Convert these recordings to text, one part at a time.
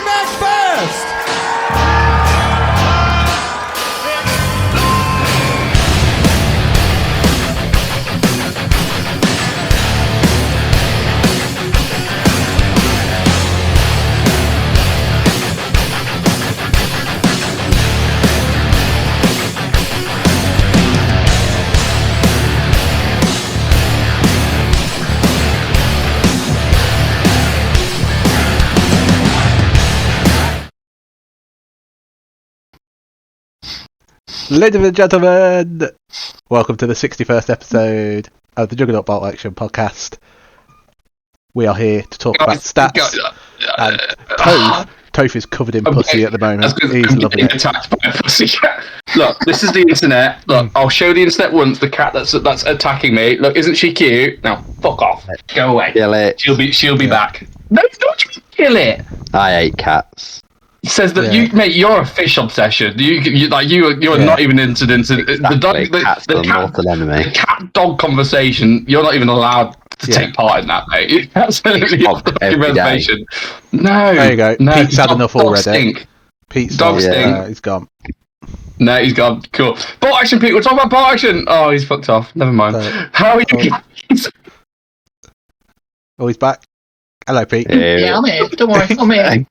Max first! Ladies and gentlemen, welcome to the 61st episode of the Juggernaut Bolt Action Podcast. We are here to talk about stats. And Toph is covered in pussy at the moment. He's loving it. Attacked by a pussy cat. Look, this is the internet. Look, I'll show the internet once the cat that's attacking me. Look, isn't she cute? Now, fuck off. Go away. Kill it. She'll be back. No, don't kill it. I hate cats. He says that you're a fish obsession. You're not even into Exactly. the cat dog conversation. You're not even allowed to take part in that, mate. Absolutely off the fucking reservation. No, there you go. No, Pete's had enough already. Stink. Pete's dog stink. He's gone. No, he's gone. Cool. Bolt action, Pete. We're talking about bolt action. Oh, he's fucked off. Never mind. How are you guys? Oh, he's back. Hello, Pete. Yeah, I'm here. Don't worry, I'm here.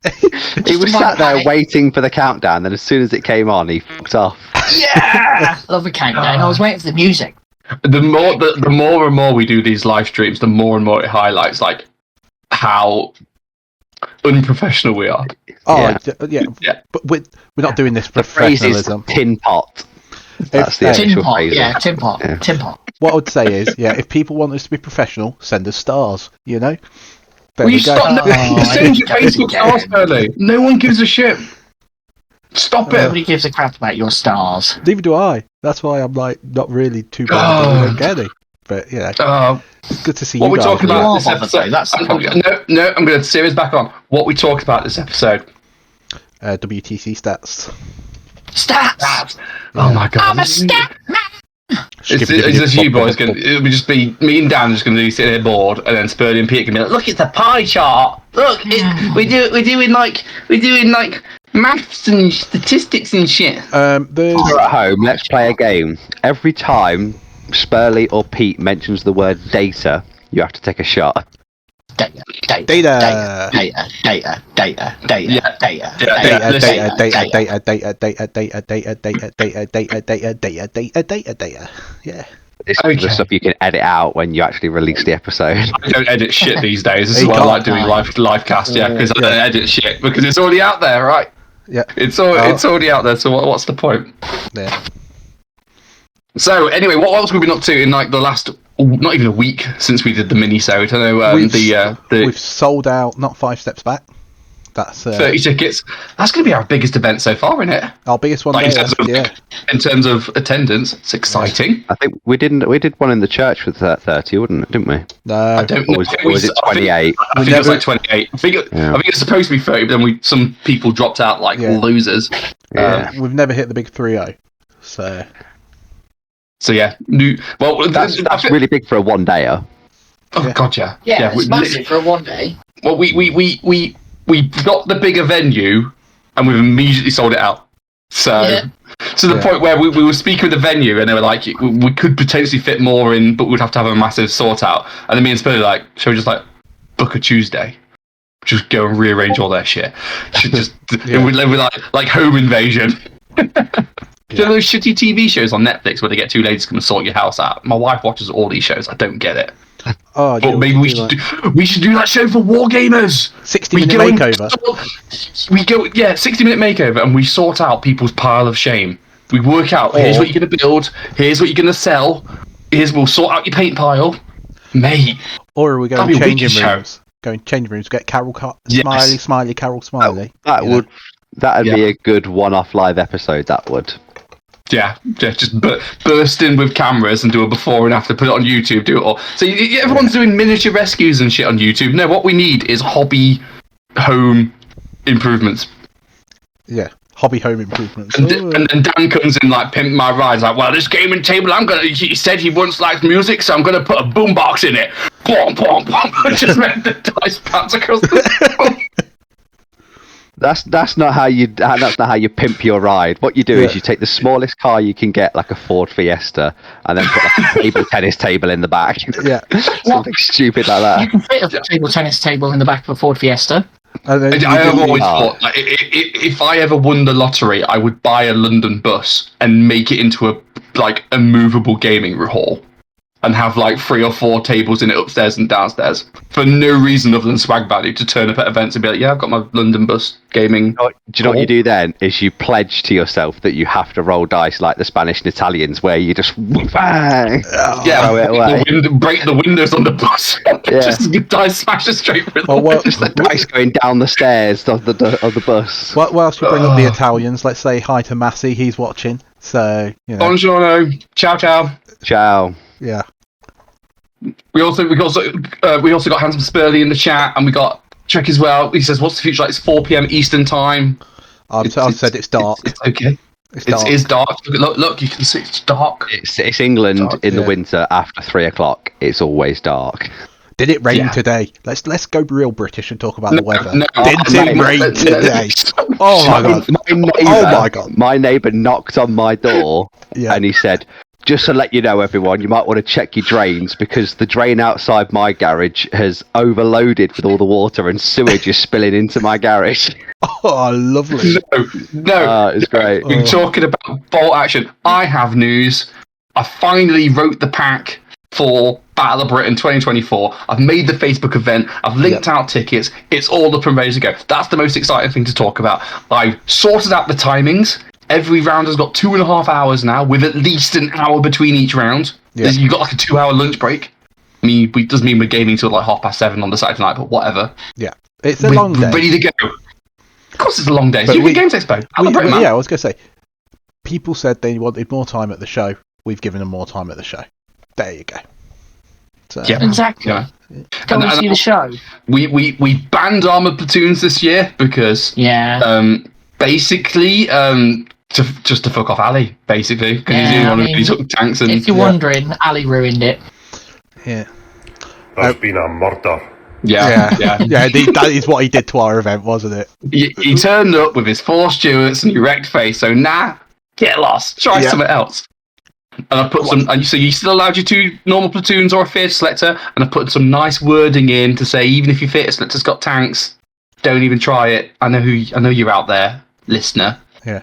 He was sat there waiting for the countdown, then as soon as it came on, he fucked off. Yeah! I love the countdown. I was waiting for the music. The more and more we do these live streams, the more and more it highlights like how unprofessional we are. Oh, yeah. But we're not doing this for professionalism. Tin pot. That's the tin pot. phrase. Yeah, tin pot. Yeah. Tin pot. What I would say is, if people want us to be professional, send us stars, you know? Will you stop sending your Facebook stars, Burley? No one gives a shit. Stop it. Nobody gives a crap about your stars. Neither do I. That's why I'm like not really too bad at don't get any. But it's good to see you guys. What we're talking about this episode? That's the problem. No, I'm going to series back on. What we talk about this episode? WTC stats. Stats. Oh my god! I'm a stat man. It's just you boys. It'll just be me and Dan just going to be sitting here bored, and then Spurdy and Pete can be like, "Look, it's a pie chart. Look, we're doing like maths and statistics and shit." You're at home. Let's play a game. Every time Spurley or Pete mentions the word data, you have to take a shot. Data. Yeah. It's the stuff you can edit out when you actually release the episode. I don't edit shit these days. This is why I like doing live cast, because I don't edit shit because it's already out there, right? Yeah. It's already out there. So what's the point? Yeah. So anyway, what else have we been up to in like the last, not even a week since we did the mini-sode? I know we've sold out. Not 5 steps back. That's 30 tickets. That's going to be our biggest event so far, isn't it? Our biggest one. In terms of attendance, it's exciting. I think we did one in the church with 30, didn't we? No, I don't know. Was it 28? I think it was like 28. I think it's supposed to be 30, but then some people dropped out like losers. We've never hit the big 3-0. So yeah, that's really big for a one-dayer. Oh god, yeah. Yeah, it's massive for a one day. Well, we got the bigger venue, and we've immediately sold it out. So to the point where we were speaking with the venue, and they were like, we could potentially fit more in, but we'd have to have a massive sort out. And then me and Spurley were like, shall we just like book a Tuesday? Just go and rearrange all their shit. Should just we'd like home invasion. Do you know those shitty TV shows on Netflix where they get 2 ladies to come and sort your house out? My wife watches all these shows. I don't get it. Oh, but maybe we should do that show for Wargamers. 60-minute makeover. 60-minute makeover, and we sort out people's pile of shame. We work out. Here's what you're going to build. Here's what you're going to sell. We'll sort out your paint pile, mate. Or are we going changing rooms? Going changing rooms. Get Carol, Smiley, Carol, Smiley. That'd be a good one-off live episode. That would. Yeah, just burst in with cameras and do a before and after, put it on YouTube, do it all. So everyone's doing miniature rescues and shit on YouTube. No, what we need is hobby home improvements. Yeah, hobby home improvements. And then Dan comes in like Pimp My Ride, like, well, this gaming table, he said he once likes music, so I'm going to put a boombox in it. Boom, boom, boom. Just make the dice bounce across the That's not how you pimp your ride. What you do is you take the smallest car you can get, like a Ford Fiesta, and then put like a tennis table in the back. Yeah, something stupid like that. You can fit a tennis table in the back of a Ford Fiesta. I have always thought, like, if I ever won the lottery, I would buy a London bus and make it into a movable gaming hall, and have like 3 or 4 tables in it upstairs and downstairs for no reason other than swag value, to turn up at events and be like, yeah, I've got my London bus gaming. Do you know what you do then? Is you pledge to yourself that you have to roll dice like the Spanish and Italians, where you just bang, throw it away. Break the windows on the bus. Just dice smashes straight through. Just the dice going down the stairs of the bus. Whilst you bring up the Italians, let's say hi to Massey. He's watching, so you know. Buongiorno, ciao. Yeah. We also got Handsome Spurley in the chat, and we got Trek as well. He says, "What's the future like?" It's 4 p.m. Eastern time. I've said it's dark. It's okay. It is dark. Look, you can see it's dark. It's England in the winter after 3 o'clock. It's always dark. Did it rain today? Let's go real British and talk about the weather. No, Did it rain today? Oh my god! My neighbour knocked on my door and he said, "Just to let you know, everyone, you might want to check your drains, because the drain outside my garage has overloaded with all the water and sewage is spilling into my garage." Oh, lovely. No. It's great. We're talking about Bolt Action. I have news. I finally wrote the pack for Battle of Britain 2024. I've made the Facebook event. I've linked out tickets. It's all up and ready to go. That's the most exciting thing to talk about. I've sorted out the timings. Every round has got 2.5 hours now, with at least an hour between each round. Yeah. You've got like a 2-hour lunch break. I mean, it doesn't mean we're gaming till like 7:30 on the Saturday night, but whatever. Yeah, it's a long day. Ready to go. Of course, it's a long day. So UK Games Expo. I was going to say, people said they wanted more time at the show. We've given them more time at the show. There you go. So, yeah, exactly. Yeah. Go and see the show. We banned armoured platoons this year because basically just to fuck off Ali, basically, because he's the only one who really took tanks. And if you're wondering, Ali ruined it. Yeah. That's been a murder. Yeah. That is what he did to our event, wasn't it? He turned up with his 4 Stuarts and he wrecked face. So get lost. Try something else. And I put some. And so you still allowed your 2 normal platoons or a theatre selector, and I put some nice wording in to say, even if your theatre selector's got tanks, don't even try it. I know you're out there, listener. Yeah.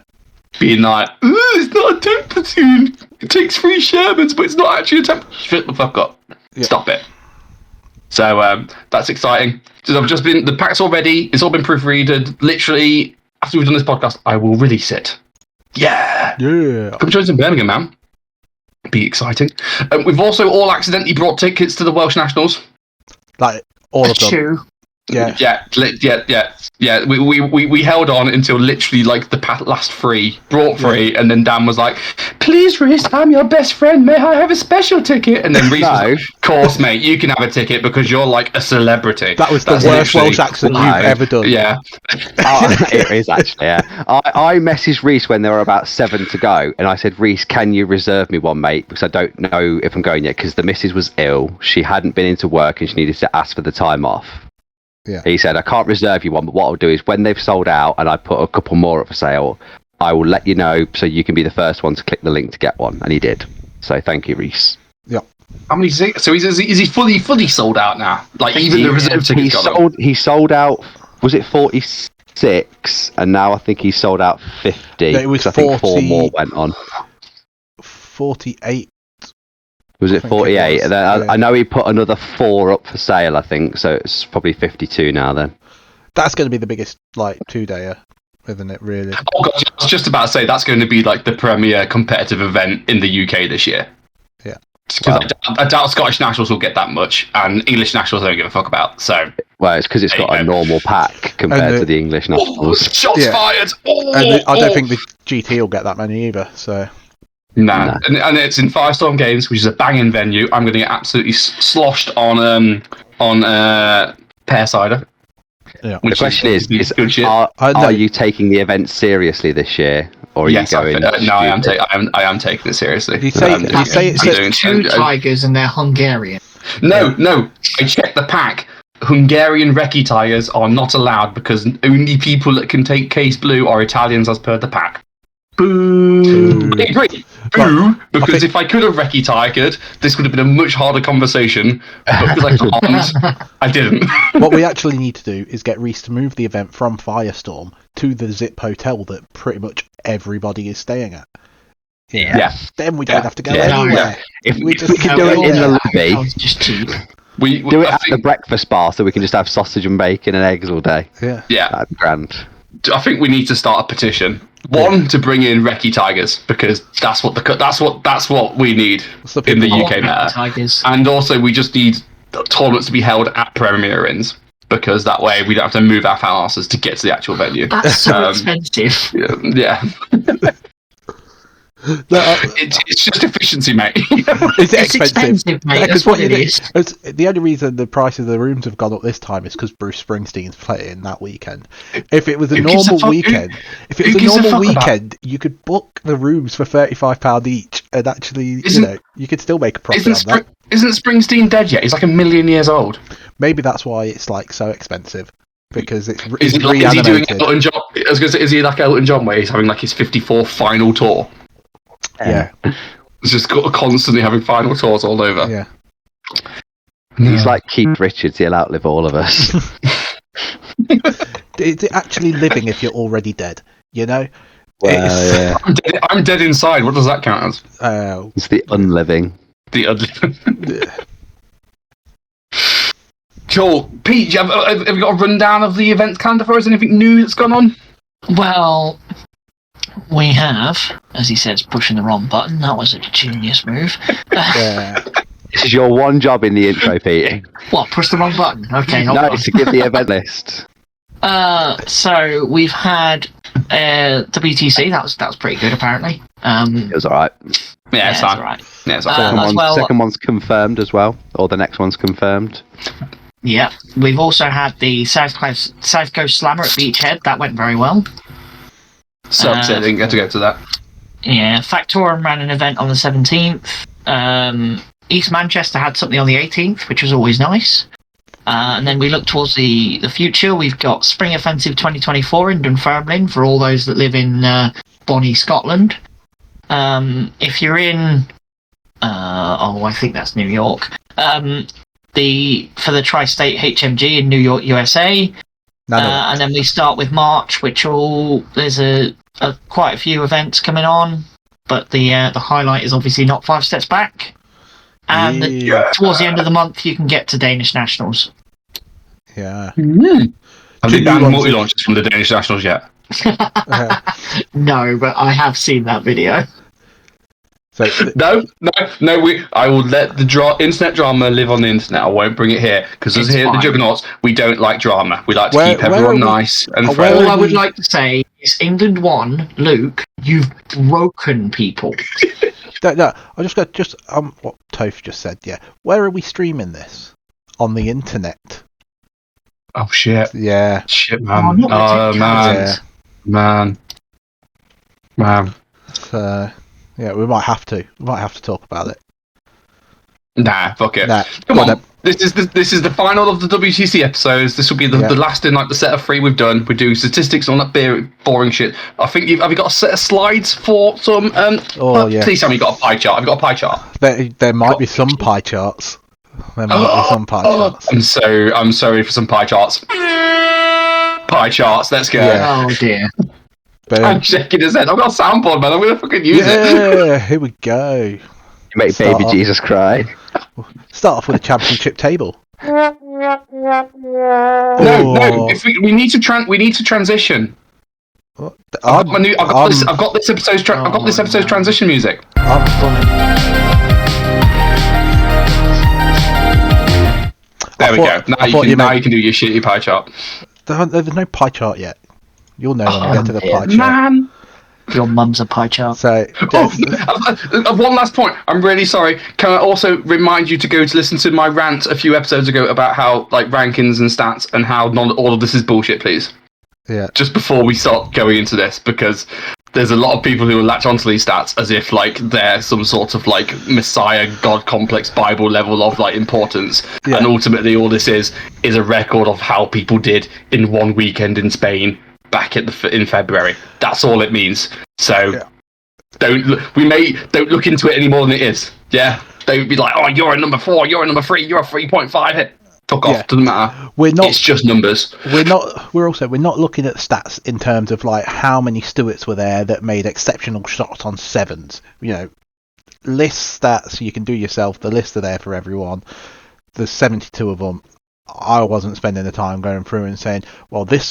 Being like, it's not a tank platoon. It takes 3 Shermans, but it's not actually a tank. Shut the fuck up. Yeah. Stop it. So that's exciting. So the pack's all ready. It's all been proofreaded. Literally, after we've done this podcast, I will release it. Yeah. Come join us in Birmingham, man. Be exciting. We've also all accidentally brought tickets to the Welsh Nationals. Like all of them. Yeah. We held on until literally like the last 3, brought 3, and then Dan was like, "Please, Reese, I'm your best friend. May I have a special ticket?" And then Reese was like, "Of course, mate, you can have a ticket because you're like a celebrity." That was the worst Welsh accent you've ever done. Yeah. It is actually. Yeah. I messaged Reese when there were about 7 to go, and I said, "Reese, can you reserve me one, mate? Because I don't know if I'm going yet, because the missus was ill. She hadn't been into work and she needed to ask for the time off." Yeah. He said, "I can't reserve you one, but what I'll do is when they've sold out and I put a couple more up for sale, I will let you know so you can be the first one to click the link to get one." And he did. So thank you, Reese. Yeah. How many? So is he fully sold out now? Like even the reserve tickets he sold out. Was it 46? And now I think he sold out 50. Yeah, it was 40, I think 4 more went on. 48. Was it 48? And then I know he put another 4 up for sale, I think, so it's probably 52 now then. That's going to be the biggest, 2-dayer, isn't it, really? Oh, God, I was just about to say that's going to be, the premier competitive event in the UK this year. Yeah. Because I doubt Scottish Nationals will get that much, and English Nationals don't give a fuck about, so... Well, it's because it's got a normal pack compared to the English Nationals. Shots fired! And I don't think the GT will get that many either, so... Nah. And it's in Firestorm Games, which is a banging venue. I'm going to get absolutely sloshed on pear cider. Yeah. The question is are you taking the event seriously this year, or are you going? No, I am taking it seriously. You say it's 2 tigers and they're Hungarian. No. I checked the pack. Hungarian recce tyres are not allowed because only people that can take case blue are Italians as per the pack. Boo! I agree. Boo! Because if I could have recce tired, this would have been a much harder conversation. But because I can't, I didn't. What we actually need to do is get Reese to move the event from Firestorm to the Zip Hotel that pretty much everybody is staying at. Yeah. Then we don't have to go Yeah. anywhere. If We we just can go do it in the That lobby, was just cheap. We do it I at the think, breakfast bar so we can just have sausage and bacon and eggs all day. Yeah. yeah. That'd be grand. I think we need to start a petition. One, to bring in recce tigers because that's what we need So in the people- UK meta. Tigers. And also, we just need tournaments to be held at Premier Inns because that way we don't have to move our fat asses to get to the actual venue. That's so Um, expensive. Yeah. No, It's just efficiency, mate. it's expensive. mate. Yeah, 'cause That's what it you is. it's- the only reason the price of the rooms have gone up this time is because Bruce Springsteen's playing that weekend. If it was a Who gives a normal fuck? weekend, if it who was a gives a normal fuck about- weekend, you could book the rooms for £35 each, and actually, Isn't- you could still make a profit Isn't, on that. isn't Springsteen dead yet? He's like 1,000,000 years old. Maybe that's why it's like so expensive because it's Is he doing reanimated. Elton John? I was going to say, is he like Elton John, where he's having like his 54th final tour? Yeah, He's just constantly having final tours all over. yeah. He's like Keith Richards. He'll outlive all of us. Is it actually living if you're already dead? You know, Well, yeah. I'm dead inside. What does that count as? It's the unliving. Cool. Pete, have you got a rundown of the events calendar for us? Anything new that's gone on? Well, we have, as he says, pushing the wrong button. That was a genius move. yeah. This is your one job in the intro, Pete. What, push the wrong button? Okay, hold No, on. to give the event list. So we've had WTC. That was pretty good, apparently. It was alright. Yeah, it's that's fine. all right. Yeah, it's fine. as well- Second one's confirmed as well, or the next one's confirmed. Yeah, we've also had the South Coast Slammer at Beachhead. That went very well. So I didn't get to go to that. Yeah, Factorum ran an event on the 17th. East Manchester had something on the 18th, which was always nice. And then we look towards the future. We've got Spring Offensive 2024 in Dunfermline for all those that live in Bonnie, Scotland. If you're in, I think that's New York. For the Tri-State HMG in New York, USA. And then we start with March, there's quite a few events coming on, but the highlight is obviously not 5 steps back. And towards the end of the month, you can get to Danish Nationals. Yeah. Have they Two banned ones. multi-launches from the Danish Nationals yet? No, but I have seen that video. So No. I will let the internet drama live on the internet. I won't bring it here because as It's here at the fine. Juggernauts, we don't like drama. We like to Where- keep where everyone are we- nice and where friendly. All I would like to say is England won. Luke, you've broken people. no, I just got what Toph just said. Yeah, where are we streaming this? On the internet. Oh shit! Yeah. Shit, Oh, man! not Oh, the man! Yeah. Man! So yeah, we might have to. We might have to talk about it. Nah, fuck it. Nah, Come go on. on This is the final of the WTC episodes. This will be the last in like the set of 3 we've done. We're doing statistics on that boring shit. I think have you got a set of slides for some? Yeah. Please tell me you got a pie chart. Have you got a pie chart? There might be some pie charts. There might be some pie charts. I'm sorry for some pie charts. Pie charts. Let's go. Yeah. Oh dear. I'm shaking his head. I've got a soundboard, man. I'm gonna fucking use it. Yeah, here we go. You make Start baby off. Jesus cry. Start off with a championship table. No. Oh. If we need to transition. I've got this episode's transition music. There we go. Now you can do your shitty pie chart. There's no pie chart yet. You'll know when we get to the pie chart. Man. Your mum's a pie chart. So, One last point. I'm really sorry. Can I also remind you to go to listen to my rant a few episodes ago about how like rankings and stats and how not all of this is bullshit, please. yeah. Just before we start going into this, because there's a lot of people who will latch onto these stats as if like they're some sort of like messiah god complex Bible level of like importance, and ultimately all this is a record of how people did in one weekend in Spain back in February. That's all it means. So don't look into it any more than it is. Yeah, don't be like, oh, you're a number 4, you're a number 3, you're a 3.5 hit. Fuck off, doesn't matter. It's just numbers. We're not looking at stats in terms of like how many Stewarts were there that made exceptional shots on 7s. You know, list stats you can do yourself. The lists are there for everyone. There's 72 of them. I wasn't spending the time going through and saying, well, this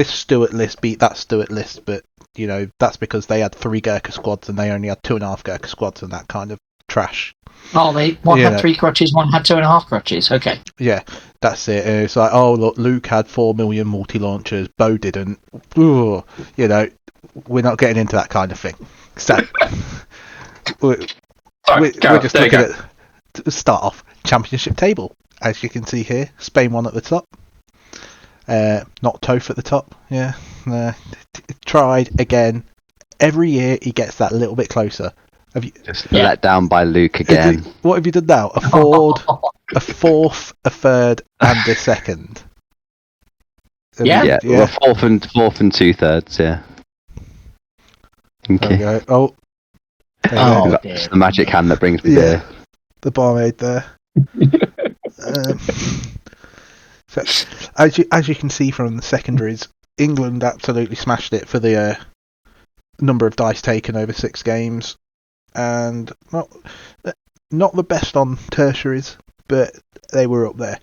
Stewart list beat that Stewart list, but you know that's because they had 3 Gurkha squads and they only had 2.5 Gurkha squads and that kind of trash. Oh, one had 3 crutches, one had 2.5 crutches. Okay. Yeah, that's it. It's like, oh look, Luke had 4 million multi-launchers, Bo didn't. Ooh, you know, we're not getting into that kind of thing. So we're just looking at, to start off, championship table. As you can see here, Spain won at the top. Not Toph at the top. Yeah, tried again. Every year he gets that little bit closer. Have you just let down by Luke again? What have you done now? A fourth, a third, and a second. Yeah. Well, fourth and 2/3. Yeah. Okay. There we go. It's the magic hand that brings me there. The barmaid there. So, as you can see from the secondaries, England absolutely smashed it for the number of dice taken over 6 games, and not the best on tertiaries, but they were up there.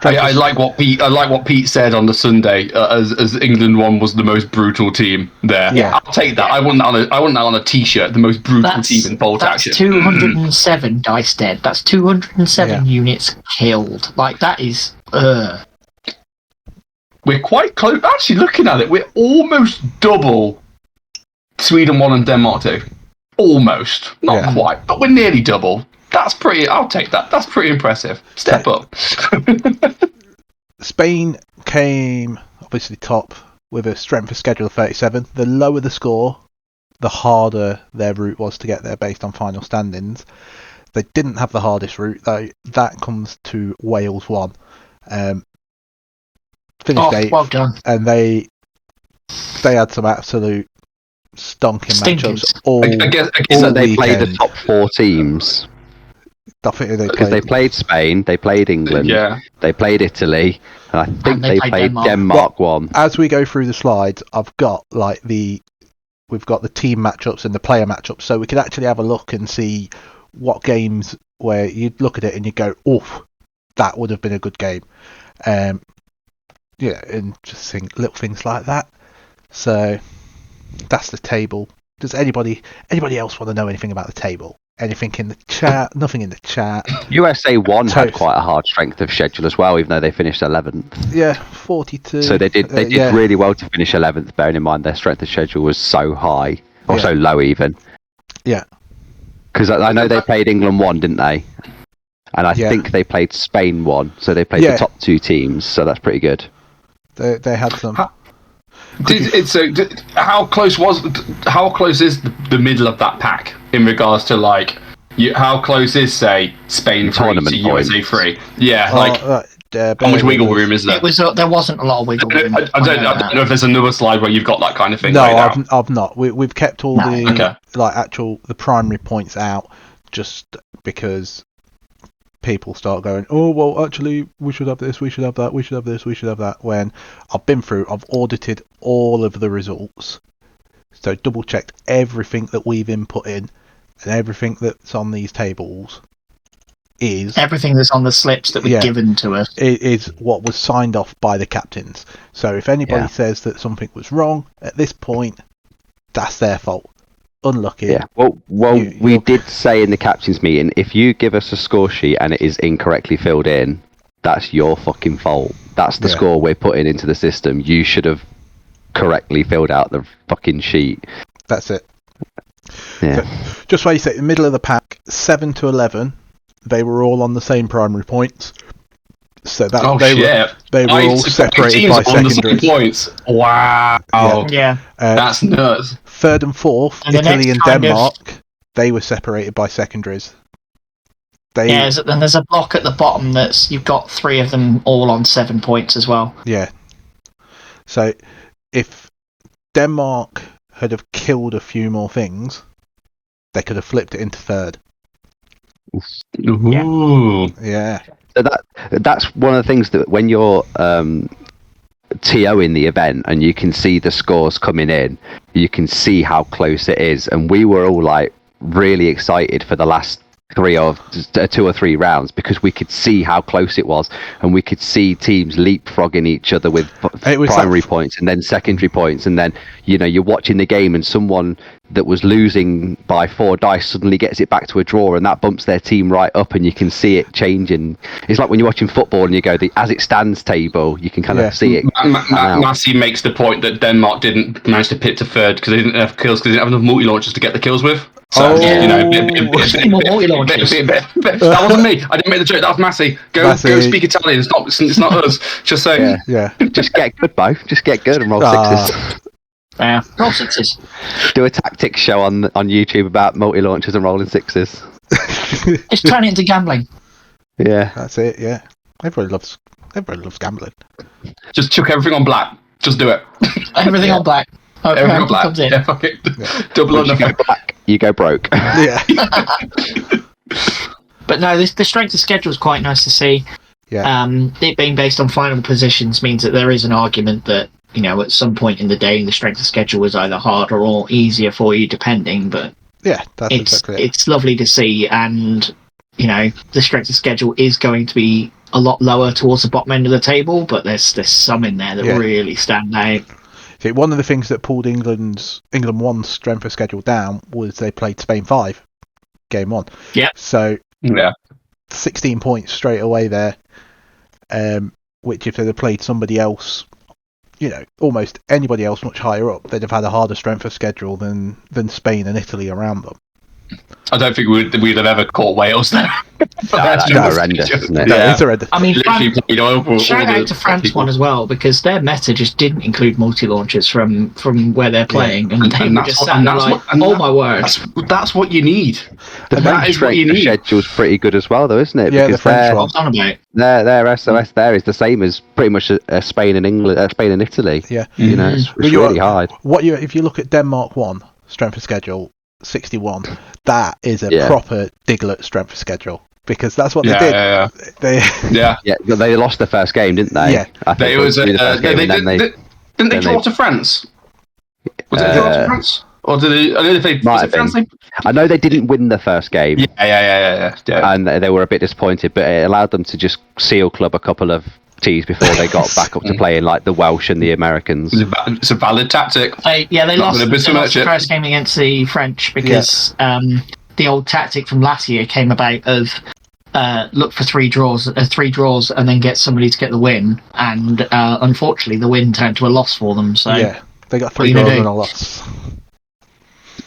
I like what Pete said on the Sunday. As England won was the most brutal team there. Yeah, I'll take that. I want that on a T-shirt. The most brutal team in Bolt Action. That's 207 dice dead. That's 207 units killed. Like that is. We're quite close. Actually, looking at it, we're almost double Sweden 1 and Denmark 2. Almost, not quite, but we're nearly double. That's pretty. I'll take that. That's pretty impressive. Step up. Spain came obviously top with a strength of schedule of 37. The lower the score, the harder their route was to get there based on final standings. They didn't have the hardest route though. That comes to Wales 1. Finished 8th, well done. And they had some absolute stonking matchups. I guess that they played the top 4 teams. Because they played Spain, they played England, they played Italy, and I think they played Denmark 1. As we go through the slides, I've got we've got the team matchups and the player matchups, so we could actually have a look and see what games where you'd look at it and you go, "Oh, that would have been a good game." And just think little things like that. So that's the table. Does anybody else want to know anything about the table? Anything in the chat? Nothing in the chat. USA 1 had quite a hard strength of schedule as well, even though they finished 11th. Yeah, 42. So they did really well to finish 11th, bearing in mind their strength of schedule was so high, or so low even. Yeah. Because I know they played England 1, didn't they? And I think they played Spain 1, so they played the top 2 teams, so that's pretty good. They had some. How close is the middle of that pack in regards to like how close is say Spain 3 to USA 3? Yeah, how much wiggle room is there? There wasn't a lot of wiggle room. I don't know if there's another slide where you've got that kind of thing. No, I've not. We've kept all the primary points out just because people start going, oh well, actually we should have this, we should have that, we should have this, we should have that. When I've audited all of the results, so double checked everything that we've input in and everything that's on these tables is everything that's on the slips that were given to us. It is what was signed off by the captains. So if anybody says that something was wrong at this point, that's their fault. Unlucky. Yeah. Well, we did say in the captain's meeting, if you give us a score sheet and it is incorrectly filled in, that's your fucking fault. That's the score we're putting into the system. You should have correctly filled out the fucking sheet. That's it. Yeah. So, just where you say, in the middle of the pack, 7 to 11, they were all on the same primary points. So that Oh, they shit. were all separated by secondaries. Points. Wow. Yeah. That's nuts. Third and fourth, And the Italy next and kind of- Denmark, they were separated by secondaries. Yeah, then there's a block at the bottom that's you've got 3 of them all on 7 points as well. Yeah. So if Denmark had have killed a few more things, they could have flipped it into third. Ooh. Yeah. So that's one of the things that when you're TOing the event and you can see the scores coming in, you can see how close it is. And we were all like really excited for the last 2 or 3 rounds because we could see how close it was, and we could see teams leapfrogging each other with primary points and then secondary points, and then you're watching the game and someone that was losing by 4 dice suddenly gets it back to a draw, and that bumps their team right up, and you can see it changing. It's like when you're watching football and you go the as it stands table, you can kind of see it. Massey makes the point that Denmark didn't manage to pit to third because they didn't have kills, because they didn't have enough multi-launchers to get the kills with. So, that wasn't me. I didn't make the joke. That was Massey. Go speak Italian. It's not us. Just saying. Yeah. Just get good, Bo. Just get good and roll sixes. Yeah, roll sixes. Do a tactics show on YouTube about multi-launchers and rolling sixes. Just turn it into gambling. Yeah. That's it, yeah. Everybody loves gambling. Just chuck everything on black. Just do it. Everything on black. Okay, Everything on black. comes in. Yeah, fuck it. Double Once on you go black, you go broke. Yeah. But no, the strength of schedule is quite nice to see. Yeah. It being based on final positions means that there is an argument that, at some point in the day, the strength of schedule was either harder or easier for you, depending. But yeah, that's exactly it. It's lovely to see, and the strength of schedule is going to be a lot lower towards the bottom end of the table, but there's some in there that really stand out. See, one of the things that pulled England 1's strength of schedule down was they played Spain 5, game 1. Yeah. So 16 points straight away there, which if they'd have played somebody else, almost anybody else much higher up, they'd have had a harder strength of schedule than Spain and Italy around them. I don't think we'd have ever caught Wales there. That's horrendous, isn't it? It's horrendous. I mean, shout out to France one as well, because their meta just didn't include multi-launchers from where they're playing, and they were just sat there like, oh my word. That's what you need. That is what you need. The schedule's pretty good as well, though, isn't it? Yeah, because the French one. Their SOS there is the same as pretty much Spain and England, Spain and Italy. Yeah. It's really hard. If you look at Denmark 1 strength of schedule 61, that is a proper Diglett strength of schedule, because that's what they did. They lost the first game, didn't they? Yeah. Didn't they draw to France? Was it draw to France? Or did they? I know they played France. I know they didn't win the first game. Yeah. And they were a bit disappointed, but it allowed them to just seal club a couple of tees before they got back up to playing like the Welsh and the Americans. It's a valid tactic. They lost the first game against the French because the old tactic from last year came about of look for 3 draws and then get somebody to get the win, and unfortunately the win turned to a loss for them. So they got 3 draws and a loss.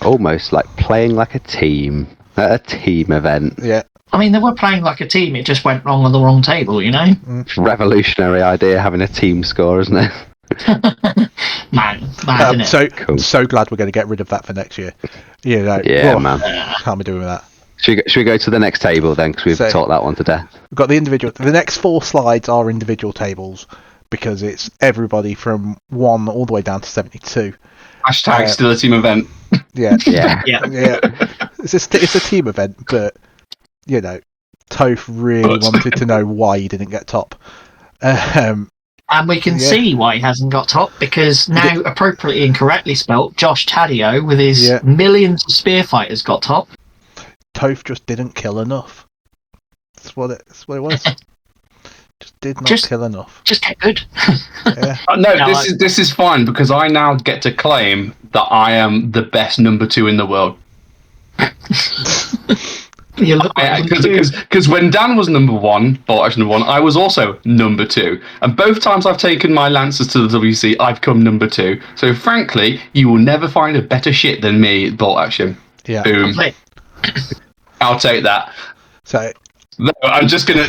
Almost like playing like a team at a team event. Yeah. I mean, they were playing like a team. It just went wrong on the wrong table, Revolutionary idea, having a team score, isn't it? man, isn't it? So glad we're going to get rid of that for next year. Man. Can't be doing that. Should we go to the next table then, because we've talked that one to death? We've got the individual. The next 4 slides are individual tables, because it's everybody from 1 all the way down to 72. Hashtag still a team event. Yeah. Yeah. It's a team event, but Toph really wanted to know why he didn't get top. And we can see why he hasn't got top, because now, appropriately and correctly spelt, Josh Taddeo, with his millions of spear fighters, got top. Toph just didn't kill enough. That's what it was. Just did not kill enough. Just get good. This is fine, because I now get to claim that I am the best number 2 in the world. Because when Dan was number 1, Bolt Action number 1, I was also number 2, and both times I've taken my Lancers to the WC, I've come number 2. So frankly, you will never find a better shit than me at Bolt Action. Yeah. Boom. I'll take that. So No, I'm just gonna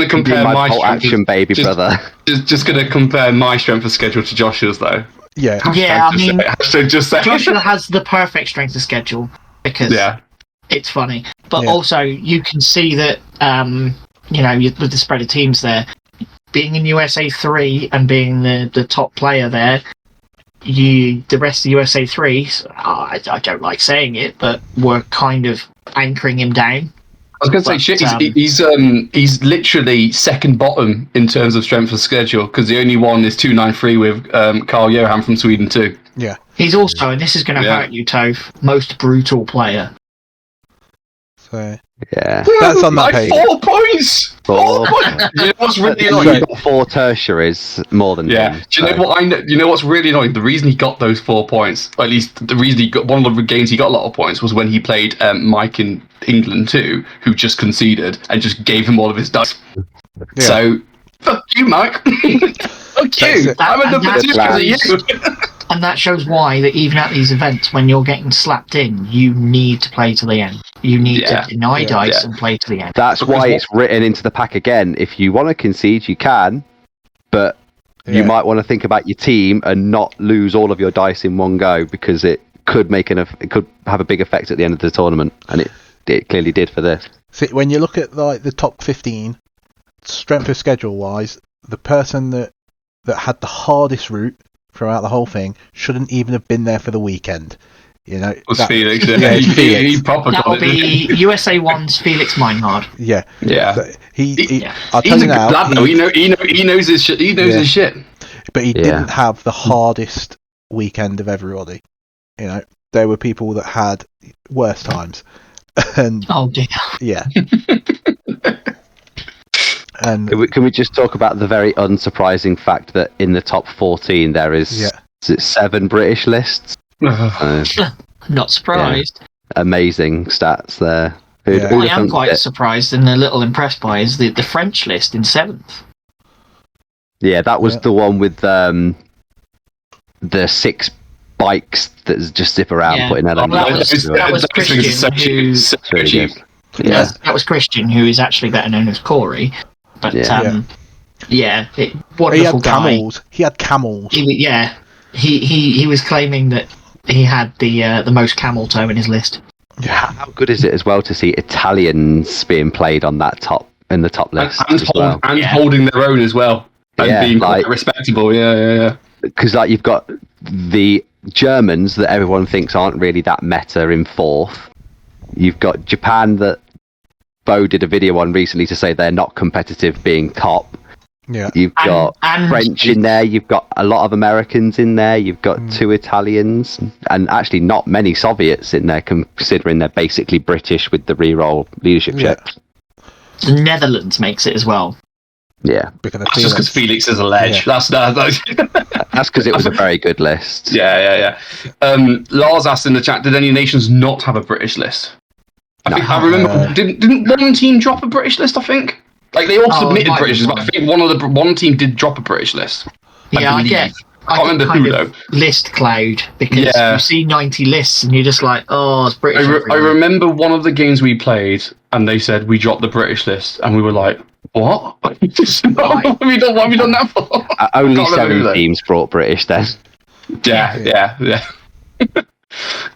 compare my Bolt strength. Action, baby, brother. Just gonna compare my strength of schedule to Joshua's though. Yeah. Yeah, I mean, just say. Joshua has the perfect strength of schedule because it's funny. But also, you can see that, with the spread of teams there, being in USA 3 and being the top player there, the rest of USA 3, I don't like saying it, but were kind of anchoring him down. I was going to say, shit, he's literally second bottom in terms of strength of schedule because the only one is 293 with Carl Johan from Sweden too. Yeah. He's also, and this is going to hurt you, Toph, most brutal player. So that's on that page. 4 points. 4 points. You know what's really annoying? You've got 4 tertiaries, more than him. Do you know what I know? You know what's really annoying? The reason he got those 4 points, or at least the reason he got one of the games he got a lot of points, was when he played Mike in England too, who just conceded and just gave him all of his dice. Yeah. So fuck you, Mike. Fuck you. I'm a number 2 because of you. And that shows why that even at these events, when you're getting slapped in, you need to play to the end. You need to deny dice and play to the end. That's why it's written into the pack again. If you want to concede, you can, but you might want to think about your team and not lose all of your dice in one go because it could it could have a big effect at the end of the tournament, and it clearly did for this. See, when you look at like the top 15, strength of schedule wise, the person that had the hardest route throughout the whole thing shouldn't even have been there for the weekend. You know, was Felix. Felix. He proper That'll got it. be USA 1's Felix Meinhard. Yeah. So I'll tell you now. Lad, though. He knows his shit. He knows his shit. But he didn't have the hardest weekend of everybody. You know, there were people that had worse times. And oh dear. Yeah. And can we just talk about the very unsurprising fact that in the top 14 there is 7 British lists? Not surprised. Amazing stats there. What I am quite surprised and a little impressed by is the French list in 7th. Yeah, that was the one with the 6 bikes that just zip around putting that on. That was Christian who... That was Christian, who is actually better known as Corey. But wonderful guy. Camels. He had camels. He was claiming that he had the most camel toe in his list. Yeah. How good is it as well to see Italians being played on that in the top list and holding their own as well and being quite respectable. Yeah. Because you've got the Germans that everyone thinks aren't really that meta in 4th. You've got Japan that Bo did a video on recently to say they're not competitive being top. Yeah. You've got French in there. You've got a lot of Americans in there. You've got 2 Italians and actually not many Soviets in there, considering they're basically British with the reroll leadership checks. The Netherlands makes it as well. Yeah. That's just because Felix is a ledge. That's because it was a very good list. Yeah. Lars asked in the chat, did any nations not have a British list? I remember, didn't one team drop a British list, I think? Like, they all submitted British lists, but I think one team did drop a British list. I can't remember who, though. List cloud, because you see 90 lists and you're just like, oh, it's British. I remember one of the games we played, and they said, we dropped the British list, and we were like, what? What have we done that for? Only 7 teams brought British then. Yeah.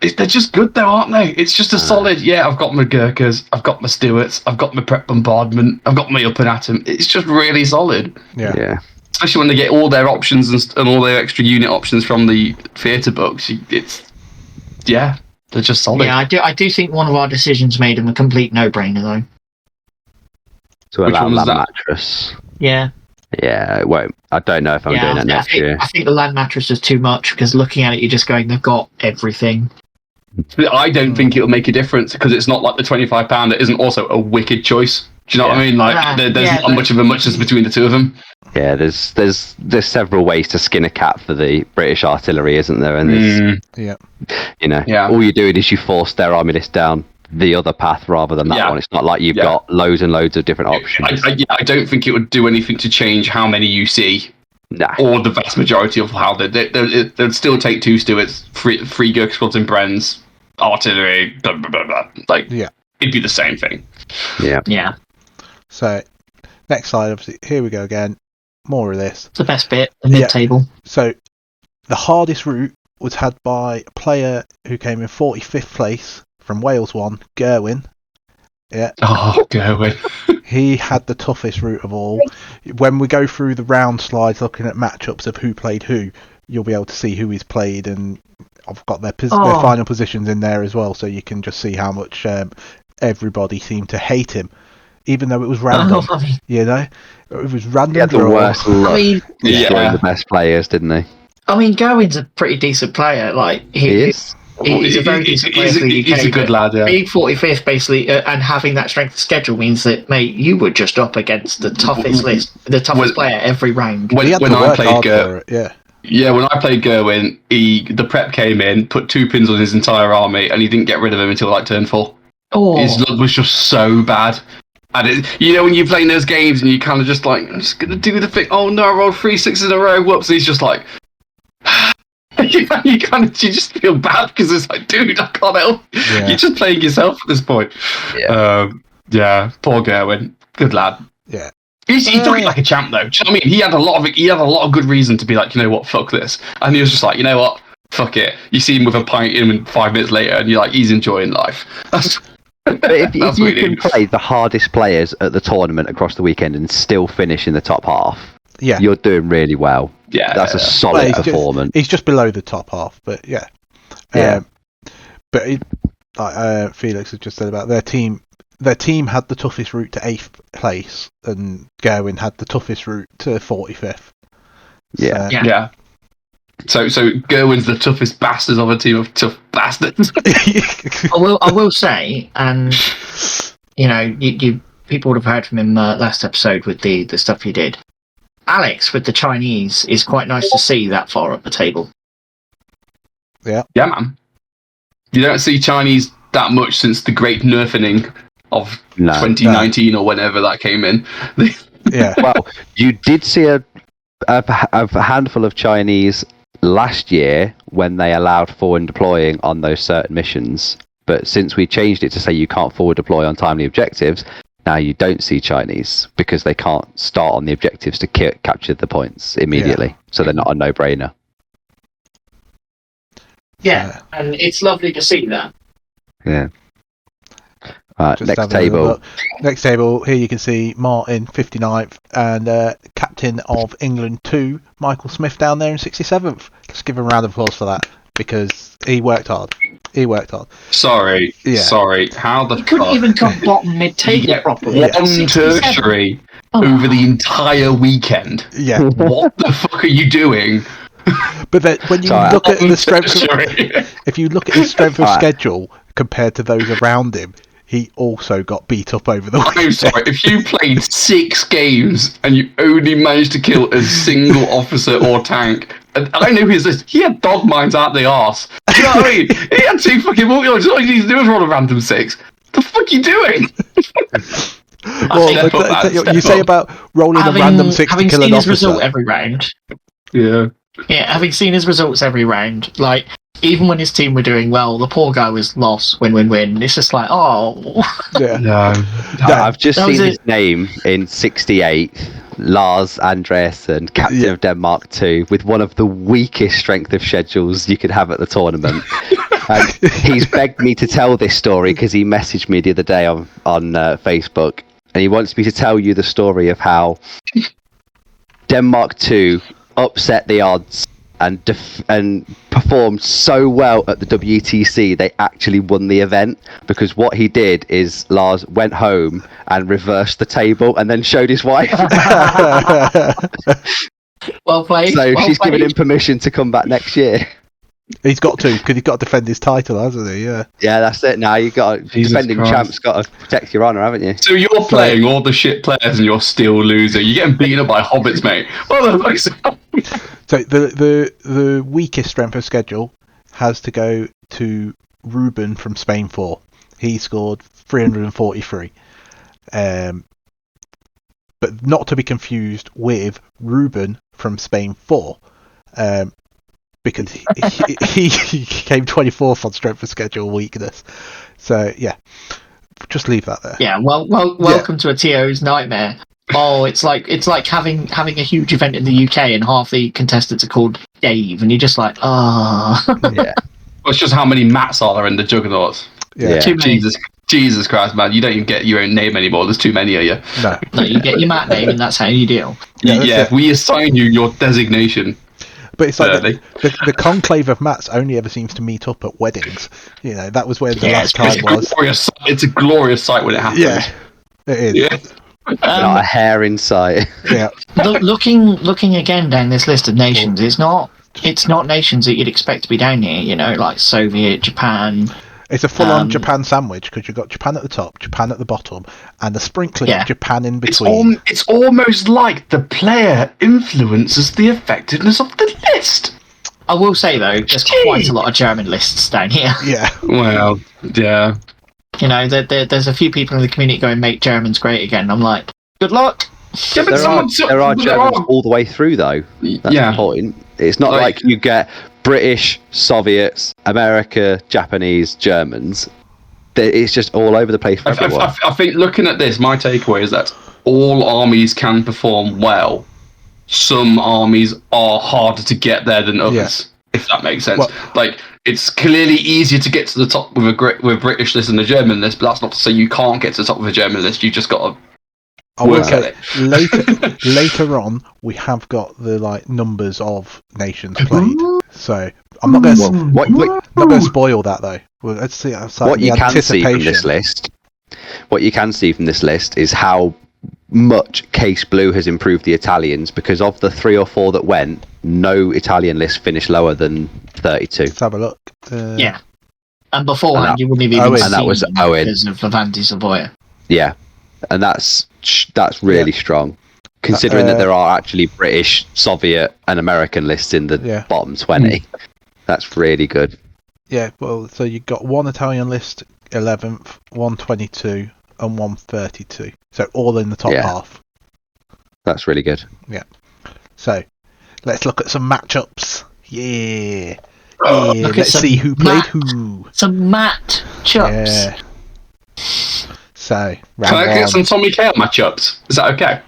They're just good though, aren't they? It's just a solid, I've got my Gurkhas, I've got my Stuarts, I've got my Prep Bombardment, I've got my Up and Atom. It's just really solid. Yeah. Especially when they get all their options and all their extra unit options from the theatre books. They're just solid. Yeah, I do think one of our decisions made them a complete no-brainer though. To allow land mattress. Yeah. Yeah, it won't. I don't know if I'm doing it next year. I think the land mattress is too much because looking at it, you're just going, they've got everything. I don't think it'll make a difference because it's not like the £25 that isn't also a wicked choice. Do you know what I mean? Like, there's not much of a muchness between the two of them. Yeah, there's several ways to skin a cat for the British artillery, isn't there? And all you're doing is you force their army list down the other path rather than that one. It's not like you've got loads and loads of different options. I don't think it would do anything to change how many you see. Nah. Or the vast majority of how they'd still take 2 Stuarts, 3 Gurkha squads and Brens, artillery, blah, blah, blah, blah. it'd be the same thing. Yeah. Yeah. So, next slide, obviously, here we go again. More of this. It's the best bit, the mid-table. So, the hardest route was had by a player who came in 45th place from Wales 1, Gerwin. Yeah. Oh, Gerwin. He had the toughest route of all. When we go through the round slides looking at matchups of who played who, you'll be able to see who he's played, and I've got their final positions in there as well, so you can just see how much everybody seemed to hate him, even though it was random. You know, it was random. He had the worst luck. Destroying the best players, didn't he? I mean, Gerwin's a pretty decent player. Like he is. He's a very decent player for the UK. He's a good lad, yeah. Being 45th, basically, and having that strength of schedule means that, mate, you were just up against the toughest player every round. When I played Gerwin, when I played Gerwin, the prep came in, put 2 pins on his entire army, and he didn't get rid of him until like turn 4. Oh. His luck was just so bad. And when you're playing those games and you kind of just like, I'm just going to do the thing. Oh no, I rolled 3 6s in a row. Whoops. And he's just like, you just feel bad because it's like, dude, I can't help. Yeah. You're just playing yourself at this point. Yeah. Poor Gerwin. Good lad. Yeah. He took it like a champ, though. Do you know what I mean? He had a lot of good reason to be like, you know what, fuck this. And he was just like, you know what, fuck it. You see him with a pint in 5 minutes later, and you're like, he's enjoying life. But if you can play the hardest players at the tournament across the weekend and still finish in the top half, you're doing really well. Yeah, that's a solid performance. He's just below the top half, but yeah. But like Felix has just said about their team. Their team had the toughest route to 8th place, and Gerwin had the toughest route to 45th. Yeah. So Gerwin's the toughest bastard of a team of tough bastards. I will say, and you people would have heard from him last episode with the stuff he did. Alex with the Chinese is quite nice to see that far up the table. Yeah, man. You don't see Chinese that much since the great nerfing of 2019 or whenever that came in. Yeah. Well, you did see a handful of Chinese last year when they allowed forward deploying on those certain missions, but since we changed it to say you can't forward deploy on timely objectives, now you don't see Chinese because they can't start on the objectives to capture the points immediately, so they're not a no-brainer. Yeah, and it's lovely to see that. Yeah. Next table. Next table, here you can see Martin, 59th, and Captain of England 2, Michael Smith, down there in 67th. Let's give him a round of applause for that, because he worked hard. Sorry. How the fuck? Couldn't even come bottom mid-table properly. One tertiary over the entire weekend. Yeah. What the fuck are you doing? But then, when you look at the strength, if you look at his strength of schedule compared to those around him, he also got beat up over the weekend. I'm sorry, if you played 6 games and you only managed to kill a single officer or tank, and I know his list, he had dog mines out the arse. Do you know what I mean? He had 2 fucking walk-ons. All he needs to do is roll a random 6. The fuck are you doing? Well, you say about rolling a random 6 to kill an officer. Having seen his result every round. Yeah, having seen his results every round, like, even when his team were doing well, the poor guy was lost, win. It's just like, oh. Yeah. No. I've just seen his name in 68, Lars Andreasen, Captain of Denmark 2, with one of the weakest strength of schedules you could have at the tournament. And he's begged me to tell this story because he messaged me the other day on Facebook, and he wants me to tell you the story of how Denmark 2 upset the odds and performed so well at the WTC they actually won the event, because what he did is Lars went home and reversed the table and then showed his wife. Well played. So she's given him permission to come back next year. He's got to, because he's got to defend his title, hasn't he? Yeah, that's it. Now you got defending champ's got to protect your honour, haven't you? So you're playing all the shit players and you're still losing. You're getting beaten up by hobbits, mate. What the fuck's that? So the weakest strength of schedule has to go to Ruben from Spain 4. He scored 343. But not to be confused with Ruben from Spain 4. Because he came 24th on strength of schedule weakness. So yeah, just leave that there. Yeah, welcome to a TO's nightmare. Oh, it's like having a huge event in the UK and half the contestants are called Dave, and you're just like, Yeah. Well, it's just how many Matts are there in the Juggernauts. Yeah. too many. Jesus Christ, man! You don't even get your own name anymore. There's too many of you. No. No, you get your Matt name, and that's how you deal. Yeah, that's it. We assign you your designation. But it's like Early. the conclave of Mats only ever seems to meet up at weddings. You know, that was where the Yeah, last time was. It's a glorious sight when it happens. Yeah, it is. Yeah. Not a hair in sight. Yeah. Looking again down this list of nations, it's not nations that you'd expect to be down here. You know, like Soviet, Japan. It's a full-on Japan sandwich because you've got Japan at the top, Japan at the bottom, and the sprinkling of Japan in between. It's almost like the player influences the effectiveness of the list. I will say though, there's quite a lot of German lists down here. Yeah. Well, yeah. You know, there's a few people in the community going, "Make Germans great again." I'm like, good luck. Yeah, but There are Germans all the way through, though. That's the point. It's not like you get British, Soviets, America, Japanese, Germans. It's just all over the place for everyone. I think looking at this, my takeaway is that all armies can perform well. Some armies are harder to get there than others, if that makes sense. Well, like, it's clearly easier to get to the top with a British list than a German list, but that's not to say you can't get to the top with a German list. You just got to I will work at say it. later on we have got the numbers of nations played, so I'm not going to spoil that though. Well, let's see. What you can see from this list, is how much Case Blue has improved the Italians, because of the 3 or 4 that went, no Italian list finished lower than 32. Let's have a look. Yeah. And beforehand, you wouldn't have even Owen. seen And that was them Owen. because of Avanti Savoia. Yeah, and that's really strong, considering that there are actually British, Soviet, and American lists in the bottom 20. That's really good. Yeah, well, so you've got one Italian list 11th, 122, and 132. So all in the top half. That's really good. Yeah. So let's look at some matchups. Yeah. Let's see who played who. Some matchups. Yeah. So, Can round I one. get some Tommy Kale matchups? Is that okay?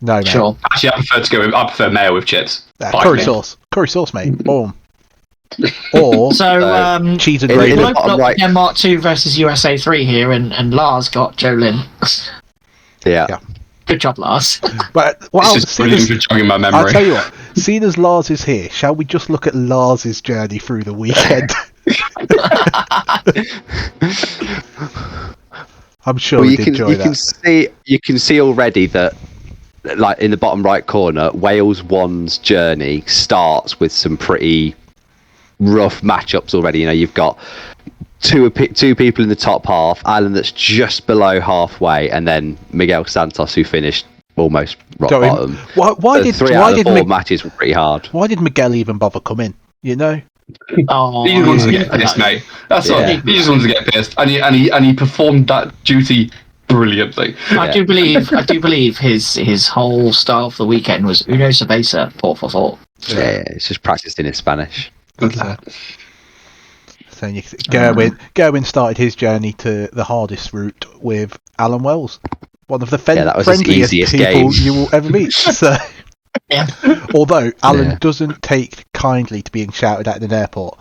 No, mate. Sure. Actually, I prefer mayo with chips. Curry sauce. Curry sauce, mate. Boom. Or So, cheese and in gravy. the I've bottom got right- Denmark 2 versus USA 3 here, and Lars got Jolin. Yeah. Good job, Lars. But This is brilliant for jogging my memory. I'll tell you what. Seeing as Lars is here, shall we just look at Lars's journey through the weekend? I'm sure Well, he'd enjoy that. You can see already that, like in the bottom right corner, Wales 1's journey starts with some pretty rough matchups already. You know, you've got two people in the top half, Alan that's just below halfway, and then Miguel Santos, who finished almost rock bottom. Why did 3 out of the 4 matches were pretty hard. Why did Miguel even bother coming? You know. Oh, He just wants to get pissed, mate. That's all. He just wants to get pissed, and he performed that duty brilliantly. I do believe his whole style of the weekend was uno cerveza, por favor. Yeah, it's just practiced in his Spanish. So Gerwin started his journey to the hardest route with Alan Wells, one of the that was his friendliest easiest people game. you will ever meet. So, Yeah. although Alan doesn't take kindly to being shouted at in an airport,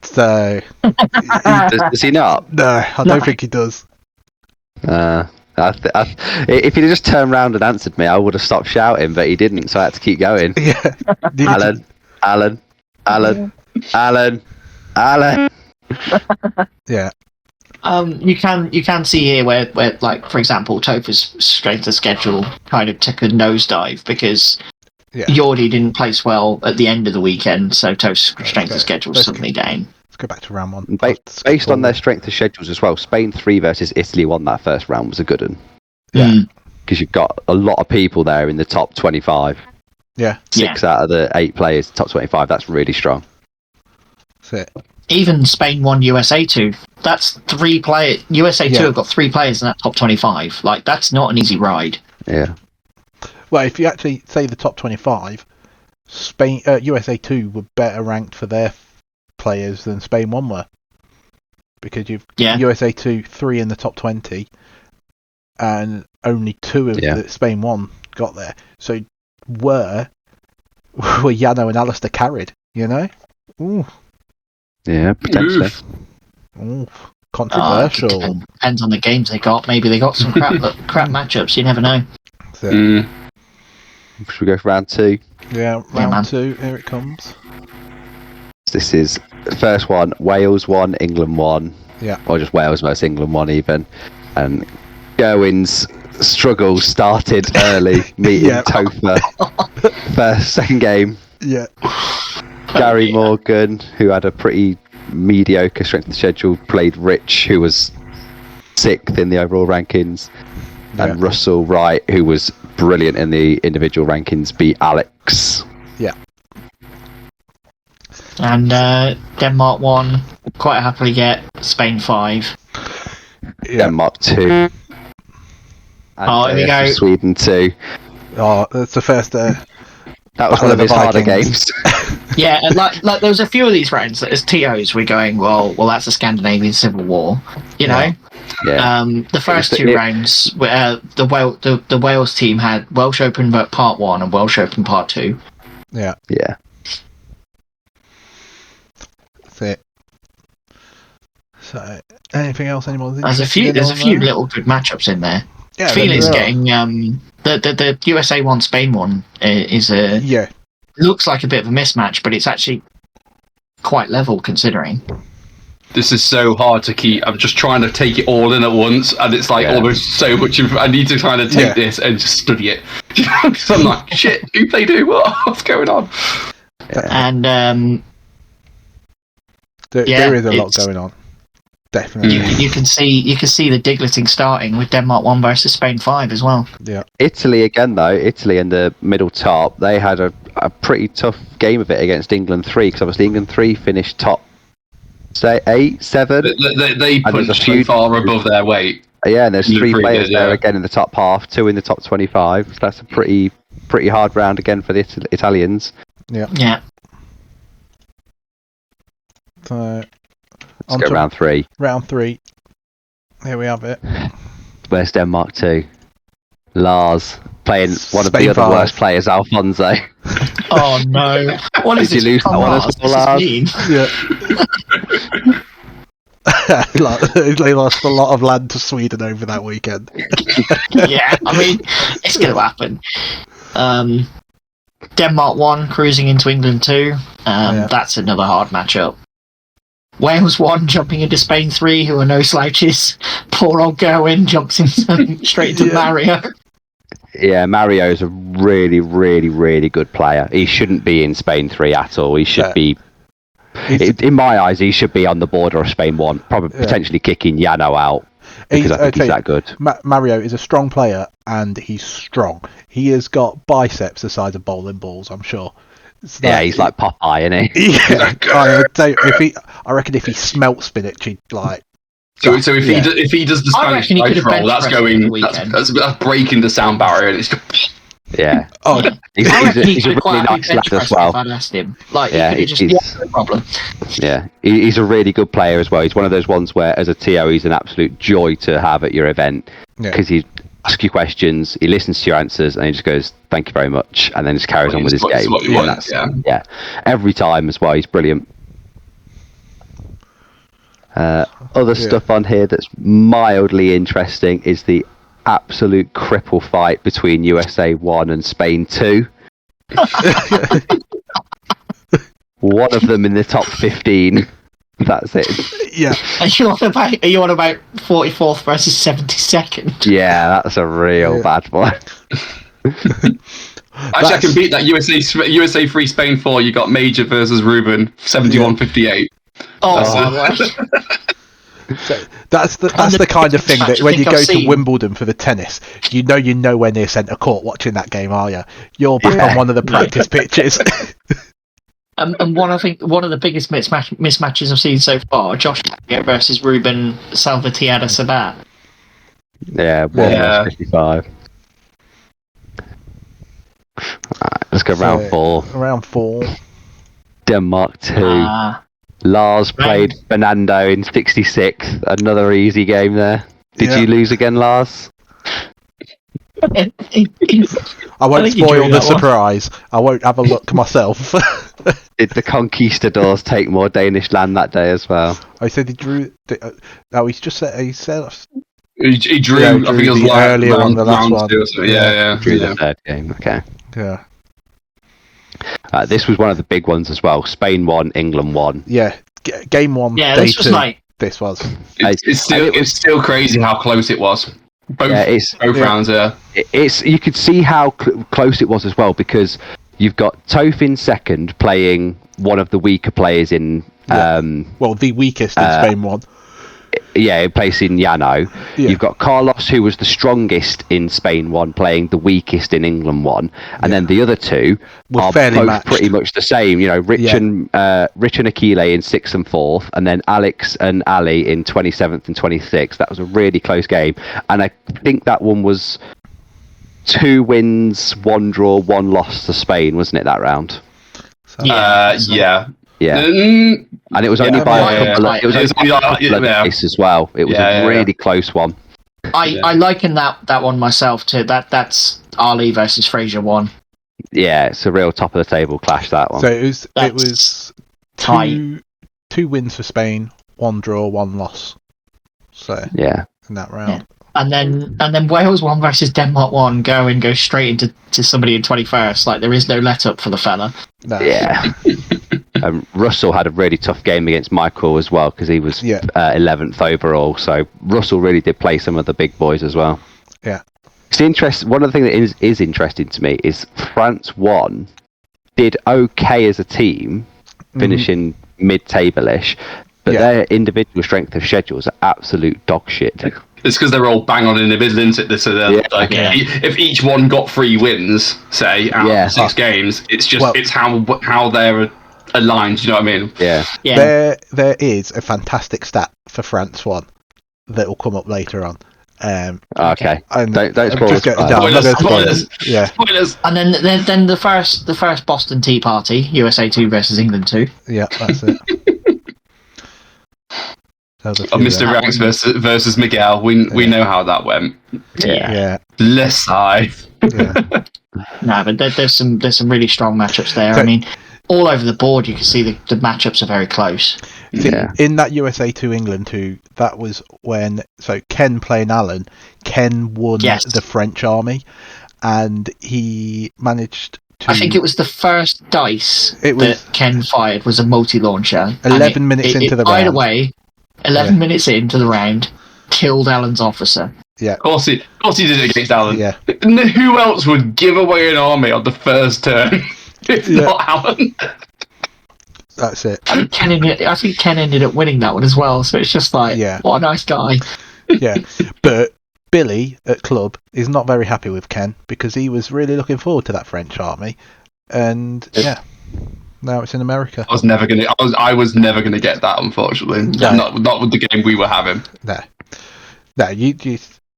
so Does he not? no, I don't think he does. If he'd just turned around and answered me, I would have stopped shouting, but he didn't, so I had to keep going. Yeah, Alan. Yeah, You can see here where like for example Topher's strength of schedule kind of took a nosedive because Yordi didn't place well at the end of the weekend, so Topher's strength of schedule was suddenly down. let's go back to round one. Based on their strength of schedules as well, Spain 3 versus Italy 1 that first round was a good one. Yeah. Because you've got a lot of people there in the top 25. Yeah, 6 out of the 8 players, top 25, that's really strong. that's it. Even Spain 1 USA 2. That's 3 players. USA 2 have got 3 players in that top 25. Like, that's not an easy ride. Yeah. Well, if you actually say the top 25, USA 2 were better ranked for their players than Spain 1 were. because you've Yeah. USA 2, 3 in the top 20, and only 2 of the Spain 1 got there. So were Yano and Alistair carried, you know? Ooh. Yeah, potentially. Ooh. Controversial. Depends on the games they got. Maybe they got some crap matchups. You never know. So, Should we go for round 2? yeah, round 2. Here it comes. This is the first one. Wales 1, England 1. Yeah. Or just Wales versus England 1 even. And Gerwin's struggle started early, meeting Topher. Second game. Yeah. Gary Morgan, who had a pretty mediocre strength of schedule, played Rich, who was 6th in the overall rankings. And Russell Wright, who was brilliant in the individual rankings, beat Alex. Yeah. And Denmark 1, quite happily get Spain 5. Yeah. Denmark 2. And here we go. Sweden 2. Oh, that's the first. That was one of his harder games. Yeah, and like there was a few of these rounds that as TOs we're going, well, that's the Scandinavian Civil War, you know. Yeah. The first 2 rounds, the Wales team had Welsh Open Part 1 and Welsh Open Part 2. Yeah. Yeah. That's it. So, anything else? Anyone? There's a few little good matchups in there. Yeah, Felix getting the USA 1 Spain 1 is a looks like a bit of a mismatch, but it's actually quite level considering. This is so hard to keep. I'm just trying to take it all in at once, and it's like almost so much. I need to kind of take this and just study it. Because I'm like, shit, who played who? What's going on? And there is a lot going on. Definitely. You can see the Digleting starting with Denmark 1 versus Spain 5 as well. Yeah. Italy again though. Italy in the middle top. They had a pretty tough game of it against England 3, because obviously England 3 finished top, say 8, 7. They punched so far above their weight. Yeah, and there's 3 players there again in the top half, 2 in the top 25. So that's a pretty hard round again for the Italians. Yeah. Yeah. So. Let's go round 3. Round 3. Here we have it. Where's Denmark 2? Lars playing one of Spain the other 5. worst players, Alfonso. Oh no! What is Did you lose that one as well, Lars? Yeah. They lost a lot of land to Sweden over that weekend. Yeah, I mean, it's going to happen. Denmark 1 cruising into England 2. That's another hard matchup. Wales 1 jumping into Spain 3, who are no slouches. Poor old Gerwin jumps straight into Mario. Yeah, Mario is a really, really, really good player. He shouldn't be in Spain 3 at all. He should be, in my eyes, he should be on the border of Spain 1, probably potentially kicking Yano out, because I think he's that good. Mario is a strong player, and he's strong. He has got biceps the size of bowling balls, I'm sure. He's like Popeye, isn't he? Yeah, I reckon if he smelt spinach, he'd like. So if he does the Spanish knife roll, that's breaking the sound barrier. And it's just... Yeah. Oh, he's a really nice lad as well. If I'd asked him, like, no problem. Yeah, he's a really good player as well. He's one of those ones where, as a TO, he's an absolute joy to have at your event, because he asks you questions, he listens to your answers, and he just goes, "Thank you very much," and then just carries on with his game. Every time as well. He's brilliant. Other stuff on here that's mildly interesting is the absolute cripple fight between USA 1 and Spain 2. One of them in the top 15. That's it. Yeah. Are you on about 44th versus 72nd? Yeah, that's a real bad one. Actually, I can beat that USA 3 Spain 4. You got Major versus Ruben 71-58. So that's the kind of thing that when you go to Wimbledon for the tennis, you're nowhere near centre court watching that game, are you? You're back on one of the practice pitches. And one of the biggest mismatches I've seen so far: Josh Taggart versus Ruben Salvatierra Sabat. Yeah, 55. Right, let's go round 4. Round 4. Denmark 2. Lars played Fernando in 66. Another easy game there. Did you lose again, Lars? I won't spoil the surprise. I won't have a look myself. Did the conquistadors take more Danish land that day as well? I said he drew. No, he's just said he said. He drew. Yeah, I think it was earlier on the last one. Yeah. Drew the third game. Okay. Yeah. This was one of the big ones as well. Spain won, England won. Yeah. Game one. Yeah, day this was two. like. This was. It's still crazy how close it was. Both rounds. You could see how close it was as well, because you've got Toph in second playing one of the weaker players in. The weakest in Spain won. Yeah, placing Llano. Yeah. You've got Carlos, who was the strongest in Spain one, playing the weakest in England one, and then the other two are both matched. pretty much the same. You know, Rich and Akile in 6th and 4th, and then Alex and Ali in 27th and 26th. That was a really close game, and I think that one was 2 wins, 1 draw, 1 loss to Spain, wasn't it, that round? Yeah. And it was only by a couple of days as well. It was a really close one. I liken that one myself to that's Ali versus Fraser 1. Yeah, it's a real top of the table clash, that one. So it was tight. 2 wins for Spain, 1 draw, 1 loss. So in that round. Yeah. And then Wales 1 versus Denmark 1 go straight into somebody in 21st. Like, there is no let up for the fella. No. Yeah. Russell had a really tough game against Michael as well, because he was 11th overall. So Russell really did play some of the big boys as well. Yeah. It's one of the things that is interesting to me is France 1 did okay as a team, finishing mid-table-ish, but their individual strength of schedules are absolute dog shit. It's because they're all bang on in the middle, isn't it? So if each one got 3 wins, say, out of 6 games, it's just it's how they're aligned. You know what I mean? Yeah. There is a fantastic stat for France 1 that will come up later on. Okay. Don't spoil Spoilers. Yeah. Spoilers. And then the first Boston Tea Party, USA 2 versus England 2. Yeah, that's it. Mr. Ranks versus Miguel. We know how that went. Yeah. Less side. Yeah. No, but there's some really strong matchups there. I mean, all over the board, you can see the matchups are very close. In that USA 2 England 2, that was when Ken playing Alan, Ken won the French army, and he managed to. I think it was the first dice that Ken fired was a multi-launcher. 11 minutes into the round. By the way, 11 minutes into the round, killed Alan's officer. Yeah. Of course he did it against Alan. Yeah. Who else would give away an army on the first turn if not Alan? That's it. I think Ken ended up winning that one as well, so it's just like, what a nice guy. Yeah. But Billy at club is not very happy with Ken because he was really looking forward to that French army. And now it's in America. I was never gonna get that, unfortunately. No. Not with the game we were having. No, you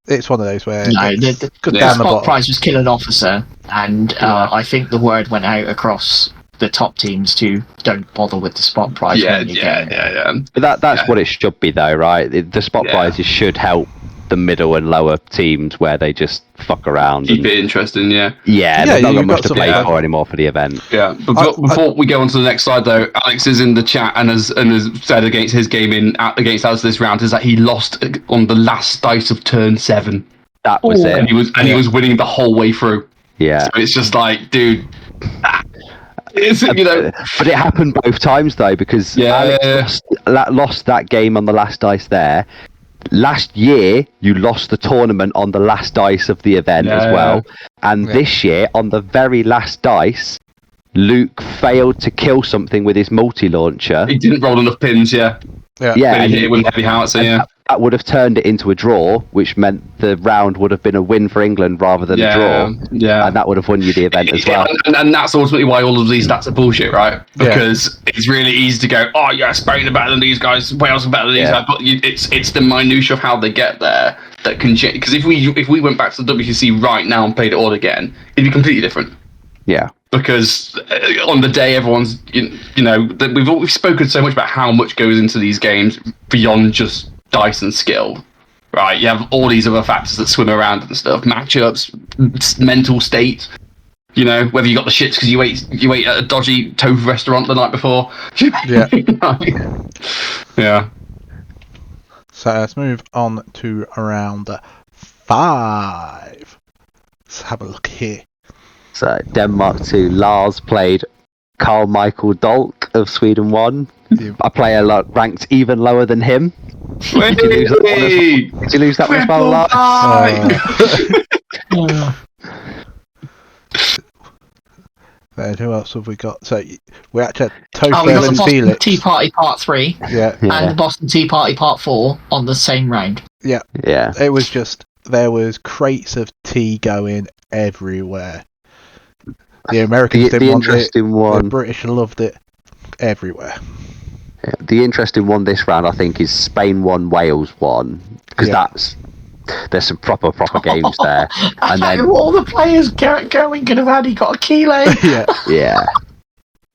it's one of those where the spot prize was kill an officer, and I think the word went out across the top teams to don't bother with the spot prize. But that's what it should be, though, right? The spot prizes should help the middle and lower teams where they just fuck around. Keep it interesting, there's not got much to play for anymore for the event. Yeah, but before we go on to the next slide, though, Alex is in the chat and has said against his game against us this round is that he lost on the last dice of turn 7. That was it, and he was winning the whole way through. Yeah, so it's just like, dude. But it happened both times though, because Alex lost that game on the last dice there. Last year, you lost the tournament on the last dice of the event as well. And this year, on the very last dice, Luke failed to kill something with his multi-launcher. He didn't roll enough pins, Yeah, but he hit it with heavy howitzer, That would have turned it into a draw, which meant the round would have been a win for England rather than a draw. Yeah. And that would have won you the event as well. And that's ultimately why all of these stats are bullshit, right? Because it's really easy to go, oh yeah, Spain are better than these guys, Wales are better than these guys, but it's the minutiae of how they get there that can change. Because if we went back to the WTC right now and played it all again, it'd be completely different. Yeah. because on the day everyone's we've spoken so much about how much goes into these games beyond just dice and skill, right? You have all these other factors that swim around and stuff, matchups, mental state. Whether you got the shits because you ate at a dodgy tofu restaurant the night before. Yeah. Yeah. So let's move on to round 5. Let's have a look here. So Denmark 2, Lars played Carl Michael Dolk of Sweden 1. A player ranked even lower than him. Did you lose that one as well, Lars? Then who else have we got? So we actually had we got Topher the and Boston Felix. Tea Party Part 3 and the Boston Tea Party Part 4 on the same round. Yeah. It was just, there was crates of tea going everywhere. The Americans didn't want it. The British loved it everywhere. Yeah, the interesting one this round, I think, is Spain 1, Wales 1, because there's some proper games there. And then all the players going could have had, he got Akile. Yeah.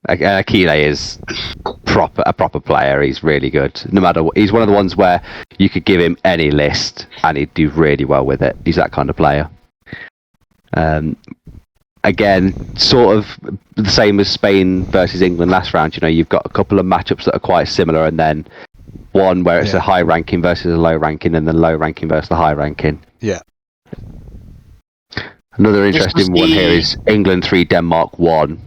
Akile is a proper player. He's really good. No matter what, he's one of the ones where you could give him any list and he'd do really well with it. He's that kind of player. Again, sort of the same as Spain versus England last round. You've got a couple of matchups that are quite similar, and then one where it's a high ranking versus a low ranking, and then low ranking versus the high ranking. Yeah. Another interesting one here is England 3, Denmark 1.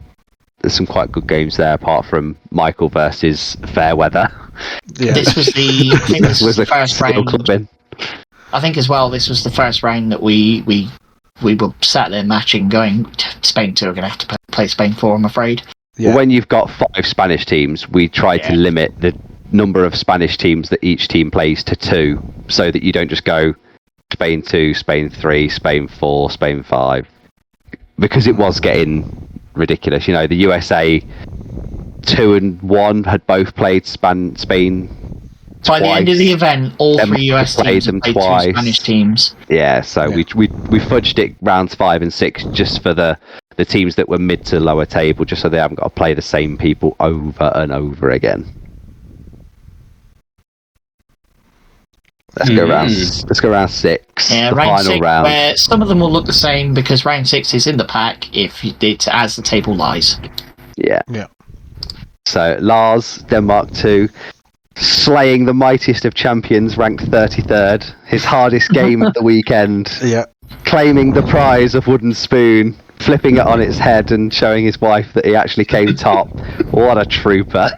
There's some quite good games there, apart from Michael versus Fairweather. Yeah. This was the first round. I think as well, this was the first round that we were sat there matching, going, Spain 2 are going to have to play Spain 4, I'm afraid. Yeah. When you've got 5 Spanish teams, we try to limit the number of Spanish teams that each team plays to 2, so that you don't just go Spain 2, Spain 3, Spain 4, Spain 5, because it was getting ridiculous. The USA 2 and 1 had both played Spain by twice. The end of the event, all 3 US teams them played twice. 2 Spanish teams. Yeah, so we fudged it rounds 5 and 6 just for the teams that were mid to lower table, just so they haven't got to play the same people over and over again. Let's go round 6. Yeah, the round final 6, round. where some of them will look the same because round 6 is in the pack if it's as the table lies. Yeah. So Lars, Denmark 2, slaying the mightiest of champions, ranked 33rd. His hardest game of the weekend. Yeah. Claiming the prize of wooden spoon, flipping it on its head and showing his wife that he actually came top. What a trooper.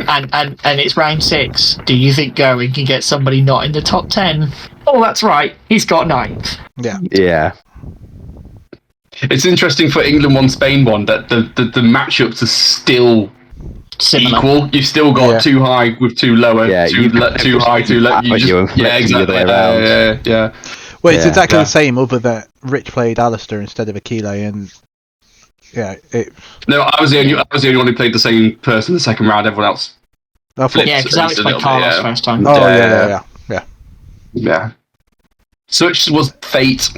And it's round 6. Do you think Going can get somebody not in the top 10? Oh, that's right. He's got 9th. Yeah. It's interesting for England 1, Spain 1 that the matchups are still similar. Equal. You've still got 2 high with 2 lower. Too high, 2 low. Exactly. Yeah. Well, it's exactly the same, other than Rich played Alistair instead of Akile, and No, I was the only one who played the same person the second round. Everyone else. Because Alex played Carlos first time. Oh yeah. Such was fate.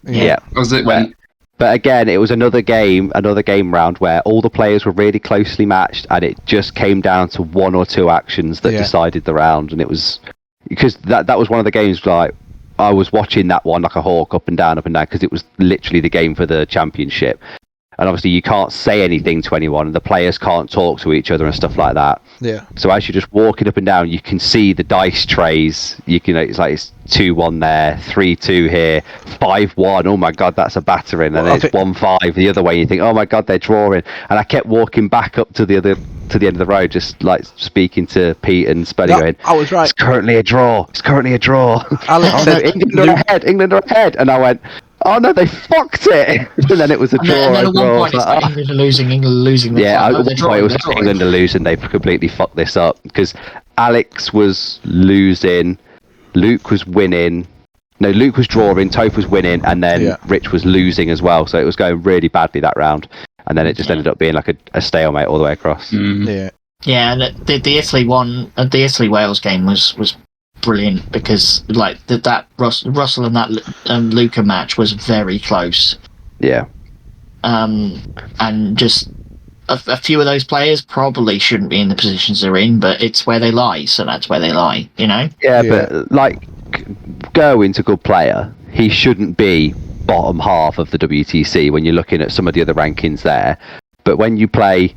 Yeah. As it went. But again, it was another game round where all the players were really closely matched, and it just came down to 1 or 2 actions that decided the round. And it was because that was one of the games, like, I was watching that one like a hawk, up and down, because it was literally the game for the championship. And obviously you can't say anything to anyone, and the players can't talk to each other and stuff like that. Yeah. So as you're just walking up and down, you can see the dice trays. It's like it's 2-1 there, 3-2 here, 5-1. Oh my God, that's a battering. And then it's 1-5 the other way. And you think, oh my God, they're drawing. And I kept walking back up to the end of the road, just like speaking to Pete and Spuddy, going, I was right. It's currently a draw. Alex said, England are ahead. And I went, oh no, they fucked it! And then it was a draw. And then at one point, it's like, England are losing. Yeah, at one point it was England are losing. They completely fucked this up because Alex was losing, Luke was winning. No, Luke was drawing, Toph was winning, and then Rich was losing as well. So it was going really badly that round, and then it just ended up being like a stalemate all the way across. Yeah. Yeah, and the Italy Wales game was brilliant because like that Russell and that Luca match was very close. Yeah. and just a few of those players probably shouldn't be in the positions they're in, but it's where they lie, so that's where they lie, you know? Yeah, but like Gerwin's a good player. He shouldn't be bottom half of the WTC when you're looking at some of the other rankings there. But when you play,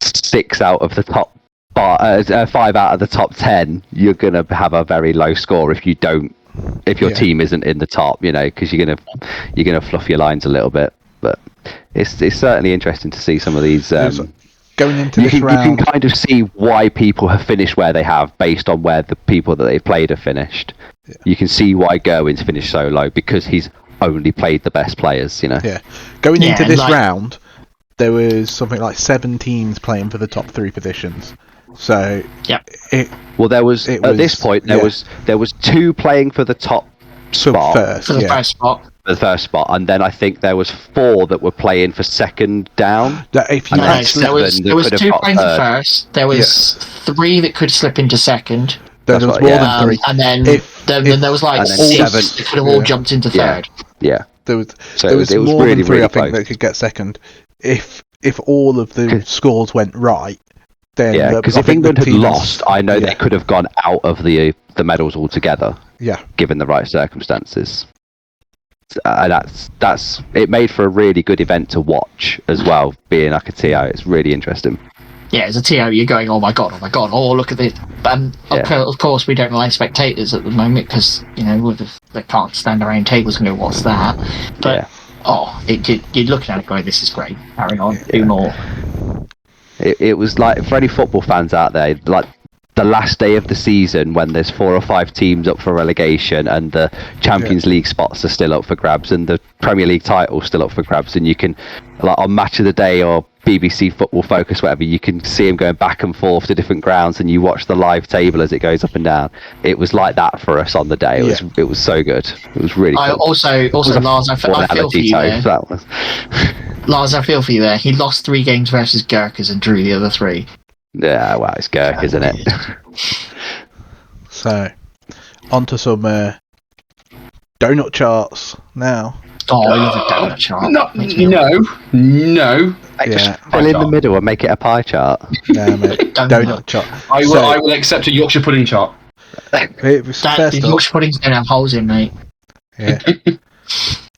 6 out of the top 5 out of the top 10, you're gonna have a very low score if your team isn't in the top, because you're gonna fluff your lines a little bit. But it's certainly interesting to see some of these. Going into this round, you can kind of see why people have finished where they have based on where the people that they've played have finished. Yeah. You can see why Gerwin's finished so low because he's only played the best players. Yeah. Going into this round, there was something like 7 teams playing for the top 3 positions. So there was at this point there was 2 playing for the top spot for the first spot. The first spot, and then I think there was 4 that were playing for second down. If you there was 2 playing for first. There was 3 that could slip into second. There was more than 3, and then there was like 6 that could have all jumped into third. Yeah, there was more really, than 3 really I think that could get second. If all of the scores went right, then because if England had lost, I know they could have gone out of the medals altogether. Yeah, given the right circumstances. That's it made for a really good event to watch as well, being like a TO. It's really interesting. Yeah, as a TO, you're going, oh my god, oh look at this. Of course, we don't allow spectators at the moment because they can't stand around tables and go, what's that? But you're looking at it going, this is great. Carry on, do more. It was like for any football fans out there, like the last day of the season when there's 4 or 5 teams up for relegation and the Champions League spots are still up for grabs and the Premier League title still up for grabs, and you can, like on Match of the Day or BBC Football Focus, whatever, you can see them going back and forth to different grounds, and you watch the live table as it goes up and down. It was like that for us on the day. It was so good. It was really cool. Also Lars, I feel for you there. Lars, I feel for you there. He lost 3 games versus Gurkhas and drew the other 3. Yeah, well, it's Gurk, isn't it? So, on to some donut charts now. Oh, I love a donut chart. No. Just fill in the middle and make it a pie chart. No, mate. Donut chart. I will accept a Yorkshire pudding chart. The Yorkshire puddings don't have holes in, mate. Yeah.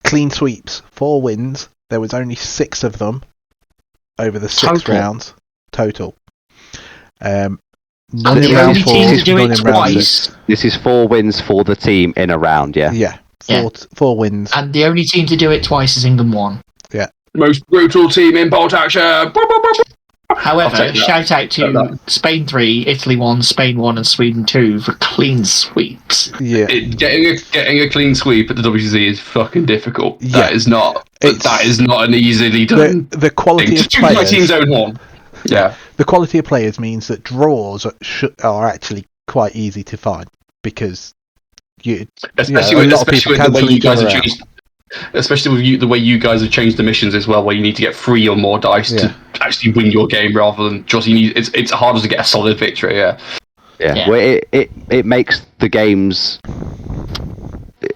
Clean sweeps, 4 wins. There was only 6 of them over the 6 rounds total. And the only team to do it twice. This is 4 wins for the team in a round, yeah? Yeah, 4 wins. And the only team to do it twice is England 1. Yeah. Most brutal team in Bolt Action. However, shout out to Spain 3, Italy 1, Spain 1 and Sweden 2 for clean sweeps. Yeah. Getting a clean sweep at the WTC is fucking difficult. Yeah. That is not an easily done the quality thing. of players. My team's own horn. Yeah. The quality of players means that draws are actually quite easy to find because especially with the way you guys have changed. Especially with the way you guys have changed the missions as well, where you need to get 3 or more dice to actually win your game, rather than just it's harder to get a solid victory. Yeah. Well, it makes the games.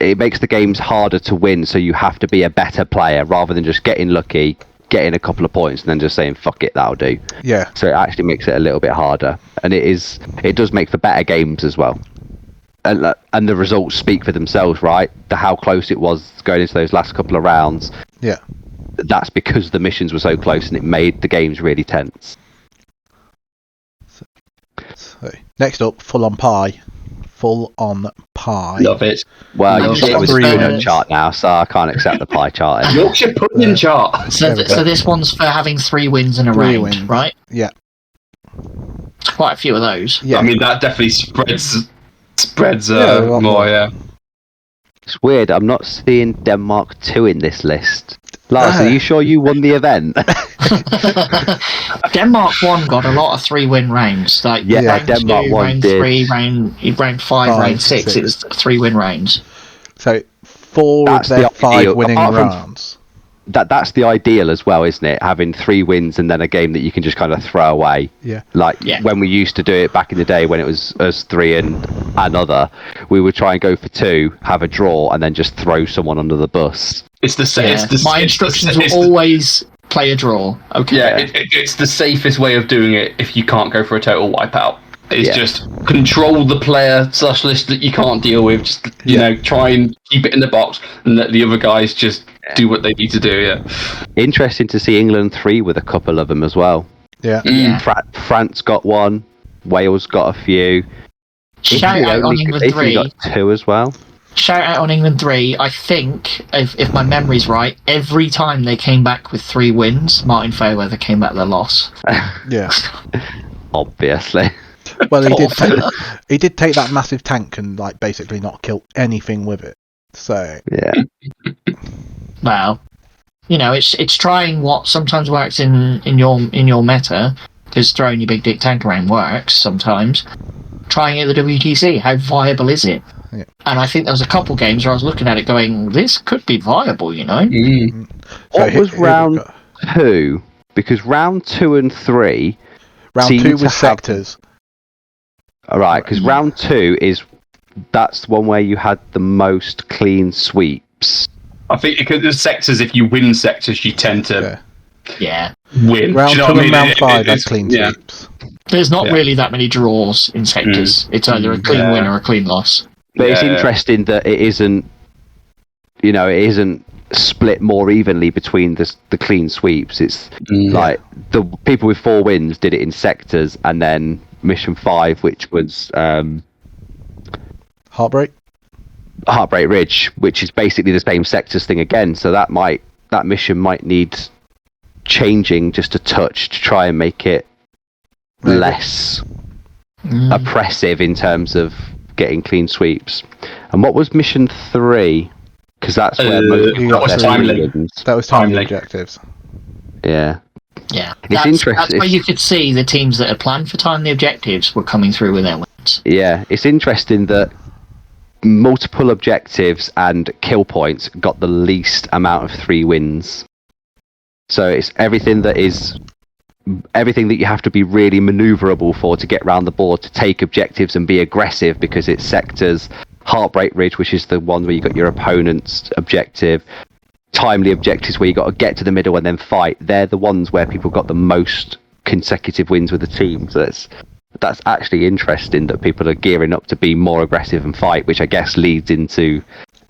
It makes the games harder to win, so you have to be a better player rather than just getting lucky, getting a couple of points, and then just saying "fuck it, that'll do." Yeah. So it actually makes it a little bit harder, and it does make for better games as well. And the results speak for themselves, right? How close it was going into those last couple of rounds. Yeah. That's because the missions were so close, and it made the games really tense. So, next up, full on pie. Love it. Well, you see it was a donut chart now, so I can't accept the pie chart anymore. Yorkshire pudding chart. So this one's for having 3 wins in a round, right? Yeah. Quite a few of those. Yeah. I mean, that definitely spreads more, yeah. It's weird, I'm not seeing Denmark 2 in this list. Lars, are you sure you won the event? Denmark 1 got a lot of 3-win rounds. Like round Denmark 2, 1 round did. 3, round 5, round 6. It was 3-win rounds. So 4 of their 5 winning rounds. That's the ideal as well, isn't it? Having 3 wins and then a game that you can just kind of throw away. Yeah. When we used to do it back in the day when it was us 3 and another, we would try and go for 2, have a draw, and then just throw someone under the bus. It's the same. Yeah. My instructions will always play a draw. Okay. Yeah, it's the safest way of doing it if you can't go for a total wipeout. It's just control the player / list that you can't deal with. Just you know, try and keep it in the box and let the other guys just do what they need to do. Yeah. Interesting to see England 3 with a couple of them as well. Yeah. France got one. Wales got a few. Shout out on England 3. got 2 as well. Shout out on England 3. I think, if my memory's right, every time they came back with 3 wins, Martin Fairweather came back with a loss. Yeah. Obviously. Well, he did take that massive tank and like basically not kill anything with it. So yeah. Well, you know, it's trying what sometimes works in your meta, because throwing your big dick tank around works sometimes. Trying it at the WTC, how viable is it? Yeah. And I think there was a couple games where I was looking at it going, this could be viable, you know? What was round 2? Because round 2 and 3... Round 2 was sectors. Alright, because round 2 that's the one where you had the most clean sweeps. I think because the sectors, if you win sectors, you tend to win. Round 2 and round 5 had it's clean sweeps. There's not really that many draws in sectors. It's either a clean win or a clean loss. But it's interesting that it isn't split more evenly between the clean sweeps. It's like the people with 4 wins did it in sectors, and then mission 5, which was Heartbreak Ridge, which is basically the same sectors thing again. So that mission might need changing just a touch to try and make it less oppressive in terms of getting clean sweeps. And what was mission 3? Because that's where most people got their wins. That was timely objectives. Yeah, it's interesting. That's where you could see the teams that had planned for timely objectives were coming through with their wins. Yeah, it's interesting that multiple objectives and kill points got the least amount of 3 wins. So it's everything that you have to be really maneuverable for to get around the board, to take objectives and be aggressive, because it's sectors. Heartbreak Ridge, which is the one where you got your opponent's objective. Timely objectives where you got to get to the middle and then fight. They're the ones where people got the most consecutive wins with the team. So that's actually interesting that people are gearing up to be more aggressive and fight, which I guess leads into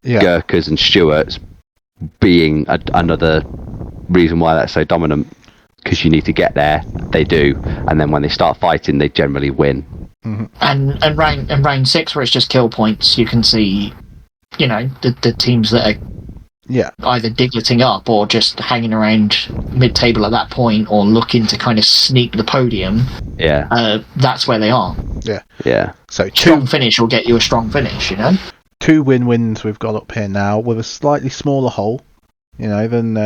Gurkhas and Stuarts being another reason why that's so dominant, because you need to get there. They do, and then when they start fighting, they generally win. Mm-hmm. And round 6, where it's just kill points, you can see, you know, the teams that are either digleting up or just hanging around mid-table at that point, or looking to kind of sneak the podium. That's where they are. Yeah. So strong finish will get you a strong finish, you know. 2 wins we've got up here now, with a slightly smaller hole, you know, than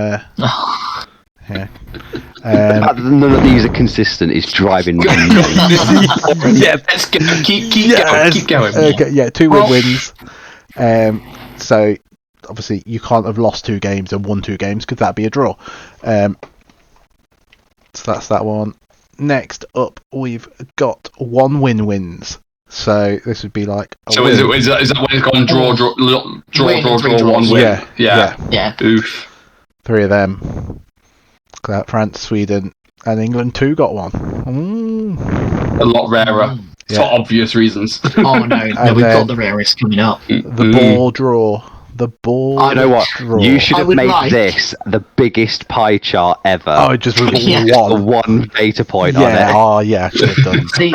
yeah. None of these are consistent. It's driving me nuts. Let's keep going. Okay, 2 wins. So obviously you can't have lost 2 games and won 2 games, because that'd be a draw. So that's that one. Next up, we've got 1 wins. So this would be like is that when it's gone draw 1 win? Yeah. Oof. 3 of them. France, Sweden, and England 2 got 1. A lot rarer for obvious reasons. Oh no, we've got the rarest coming up. The ball draw. The ball. I know what. Draw. You should have made this the biggest pie chart ever. Oh, just with one data point on it. Oh yeah, I should have done. See,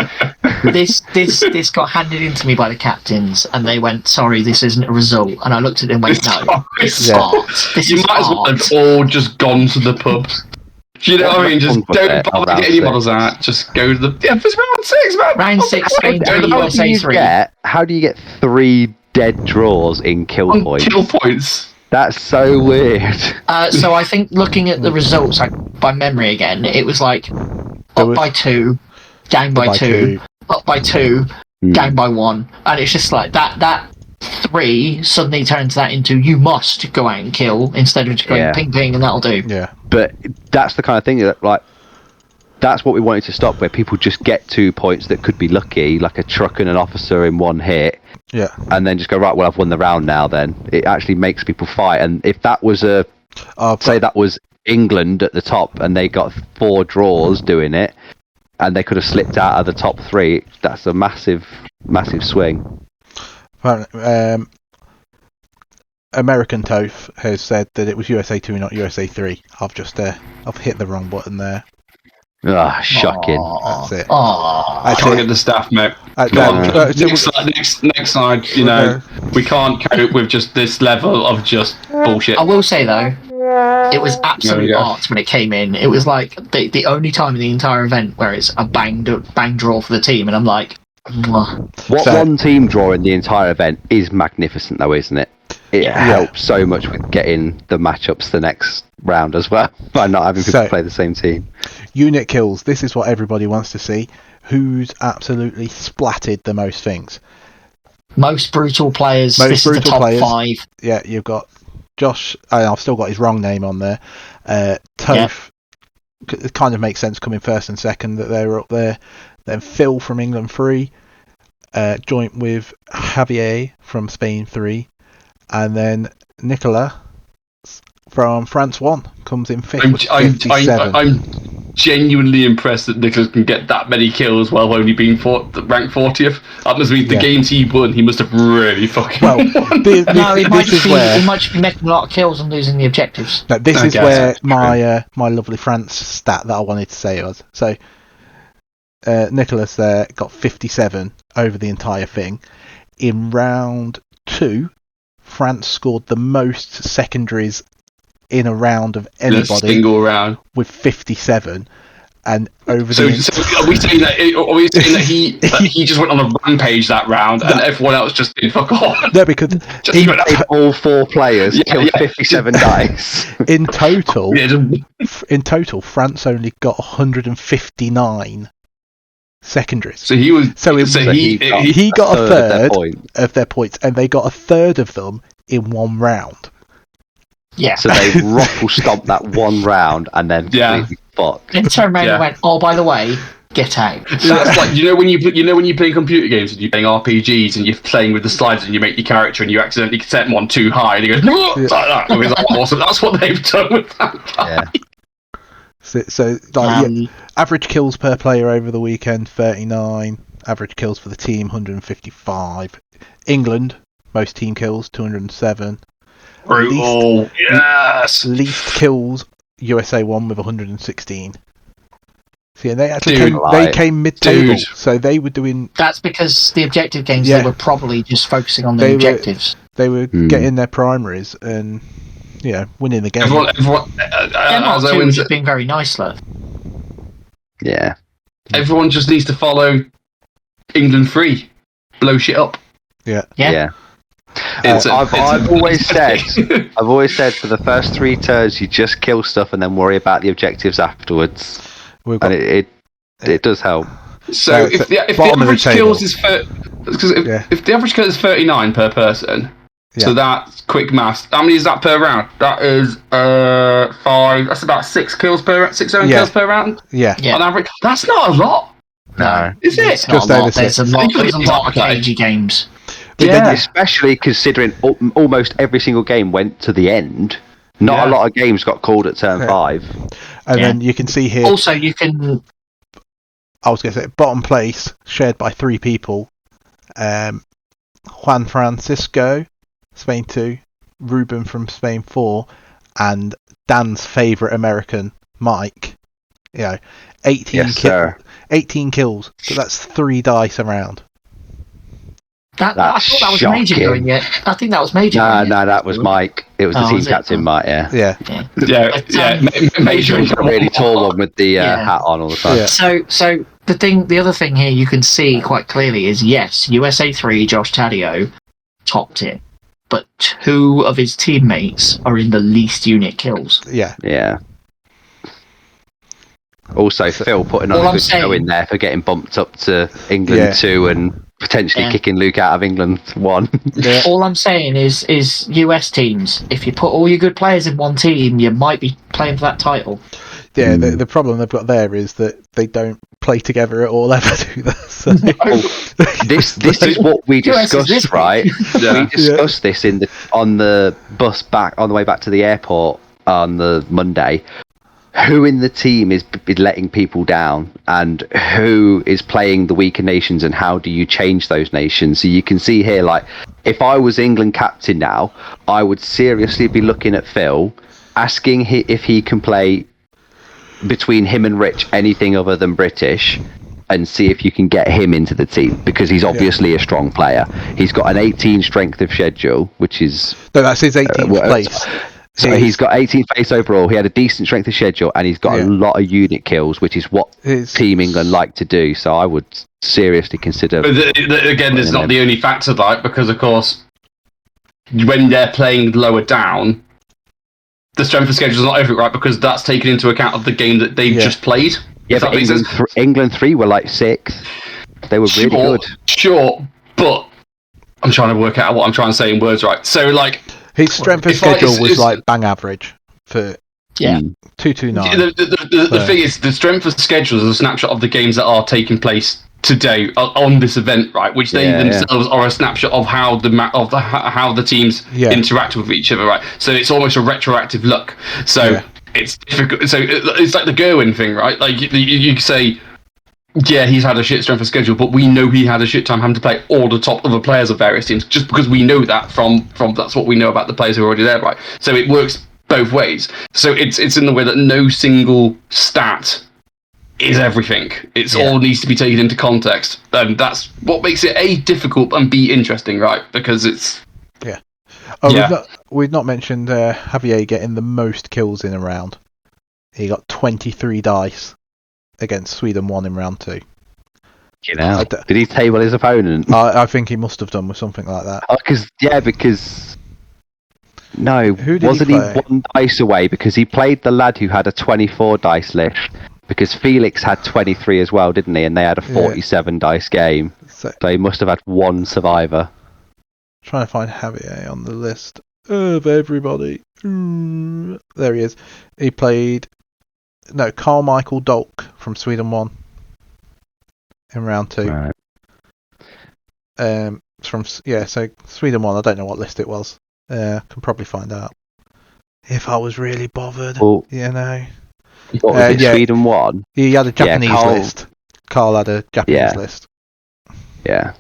this got handed in to me by the captains, and they went, "Sorry, this isn't a result." And I looked at it and went, "No, this is art. You might as well have all just gone to the pub. Do you know what I mean? Just don't bother getting any models out. Just go to the it's round 6, man. Round 6, Spain 3, USA 3. How do you get 3 dead draws in kill points? Kill points. That's so weird. So I think looking at the results by memory again, it was like up by 2, down by 2, up by 2, down by 1, and it's just like that 3 suddenly turns that into you must go out and kill, instead of just going ping ping and that'll do. Yeah. But that's the kind of thing that, like, that's what we wanted to stop, where people just get 2 points that could be lucky, like a truck and an officer in one hit. Yeah. And then just go, right, well, I've won the round now then. It actually makes people fight. And if that was say that was England at the top and they got 4 draws doing it, and they could have slipped out of the top 3, that's a massive, massive swing. American Toph has said that it was USA 2, not USA 3. I've hit the wrong button there. Ah, shocking. That's it. I can't get the staff, mate. Next slide. You know, we can't cope with just this level of just bullshit. I will say though, it was absolute art when it came in. It was like the only time in the entire event where it's a bang draw for the team, and I'm like, one team draw in the entire event is magnificent, though, isn't it? It helps so much with getting the matchups the next round as well, by not having people play the same team. Unit kills. This is what everybody wants to see. Who's absolutely splatted the most things? Most brutal players. This is the top 5. Yeah, you've got Josh. I've still got his wrong name on there. Toph. It kind of makes sense coming first and second that they were up there. Then Phil from England 3, joint with Javier from Spain 3. And then Nicola from France 1 comes in 5th with 57. I'm genuinely impressed that Nicola can get that many kills while only being ranked 40th. That must mean the games he won, he must have really fucking won. He might just be making a lot of kills and losing the objectives. No, this is where my lovely France stat that I wanted to say was. So Nicholas there got 57 over the entire thing. In round 2, France scored the most secondaries in a round of anybody. In a single round. With 57. And over so are we saying that he just went on a rampage that round and everyone else just did fuck off? No, because all 4 players killed 57 dice. In total, France only got 159 secondaries. So he got a third of their points, and they got a third of them in one round. Yeah. So they ruffle stomped that one round and then completely fucked. Then turned around and went, "Oh, by the way, get out." That's like when you play computer games and you're playing RPGs and you're playing with the slides and you make your character and you accidentally set one too high and he goes, like that. I mean, like, awesome. That's what they've done with that guy. Yeah. So average kills per player over the weekend 39. Average kills for the team 155. England, most team kills 207. Brutal. Yes. Least kills USA 1 with 116. See, and they actually came mid-table, so they were doing. That's because the objective games they were probably just focusing on the objectives. They were getting their primaries and winning the game. Everyone's just being very nice, love. Yeah. Everyone just needs to follow England 3. Blow shit up. Yeah. I've always said for the first 3 turns you just kill stuff and then worry about the objectives afterwards. And it does help. So if the average kills is if the average kill is 39 per person, so that's quick maths. How many is that per round? That is 5. That's about 6 kills per 7 kills per round. Yeah. On average, that's not a lot. No, is it? It's not a lot. There's a lot of cagey games. Yeah. Especially considering almost every single game went to the end. Not a lot of games got called at turn 5. And then you can see here. Also, you can. I was going to say bottom place shared by 3 people. Juan Francisco, Spain 2, Ruben from Spain 4, and Dan's favourite American, Mike. 18 kills. So that's 3 dice around. I thought that was Major doing it. I think that was Major. No, that was Mike. It was the team captain, Mike. Yeah. Major is a really tall one with the hat on all the time. Yeah. So the other thing here you can see quite clearly is USA 3 Josh Taddeo topped it, but 2 of his teammates are in the least unit kills. Yeah. Also, Phil putting on a good show in there for getting bumped up to England 2 and potentially Yeah. kicking Luke out of England one. Yeah. All I'm saying is US teams, if you put all your good players in one team, you might be playing for that title. Yeah, the problem they've got there is that they don't play together at all ever, do they? So, This is what we US is this discussed, big. right? Yeah. We discussed this on the bus back on the way back to the airport on the Monday. Who in the team is letting people down, and who is playing the weaker nations, and how do you change those nations? So you can see here, like, if I was England captain now, I would seriously be looking at Phil, asking if he can play between him and Rich anything other than British, and see if you can get him into the team, because he's obviously a strong player. He's got an 18 strength of schedule, which is no, that's his 18th place. so he's got 18 face overall. He had a decent strength of schedule, and he's got a lot of unit kills, which is what Team England like to do. So I would seriously consider. But again, it's not the only factor, like, because of course, when they're playing lower down, the strength of schedule is not everything, right? Because that's taken into account of the game that they've just played. Yeah, but England 3 were like 6th. They were really good. Sure, but I'm trying to work out what I'm trying to say in words, right? So, like, his strength of schedule was like bang average for 229. The thing is, the strength of schedule is a snapshot of the games that are taking place today on this event, right? Which they themselves are a snapshot of how how the teams interact with each other, right? So it's almost a retroactive look. So it's difficult. So it's like the Gerwin thing, right? Like you say, yeah, he's had a shit strength of schedule, but we know he had a shit time having to play all the top other players of various teams, just because we know that from that's what we know about the players who are already there, right? So it works both ways. So it's in the way that no single stat is everything. It's all needs to be taken into context, and that's what makes it A, difficult, and B, interesting, right? Because it's we've not mentioned Javier getting the most kills in a round. He got 23 dice against Sweden 1 in round 2. You know, did he table his opponent? I think he must have done with something like that. Because no, wasn't he 1 dice away? Because he played the lad who had a 24 dice list. Because Felix had 23 as well, didn't he? And they had a 47 dice game. So he must have had 1 survivor. Trying to find Javier on the list of everybody. There he is. He played Carl Michael Dolk from Sweden 1 in round 2. Right. So Sweden 1. I don't know what list it was. Can probably find out if I was really bothered. Well, What was it, Sweden 1? He had a Japanese list. Carl had a Japanese list. Yeah.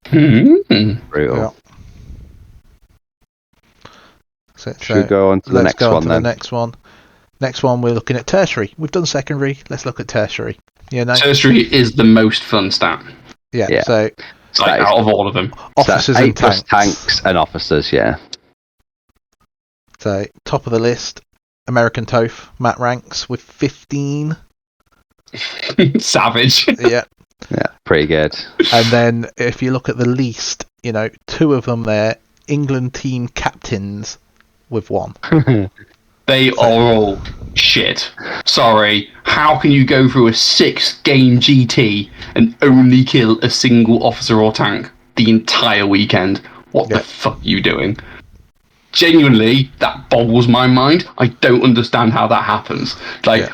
Brutal. Should we go on to the next one then? Next one, we're looking at tertiary. We've done secondary. Let's look at tertiary. Tertiary is the most fun stat. Yeah. So like out of all of them, officers and tanks. Tanks and officers. Yeah. So top of the list, American Toph, Matt Ranks with 15. Savage. Yeah, pretty good. And then if you look at the least, 2 of them there, England team captains with 1. They are all shit. Sorry. How can you go through a 6-game GT and only kill a single officer or tank the entire weekend? What the fuck are you doing? Genuinely, that boggles my mind. I don't understand how that happens.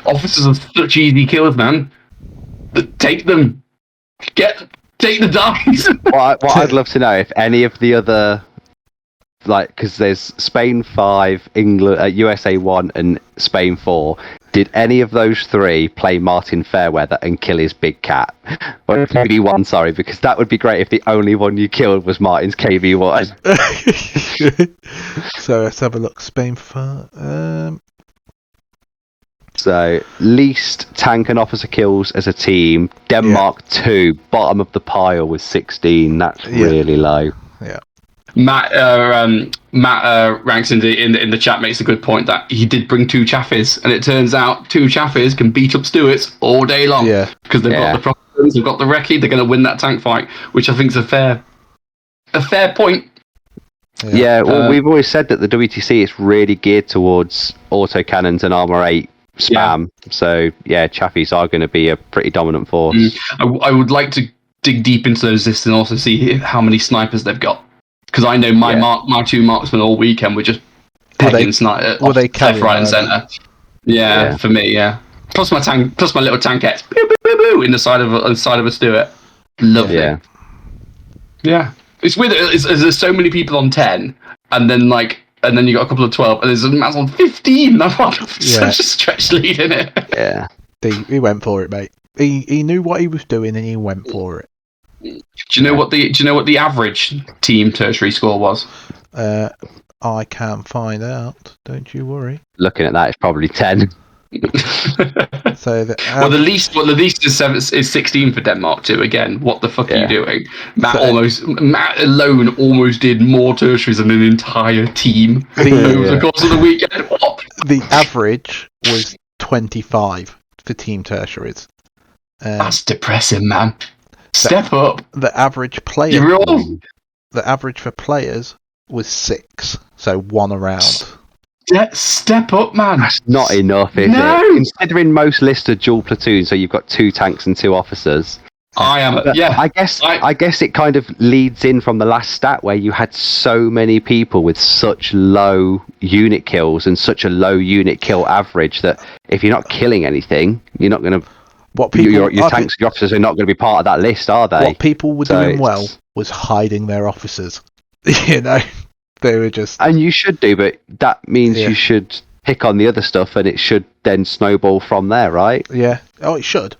Officers are such easy kills, man. Take them. Take the dice. What I'd love to know, if any of the other, because there's Spain 5, England, USA 1, and Spain 4. Did any of those 3 play Martin Fairweather and kill his big cat? Or KB1, sorry, because that would be great if the only one you killed was Martin's KB1. So let's have a look. Spain 5. So, least tank and officer kills as a team. Denmark 2, bottom of the pile with 16. That's really low. Yeah. Matt Ranks in the chat makes a good point that he did bring 2 Chaffies, and it turns out 2 Chaffies can beat up Stuarts all day long. Yeah. Because they've got the problems, they've got the recce, they're going to win that tank fight, which I think is a fair point. Yeah, well, we've always said that the WTC is really geared towards autocannons and armor 8 spam. So yeah, Chaffies are going to be a pretty dominant force. I would like to dig deep into those lists and also see how many snipers they've got, because I know my two marksmen all weekend were just pegging sniper left, right, and centre. Yeah, for me, yeah. Plus my little tankettes, boo, boo, boo, boo, in the side of a Stuart. Lovely. Yeah. It's weird. There's so many people on 10, and then you got a couple of 12, and there's a man on 15. I'm like, such a stretch lead in it. Yeah. He went for it, mate. He knew what he was doing, and he went for it. Do you know what the average team tertiary score was? I can find out. Don't you worry. Looking at that, it's probably 10. So the least is 16 for Denmark too. Again, what the fuck are you doing? Matt alone almost did more tertiaries than an entire team over the course of the weekend. What? The average was 25 for team tertiaries. That's depressing, man. Step up. The average player. The average for players was 6, so 1 around. Step up, man. That's not enough, is it? Considering most lists are dual platoon, so you've got 2 tanks and 2 officers. I guess it kind of leads in from the last stat where you had so many people with such low unit kills and such a low unit kill average that if you're not killing anything, you're not going to. Your tanks and your officers are not going to be part of that list, are they? What people were doing well was hiding their officers. You know, they were just. And you should do, but that means you should pick on the other stuff, and it should then snowball from there, right? Yeah. Oh, it should.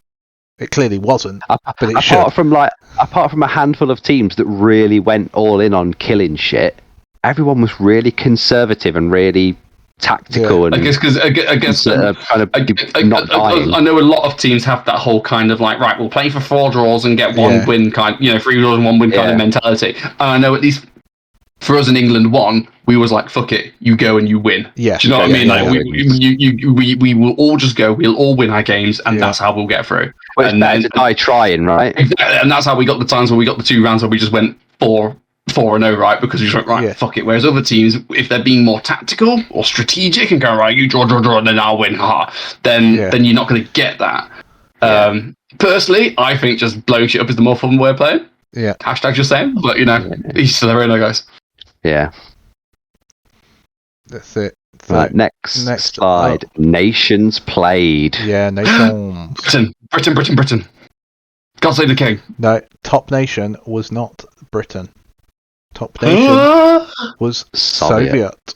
It clearly wasn't, but it should. Apart from a handful of teams that really went all in on killing shit, everyone was really conservative and really tactical. And I guess not dying. I know a lot of teams have that whole kind of like, right, we'll play for 4 draws and get 1 win kind, 3 draws and 1 win kind of mentality. And I know at least for us in England 1, we was like, fuck it, you go and you win. Yeah. Do you know what I mean? We will all just go, we'll all win our games, and that's how we'll get through. Well, it's better to die trying, right? Exactly, and that's how we got the times where we got the 2 rounds where we just went 4-0, right? Because we just went, right, fuck it. Whereas other teams, if they're being more tactical or strategic and going, right, you draw, and then I'll win, then you're not going to get that. Personally, I think just blowing shit up is the more fun way of playing. Yeah. Hashtag just saying, but each to their own, guys. Yeah. That's it. So, right, next slide. Nations played. Yeah, nations. Britain. God save the king. No, top nation was not Britain. Top nation was Soviet.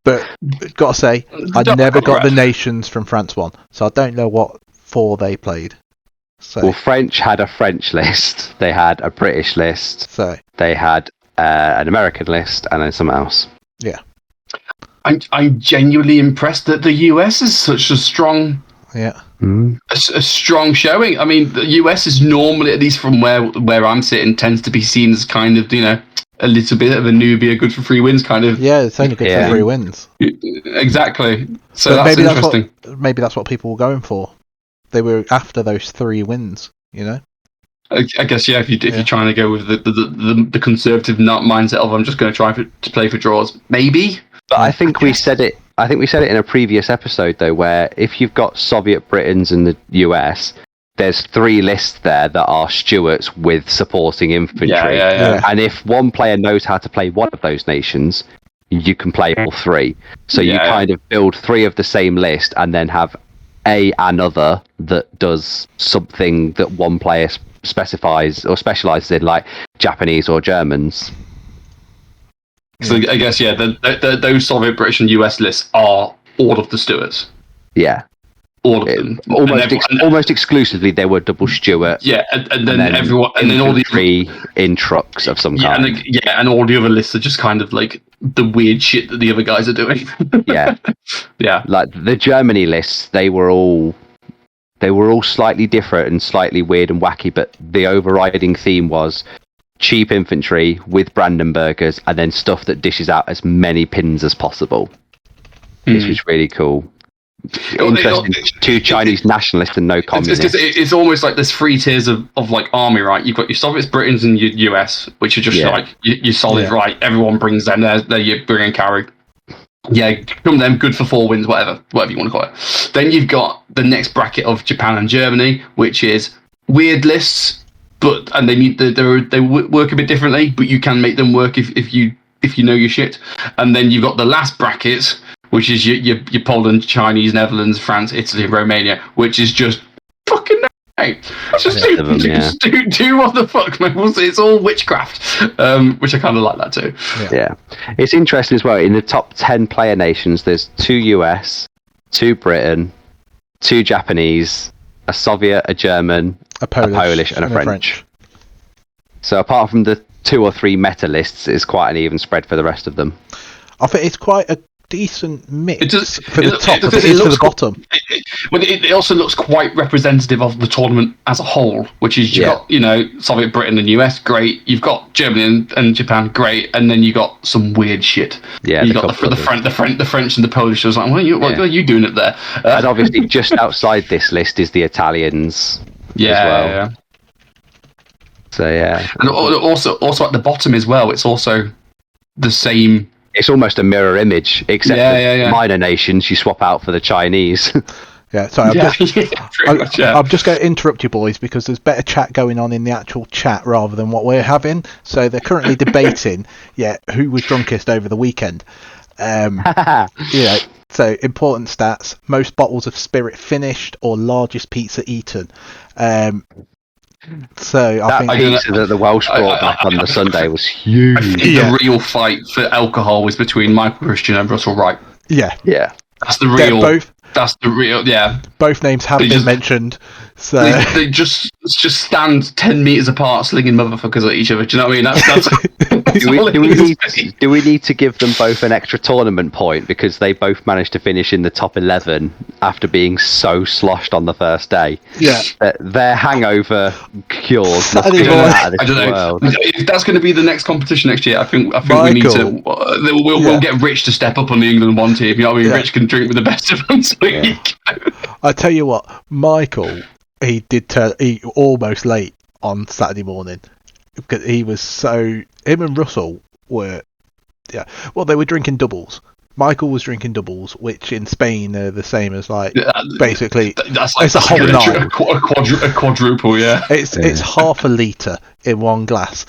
But gotta say, I never got the nations from France one, so I don't know what 4 they played. So. Well, French had a French list. They had a British list. So they had an American list, and then something else. Yeah. I'm genuinely impressed that the US is such a strong, a strong showing. I mean, the US is normally, at least from where I'm sitting, tends to be seen as kind of a little bit of a newbie, a good for 3 wins kind of. Yeah, it's only good for 3 wins. Exactly. So but that's interesting. Maybe that's what people were going for. They were after those 3 wins. I guess if you're trying to go with the conservative mindset of I'm just going to try to play for draws, maybe. But I think we said it. I think we said it in a previous episode though, where if you've got Soviet Britons in the US, there's 3 lists there that are Stuarts with supporting infantry. Yeah. And if one player knows how to play one of those nations, you can play all 3. So you kind of build 3 of the same list, and then have another that does something that one player specifies or specializes in, like Japanese or Germans. So I guess those Soviet, British, and US lists are all of the Stuarts. Yeah, all of them. Almost exclusively, they were double Stuart. Yeah, and then everyone, and then all the 3 in trucks of some kind. And all the other lists are just kind of like the weird shit that the other guys are doing. Yeah. Like the Germany lists, they were all slightly different and slightly weird and wacky, but the overriding theme was cheap infantry with Brandenburgers, and then stuff that dishes out as many pins as possible, which was really cool. Interesting. 2 Chinese nationalists and no communists. It's almost like there's 3 tiers of like army, right? You've got your Soviets, Britons, and your US, which are just like your solid, right? Everyone brings them. They're your bring and carry. Yeah, come them good for 4 wins, whatever you want to call it. Then you've got the next bracket of Japan and Germany, which is weird lists, and they work a bit differently, but you can make them work if you know your shit. And then you've got the last bracket, which is your Poland, Chinese, Netherlands, France, Italy, Romania, which is just fucking. Just do what the fuck, man. It's all witchcraft, which I kind of like that too. Yeah, it's interesting as well. In the top 10 player nations, there's 2 US, 2 Britain, 2 Japanese, a Soviet, a German, a Polish, and a French. So apart from the 2 or 3 meta lists, it's quite an even spread for the rest of them. I think it's quite a decent mix for the top, but it is for the bottom. It also looks quite representative of the tournament as a whole, which is you've got Soviet, Britain, and US, great. You've got Germany and Japan, great, and then you got some weird shit. Yeah, you got the French and the Polish. I was like, what are you doing up there? And obviously, just outside this list is the Italians. As well. Yeah. So and also at the bottom as well, it's also the same. It's almost a mirror image, except for minor nations you swap out for the Chinese. Yeah, sorry, I'm just going to interrupt you boys because there's better chat going on in the actual chat rather than what we're having. So they're currently debating, who was drunkest over the weekend. So important stats: most bottles of spirit finished or largest pizza eaten. So I think pizza that the Welsh brought back on the Sunday was huge. I think the real fight for alcohol was between Michael Christian and Russell Wright. Yeah. That's the real. That's the real. Yeah. Both names have been mentioned. So they just stand 10 meters apart, slinging motherfuckers at each other. Do you know what I mean? Do we need to give them both an extra tournament point because they both managed to finish in the top 11 after being so sloshed on the first day? Yeah. Their hangover cures. I don't know. If that's going to be the next competition next year, I think we need to. We'll get Rich to step up on the England 1 team. You know what I mean? Rich can drink with the best of them. So I tell you what, Michael. He almost late on Saturday morning because he was him and Russell were they were drinking doubles. Michael was drinking doubles, which in Spain are the same as basically it's a whole night, a quadruple. It's half a litre in one glass,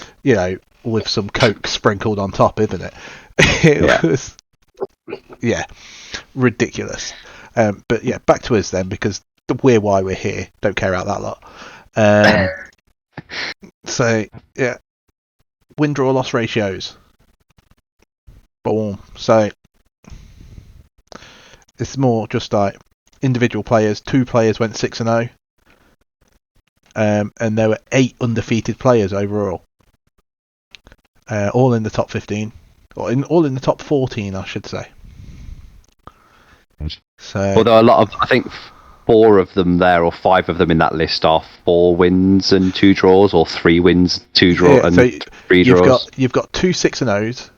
with some Coke sprinkled on top, isn't it? It was ridiculous. But back to us then, because we're why we're here. Don't care about that lot. So win, draw, loss ratios. Boom. So it's more just like individual players. 2 players went 6-0, and there were 8 undefeated players overall. All in the top 15, or all in the top 14, I should say. So, although a lot of, I think 4 of them there, or 5 of them in that list are 4 wins and 2 draws, or 3 wins, 2 draws, and 3 draws. You've got 2 6-0s,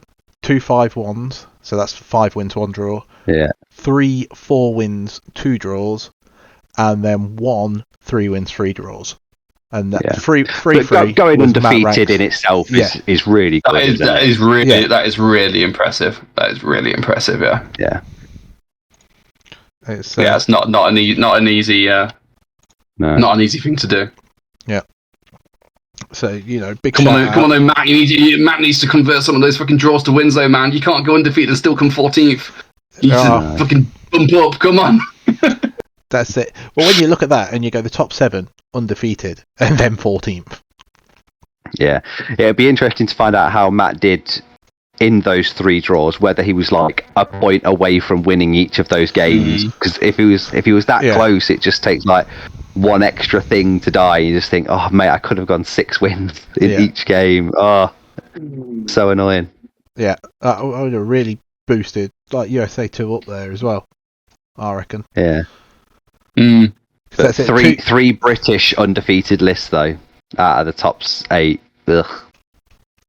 2 5-1s, so that's 5 wins, 1 draw. Yeah. 3 4 wins, 2 draws, and then 1 3 wins, 3 draws. And that free going undefeated in itself is really good. That is really impressive. That is really impressive. Yeah. It's not an easy not an easy thing to do. Yeah. So big. Come on, Matt. Matt needs to convert some of those fucking draws to wins, though, man. You can't go undefeated and still come 14th. You need to fucking bump up. Come on. That's it. Well, when you look at that and you go the top 7 undefeated and then 14th. Yeah, it'd be interesting to find out how Matt did in those 3 draws, whether he was like a point away from winning each of those games. Because if he was that close, it just takes like 1 extra thing to die. You just think, oh mate, I could have gone 6 wins in each game. Oh, so annoying. Yeah, I would have really boosted like USA 2 up there as well, I reckon. Yeah. So three British undefeated lists though out of the top 8. Ugh.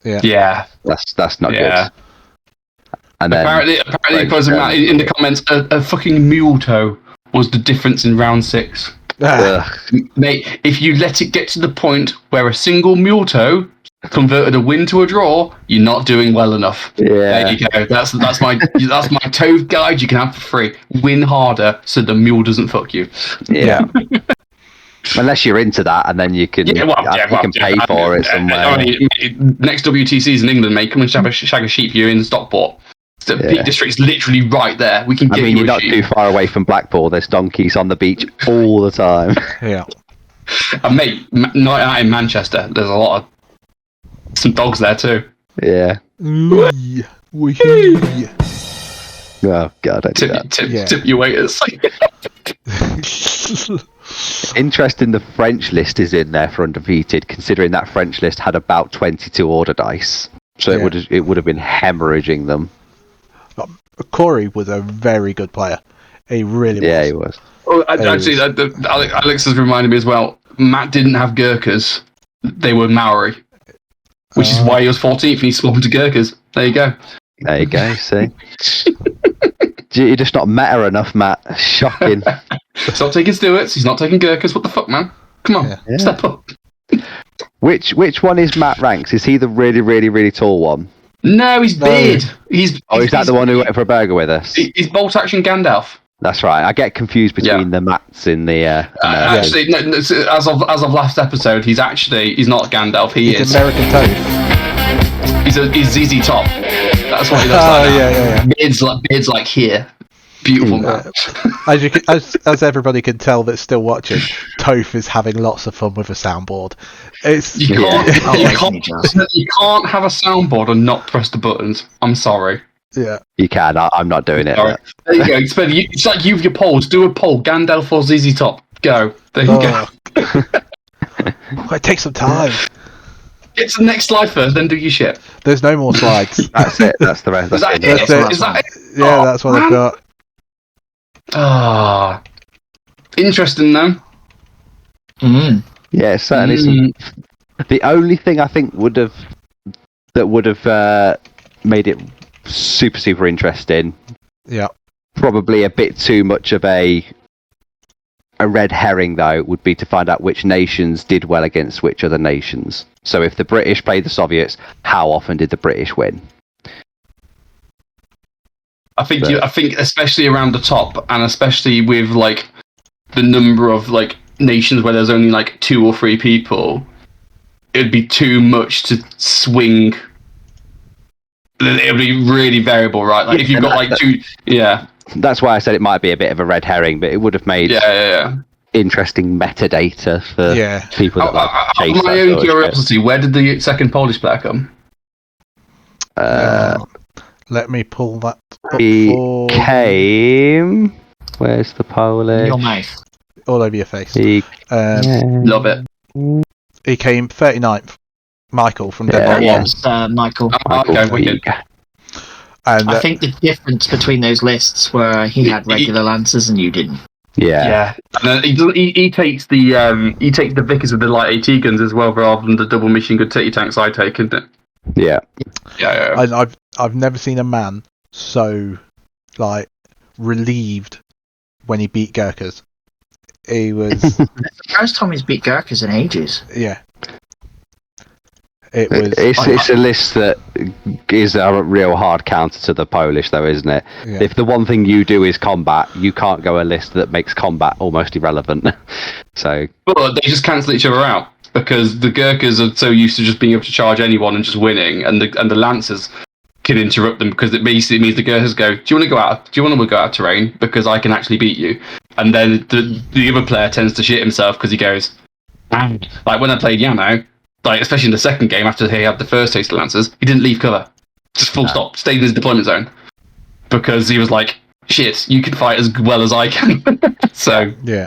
Yeah. That's not good. And apparently, because in the comments, a fucking mule toe was the difference in round 6. Mate, if you let it get to the point where a single mule toe converted a win to a draw, you're not doing well enough. Yeah. There you go. That's my Tove guide you can have for free. Win harder so the mule doesn't fuck you. Yeah. Unless you're into that, and then you can pay for it somewhere. Next WTCs in England, mate. Come and shag a sheep. You're in Stockport. The Peak District's literally right there. We can get you. You're not too far away from Blackpool. There's donkeys on the beach all the time. Yeah. And mate, night out in Manchester, there's a lot of some dogs there too. Yeah. Wee-hee. Oh god, I do that. Tip your waiters. Interesting, the French list is in there for undefeated, considering that French list had about 22 order dice. So it would have been hemorrhaging them. Corey was a very good player. He really was. Yeah, he was. Oh, actually, Alex has reminded me as well. Matt didn't have Gurkhas; they were Maori, which is why he was 14th and he swapped to Gurkhas. There you go. There you go. See, you're just not meta enough, Matt. Shocking. Stop taking Stewarts. He's not taking Gurkhas. What the fuck, man? Come on, step up. Which one is Matt Ranks? Is he the really, really, really tall one? No, he's beard. Is that the one who went for a burger with us? He's Bolt Action Gandalf. That's right. I get confused between the Matts in the. Actually, no, as of last episode, he's not Gandalf. He's American Toad. He's ZZ Top. That's what he looks like. Yeah. Beard's like here. Beautiful man. As everybody can tell that's still watching, Toph is having lots of fun with a soundboard. You can't have a soundboard and not press the buttons. I'm sorry. Yeah. You can. I'm not doing it. There you go. It's like you with your polls. Do a poll. Gandalf or ZZ Top. Go. There you go. It takes some time. Get to the next slide first, then do your shit. There's no more slides. That's it. That's the rest. Is that it? Yeah, that's what I've got. Ah, interesting though. Yeah, it's certainly. The only thing I think would have made it super, super interesting. Yeah. Probably a bit too much of a red herring, though, would be to find out which nations did well against which other nations. So if the British played the Soviets, how often did the British win? I think especially around the top, and especially with like the number of like nations where there's only like 2 or 3 people, it'd be too much to swing. It'd be really variable, right? Like if you've got like 2, That's why I said it might be a bit of a red herring, but it would have made interesting metadata for people that like chase my own curiosity, where did the second Polish player come? Let me pull that up. He came. Where's the Polish? Your mouth. All over your face. Love it. He came 39th. Michael from Denmark. Yes, Michael. Okay, wicked. And I think the difference between those lists were he had regular lancers and you didn't. Yeah. And he takes the Vickers with the light AT guns as well, rather than the double machine gun titty tanks I take, isn't it? Yeah. And I've never seen a man so like relieved when he beat Gurkhas. He was the first time he's beat Gurkhas in ages. Yeah. It was. It's a list that is a real hard counter to the Polish, though, isn't it? Yeah. If the one thing you do is combat, you can't go a list that makes combat almost irrelevant. So. Well, they just cancel each other out because the Gurkhas are so used to just being able to charge anyone and just winning, and the Lancers can interrupt them because it basically means the Gurkhas go, "Do you want to go out? Do you want to go out of terrain? Because I can actually beat you." And then the other player tends to shit himself because he goes, like when I played Yano. Like, especially in the second game, after he had the first taste of Lancers, he didn't leave cover. Just full stop. Stayed in his deployment zone. Because he was like, shit, you can fight as well as I can. So, yeah.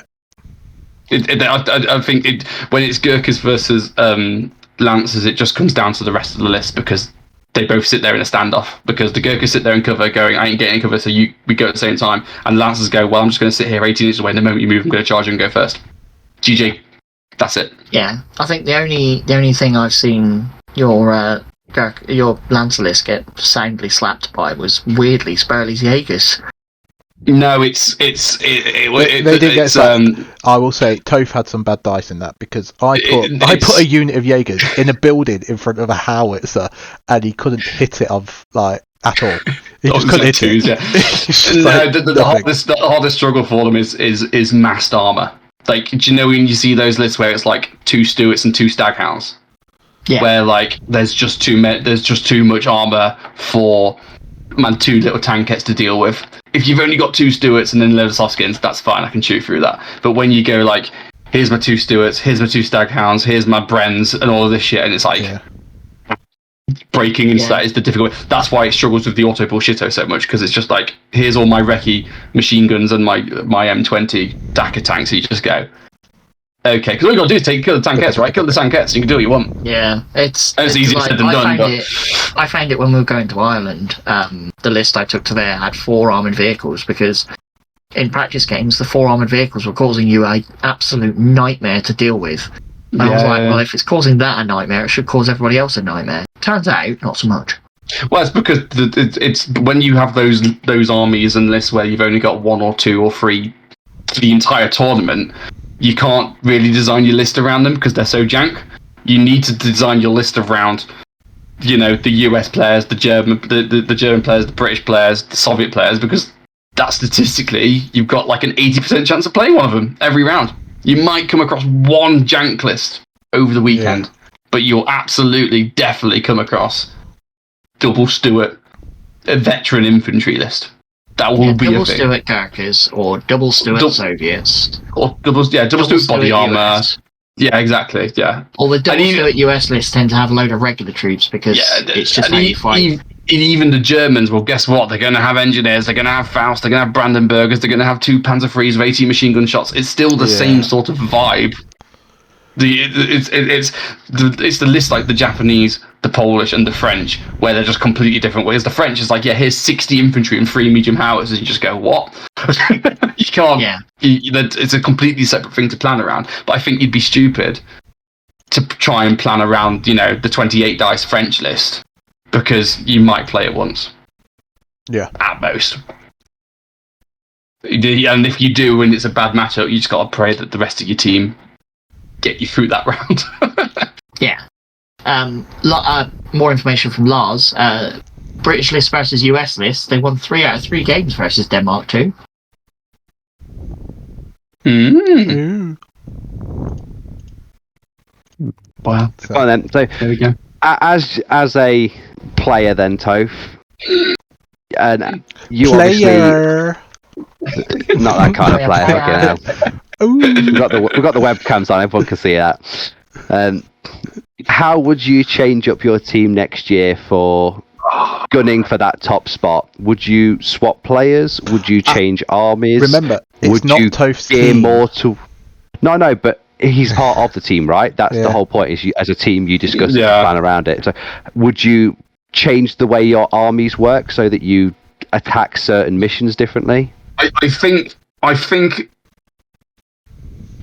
I think when it's Gurkhas versus Lancers, it just comes down to the rest of the list because they both sit there in a standoff. Because the Gurkhas sit there in cover going, I ain't getting cover, so we go at the same time. And Lancers go, well, I'm just going to sit here 18 inches away, and the moment you move, I'm going to charge you and go first. GG. That's it. Yeah, I think the only thing I've seen your Lancer list get soundly slapped by was weirdly Spurley's Jaegers. No, they did get sacked. I will say Toph had some bad dice in that, because I put a unit of Jaegers in a building in front of a howitzer, and he couldn't hit it off like at all. He just couldn't hit it. Yeah. The hardest struggle for them is massed armor. Like, do you know when you see those lists where it's like 2 Stuarts and 2 Staghounds? Yeah. Where like there's just too much armor for 2 little tankettes to deal with. If you've only got 2 Stuarts and then loads of soft skins, that's fine. I can chew through that. But when you go like, here's my 2 Stuarts, here's my 2 Staghounds, here's my Brens, and all of this shit, and it's like. Yeah. Breaking into that is the difficult. That's why it struggles with the auto bullshitto so much, because it's just like, here's all my recce machine guns and my M20 Dakar tanks. So you just go, okay, because all you got to do is kill the tankettes, right? Kill the tankettes, you can do what you want. Yeah, it's easier said than done. I found it when we were going to Ireland. The list I took to there had 4 armoured vehicles, because in practice games the 4 armoured vehicles were causing you an absolute nightmare to deal with. And I was like, well, if it's causing that a nightmare, it should cause everybody else a nightmare. Turns out, not so much. Well, it's because it's when you have those armies and lists where you've only got 1 or 2 or 3 for the entire tournament, you can't really design your list around them because they're so jank. You need to design your list around, the US players, the German players, the British players, the Soviet players, because that statistically, you've got like an 80% chance of playing one of them every round. You might come across one jank list over the weekend, but you'll definitely come across double Stuart, a veteran infantry list. That will be a thing. Double Stuart Gurkhas or double Stuart Soviets. Or double Stuart body armour. Yeah, exactly, yeah. Or the double Stuart US list tend to have a load of regular troops, because it's just how you fight. Even the Germans, well, guess what? They're going to have engineers, they're going to have Faust, they're going to have Brandenburgers, they're going to have 2 Panzer IIIs with 18 machine gun shots. It's still the same sort of vibe. It's the list like the Japanese, the Polish, and the French, where they're just completely different ways. The French is like, here's 60 infantry and 3 medium howitzers, and you just go, what? You can't. Yeah. It's a completely separate thing to plan around. But I think you'd be stupid to try and plan around, the 28 dice French list, because you might play it once. Yeah. At most. And if you do, and it's a bad matchup, you just got to pray that the rest of your team get you through that round. Yeah. More information from Lars. British list versus US list. They won 3 out of 3 games versus Denmark too. Wow. Well, then, so there we go. As a player, then Toph, and you player. Obviously not that kind of player. We've got the webcams on. Everyone can see that. How would you change up your team next year for gunning for that top spot? Would you swap players? Would you change armies? Remember, it's not Toph's team. No, but he's part of the team, right? That's the whole point. Is as a team, you discuss and plan around it. So, would you change the way your armies work so that you attack certain missions differently? I think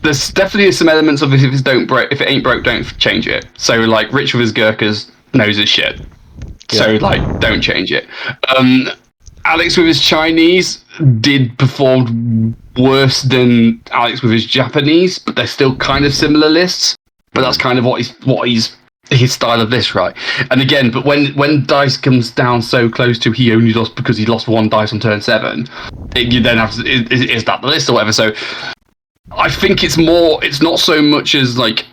there's definitely some elements of if it ain't broke, don't change it. So like Rich with his Gurkhas knows his shit. So like don't change it. Alex with his Chinese did perform worse than Alex with his Japanese, but they're still kind of similar lists. But that's kind of what he's his style of this, right? And again, but when dice comes down so close to he only lost because he lost 1 dice on turn 7, you then have to, is that the list or whatever? So I think it's not so much as like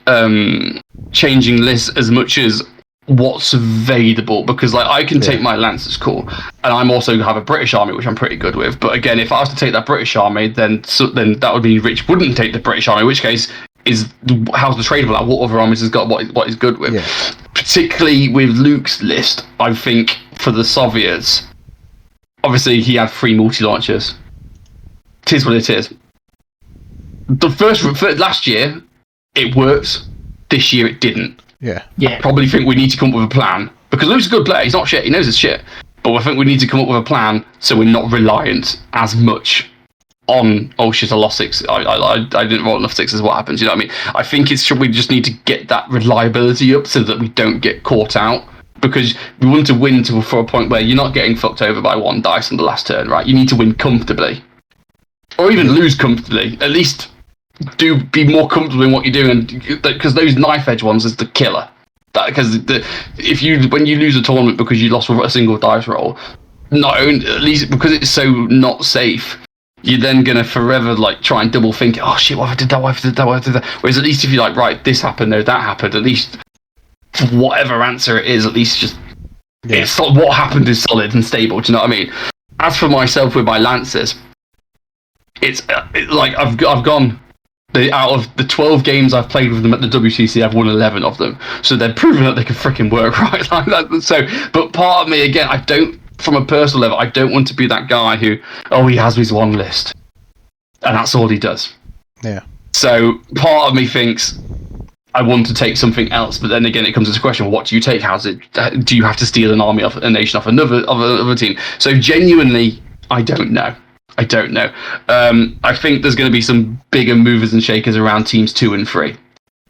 changing lists as much as what's available, because like I can take my Lancers, cool, and I'm also have a British army which I'm pretty good with. But again, if I was to take that British army, then that would mean Rich wouldn't take the British army, in which case how's the tradable at what other armies has got what he's good with. Particularly with Luke's list, I think for the Soviets, obviously he had 3 multi-launchers. It is what it is. Last year it works, this year it didn't. I probably think we need to come up with a plan, because Luke's a good player, he's not shit, he knows his shit, but I think we need to come up with a plan so we're not reliant as much on, oh shit, I lost 6, I didn't roll enough 6s, what happens, you know what I mean? I think we just need to get that reliability up so that we don't get caught out, because we want to win for a point where you're not getting fucked over by 1 dice on the last turn, right? You need to win comfortably. or even lose comfortably. At least do be more comfortable in what you're doing, because those knife edge ones is the killer. Because when you lose a tournament because you lost with a single dice roll, not only, at least because it's so not safe, you're then gonna forever like try and double think. Oh shit! What if I did that? What if I did that? What if I did that? Whereas at least if you're like, right, this happened, no, that happened. At least whatever answer it is, at least just it's what happened is solid and stable. Do you know what I mean? As for myself with my Lancers, it's like I've gone. Out of the 12 games I've played with them at the WTC, I've won 11 of them. So they're proving that they can freaking work, right? Like that. So, but part of me, again, I don't, from a personal level, I don't want to be that guy who, he has his one list, and that's all he does. Yeah. So part of me thinks I want to take something else, but then again, it comes into question: what do you take? Do you have to steal an army off a nation off another team? So genuinely, I don't know. I think there's going to be some bigger movers and shakers around teams 2 and 3,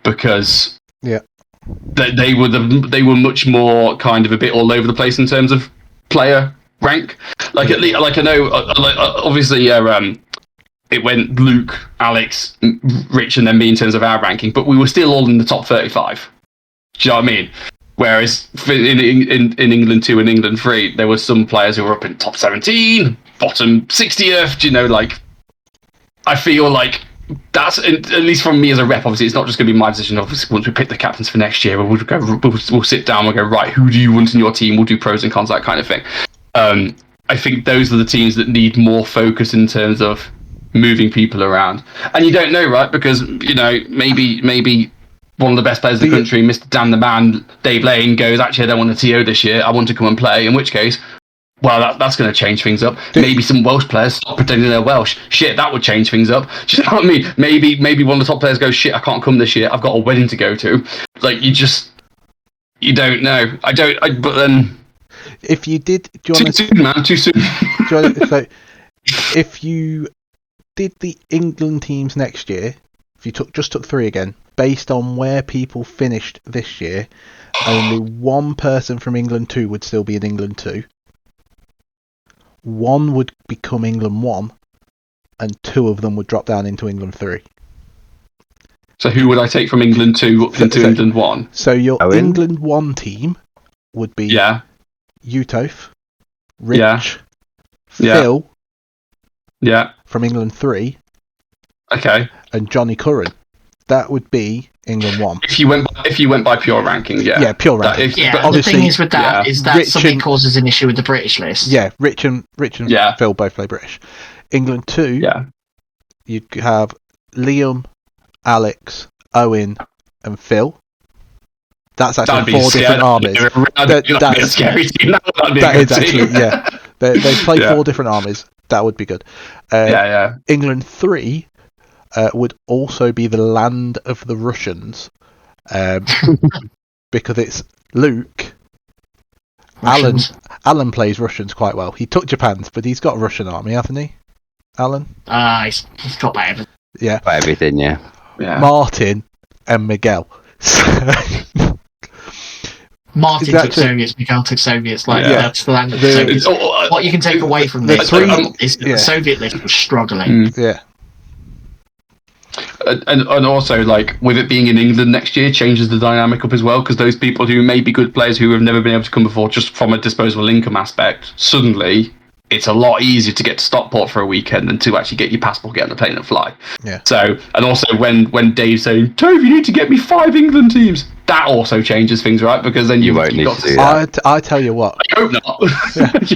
because they were much more kind of a bit all over the place in terms of player rank. Like at least, like I know, obviously, it went Luke, Alex, Rich, and then me in terms of our ranking, but we were still all in the top 35. Do you know what I mean? Whereas in England 2 and England 3, there were some players who were up in top 17, bottom 60th. You know, like I feel like that's, at least from me as a rep. Obviously, it's not just going to be my decision. Obviously, once we pick the captains for next year, we'll sit down. We'll go, right, who do you want in your team? We'll do pros and cons, that kind of thing. I think those are the teams that need more focus in terms of moving people around. And you don't know, right? Because maybe one of the best players in the country, Mr. Damn the Man, Dave Lane, goes, actually, I don't want to TO this year. I want to come and play. In which case, well, that's going to change things up. Maybe some Welsh players stop pretending they're Welsh. Shit, that would change things up. Do you know what I mean? Maybe one of the top players goes, shit, I can't come this year. I've got a wedding to go to. Like, you don't know. But then... If you did... Do you want too soon, man. Too soon. So, if you did the England teams next year, if you just took 3 again, based on where people finished this year, only one person from England 2 would still be in England 2. 1 would become England 1, and 2 of them would drop down into England 3. So who would I take from England 2 up into England 1? So your England 1 team would be Utoph, Rich, Phil from England 3, okay, and Johnny Curran. That would be England 1. If you went by pure ranking, pure ranking. But the thing is with that is that something causes an issue with the British list. Yeah, Rich and Phil both play British. England 2, you'd have Liam, Alex, Owen, and Phil. That's actually 4 different armies. That is a scary team. That is actually, They play 4 different armies. That would be good. England 3 would also be the land of the Russians, because it's Luke. Alan plays Russians quite well. He took Japan's, but he's got a Russian army, hasn't he, Alan? He's got everything. Yeah. Got everything, yeah. Martin and Miguel. Martin took Soviets, Miguel took Soviets. That's the land of the Soviets. What you can take away from this is the Soviet list was struggling. Yeah. And also, like, with it being in England next year, changes the dynamic up as well, because those people who may be good players who have never been able to come before, just from a disposable income aspect, suddenly it's a lot easier to get to Stockport for a weekend than to actually get your passport, get on a plane and fly. Yeah. So, and also when Dave's saying, Tove, you need to get me 5 England teams, that also changes things, right? Because then you won't need to do that. I tell you what. I hope not.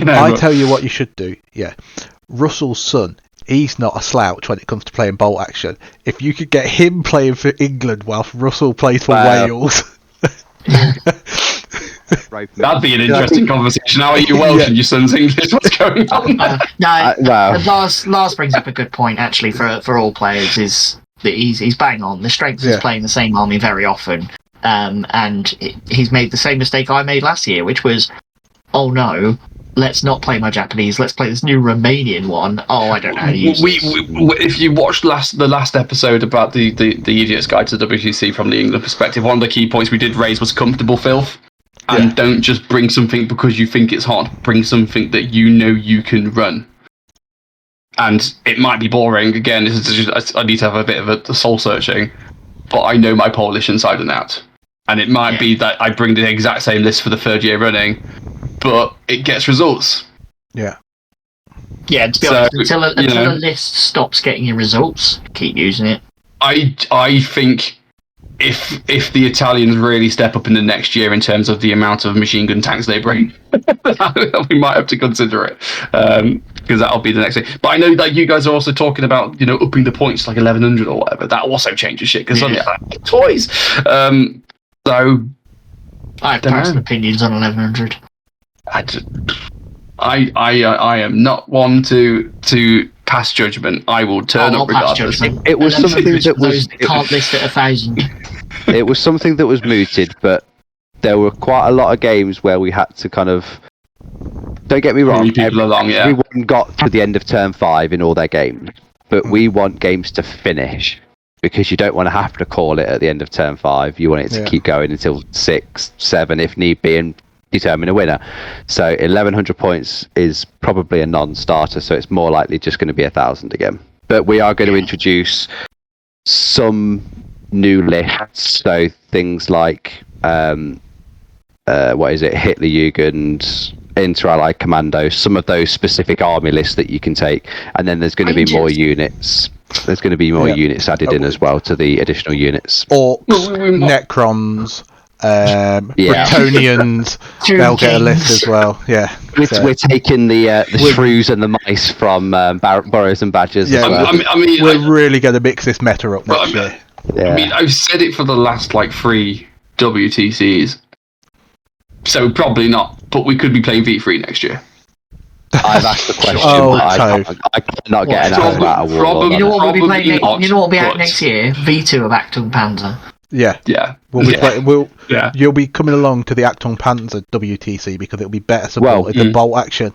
I tell you what you should do. Yeah. Russell's son, he's not a slouch when it comes to playing bolt action. If you could get him playing for England whilst Russell plays for Wales. That'd be an interesting conversation. How are you Welsh and your son's English? What's going on? Lars brings up a good point, actually, for all players, is that he's bang on. The strength is playing the same army very often. And he's made the same mistake I made last year, which was, oh no, let's not play my Japanese, let's play this new Romanian one. Oh, I don't know how to use this. If you watched the last episode about the Idiot's Guide to WTC from the England perspective, one of the key points we did raise was comfortable filth. And don't just bring something because you think it's hot. Bring something that you know you can run. and it might be boring. Again, I need to have a bit of a soul searching, but I know my Polish inside and out. And it might be that I bring the exact same list for the third year running, but it gets results. Yeah. Yeah, to be honest, until a list stops getting you results, keep using it. I think if the Italians really step up in the next year in terms of the amount of machine gun tanks they bring, we might have to consider it, because that'll be the next thing. But I know that you guys are also talking about upping the points to like 1100 or whatever. That also changes shit because suddenly like, toys. So I have personal opinions on 1100. I am not one to pass judgment. I will turn up regardless. It was something that was can't list at 1,000. It was something that was mooted, but there were quite a lot of games where we had to kind of. Don't get me wrong. Everyone got to the end of turn 5 in all their games, but we want games to finish because you don't want to have to call it at the end of turn 5. You want it to keep going until 6, 7, if need be, and determine a winner. So 1100 points is probably a non-starter, so it's more likely just going to be 1,000 again. But we are going to introduce some new lists, so things like Hitlerjugend, Inter-Allied Commando, some of those specific army lists that you can take, and then there's going to be more units. There's going to be more units added in as well to the additional units. Orcs, Necrons, Bretonians, they'll get a list as well. Yeah, we're taking the shrews and the mice from Burrows and Badgers. Yeah, as well. we're really going to mix this meta up next year. Yeah. I mean, I've said it for the last 3 WTCs, so probably not. But we could be playing V3 next year. I've asked the question, but I cannot get an answer out of Warlord. You know what we'll be playing? You know what will be out next year? V2 of Actung Panzer. Yeah. You'll be coming along to the Actung Panzer WTC because it'll be better supported than Bolt Action.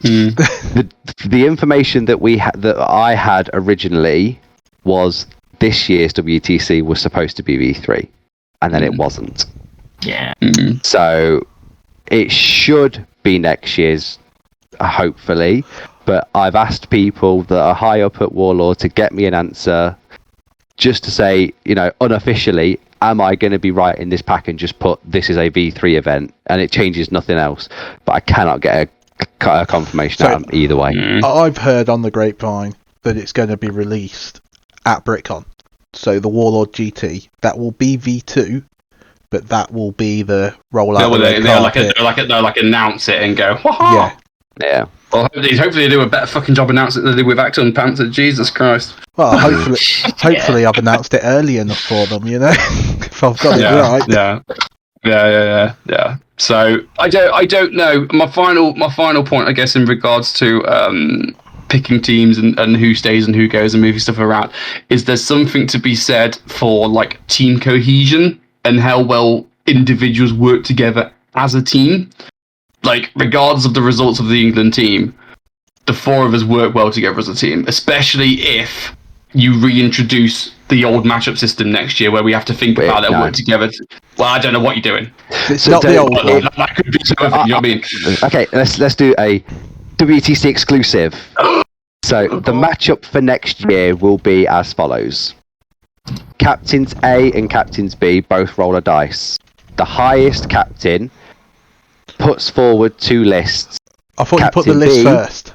The information that that I had originally was this year's WTC was supposed to be V3, and then it wasn't. Yeah. So it should be next year's, hopefully. But I've asked people that are high up at Warlord to get me an answer, just to say, unofficially, am I going to be writing this pack and just put this is a V3 event and it changes nothing else? But I cannot get a confirmation out either way. I've heard on the grapevine that it's going to be released at BritCon. So the Warlord GT, that will be V2, but that will be the rollout. They'll announce it and go, wah-ha! Yeah. Well, hopefully they do a better fucking job announcing it than they did with Acton Panther. Jesus Christ. Well, hopefully I've announced it early enough for them, if I've got it right. Yeah. So I don't know. My final point, I guess, in regards to picking teams and who stays and who goes and moving stuff around, is there's something to be said for team cohesion and how well individuals work together as a team. Regardless of the results of the England team, the 4 of us work well together as a team, especially if you reintroduce the old matchup system next year where we have to think about it and work together. Well, I don't know what you're doing. It's not the old one. That could be something, you know what I mean? Okay, let's do a WTC exclusive. So the matchup for next year will be as follows. Captains A and Captains B both roll a dice. The highest captain puts forward 2 lists. I thought you put the list first.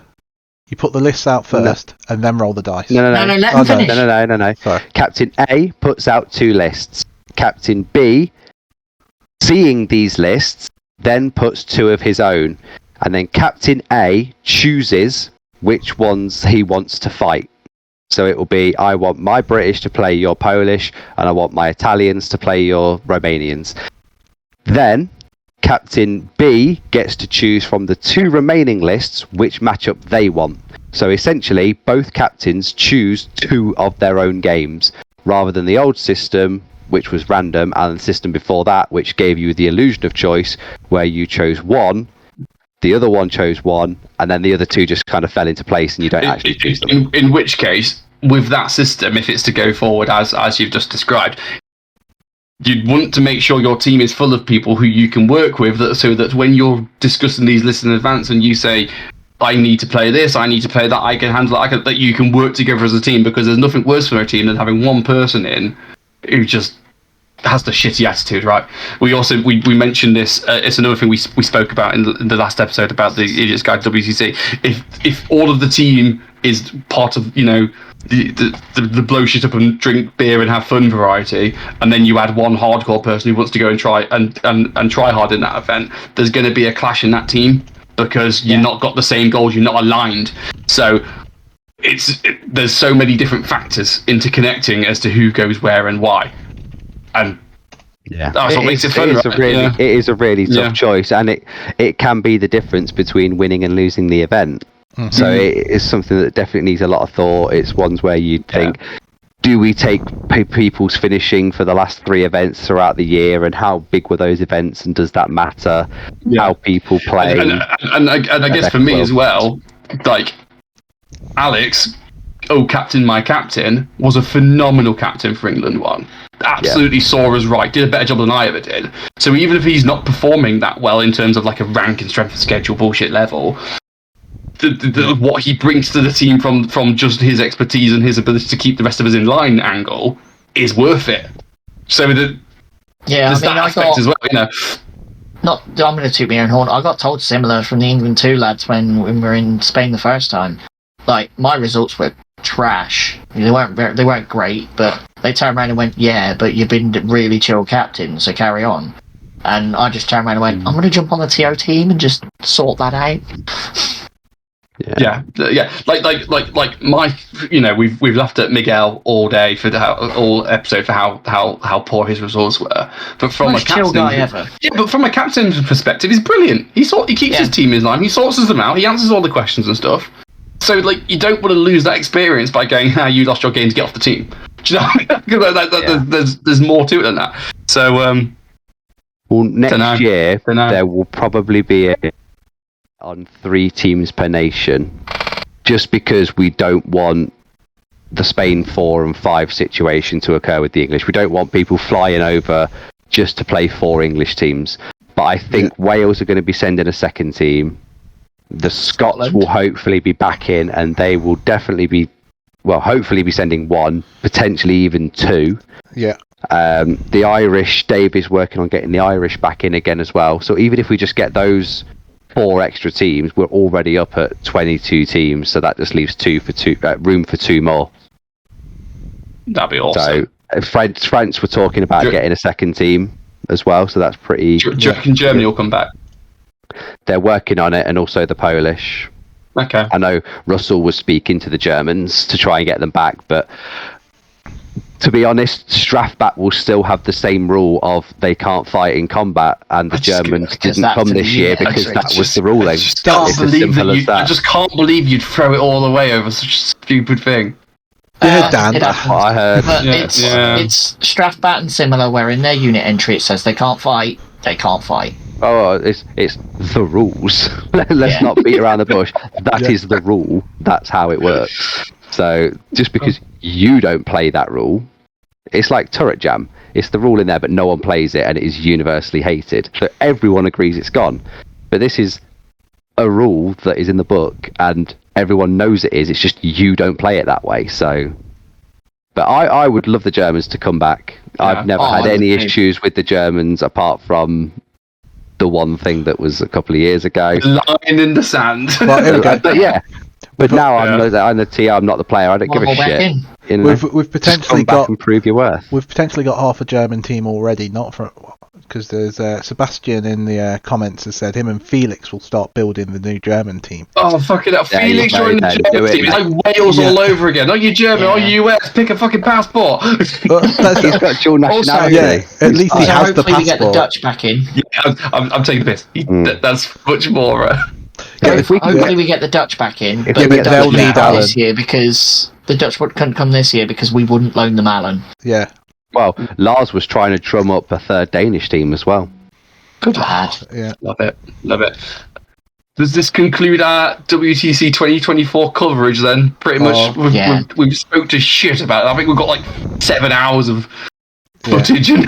You put the lists out first and then roll the dice. No. Let him finish. No. Sorry. Captain A puts out 2 lists. Captain B, seeing these lists, then puts 2 of his own. And then Captain A chooses which ones he wants to fight. So it will be, I want my British to play your Polish, and I want my Italians to play your Romanians. Then Captain B gets to choose from the 2 remaining lists which matchup they want. So essentially, both captains choose 2 of their own games, rather than the old system, which was random, and the system before that, which gave you the illusion of choice, where you chose 1, the other one chose 1, and then the other 2 just kind of fell into place, and you don't actually choose them. In which case, with that system, if it's to go forward as you've just described, you'd want to make sure your team is full of people who you can work with, so that when you're discussing these lists in advance and you say, I need to play this, I need to play that, I can handle it, that you can work together as a team, because there's nothing worse for a team than having one person in who just has the shitty attitude, right? We also we mentioned this. It's another thing we spoke about in the last episode about the Idiot's Guide to WTC. If all of the team is part of the blow shit up and drink beer and have fun variety, and then you add one hardcore person who wants to go and try and try hard in that event, there's going to be a clash in that team because you've not got the same goals, you're not aligned. So there's so many different factors interconnecting as to who goes where and why. And that's what makes it fun, right? It is a really tough choice, and it can be the difference between winning and losing the event. Mm-hmm. So it is something that definitely needs a lot of thought. It's ones where you think, do we take people's finishing for the last 3 events throughout the year, and how big were those events, and does that matter? How people play, and I guess for me as well, like Alex, my captain, was a phenomenal captain for England one. Absolutely saw us right, did a better job than I ever did. So even if he's not performing that well in terms of like a rank and strength of schedule bullshit level, what he brings to the team from just his expertise and his ability to keep the rest of us in line angle is worth it. So there's that aspect as well, you know. I'm going to toot my own horn. I got told similar from the England 2 lads when we were in Spain the first time. Like, my results were trash. They weren't great, but they turned around and went, yeah, but you've been really chill captain, so carry on. And I just turned around and went, I'm going to jump on the TO team and just sort that out. Yeah. Like my, you know, we've laughed at Miguel all day for all episode for how poor his results were. But from most chill guy ever. Yeah, but from a captain's perspective, he's brilliant. He keeps his team in line. He sorts them out. He answers all the questions and stuff. So, like, you don't want to lose that experience by going, you lost your game to get off the team. Do you know what I mean? There's more to it than that. So, well, next year, there will probably be on 3 teams per nation, just because we don't want the Spain 4 and 5 situation to occur with the English. We don't want people flying over just to play 4 English teams. But I think Wales are going to be sending a second team. The Scots will hopefully be back in, and they will definitely be, hopefully be sending 1, potentially even 2. Yeah. The Irish, Dave is working on getting the Irish back in again as well. So even if we just get those 4 extra teams, we're already up at 22 teams. So that just leaves room for 2 more. That'd be awesome. So France were talking about getting a second team as well. So that's pretty. Do you reckon Germany will come back? They're working on it, and also the Polish. Okay. I know Russell was speaking to the Germans to try and get them back, but to be honest, Strafbat will still have the same rule of they can't fight in combat, and the Germans didn't come this year because that was the ruling. I just can't believe you'd throw it all away over such a stupid thing. Dan. That's what I heard. But it's Strafbat and similar, where in their unit entry it says they can't fight. They can't fight. Oh, it's the rules. Let's not beat around the bush. That is the rule. That's how it works. So just because you don't play that rule, it's like turret jam. It's the rule in there, but no one plays it, and it is universally hated. So everyone agrees it's gone. But this is a rule that is in the book, and everyone knows it is. It's just you don't play it that way. So, but I would love the Germans to come back. Yeah. I've never had any issues with the Germans apart from the one thing that was a couple of years ago. Line in the sand. But now I'm the TR. I'm not the player. I don't give a shit. We've potentially got and prove your worth. We've potentially got half a German team already. Not for because there's Sebastian in the comments has said him and Felix will start building the new German team. Oh fucking hell! Felix joined the German team. It's like Wales all over again. Are you German? Are you US? Pick a fucking passport. He's got dual nationality. At least he has the passport. We get the Dutch back in. Yeah, I'm taking the piss. That's much more. Hopefully we get the Dutch back in, but the Dutch wouldn't come this year because the Dutch couldn't come this year because we wouldn't loan them Alan. Yeah. Well, Lars was trying to drum up a third Danish team as well. Good lad. Yeah. Love it. Does this conclude our WTC 2024 coverage then? Pretty much, we've spoke to shit about it. I think we've got like 7 hours of footage. And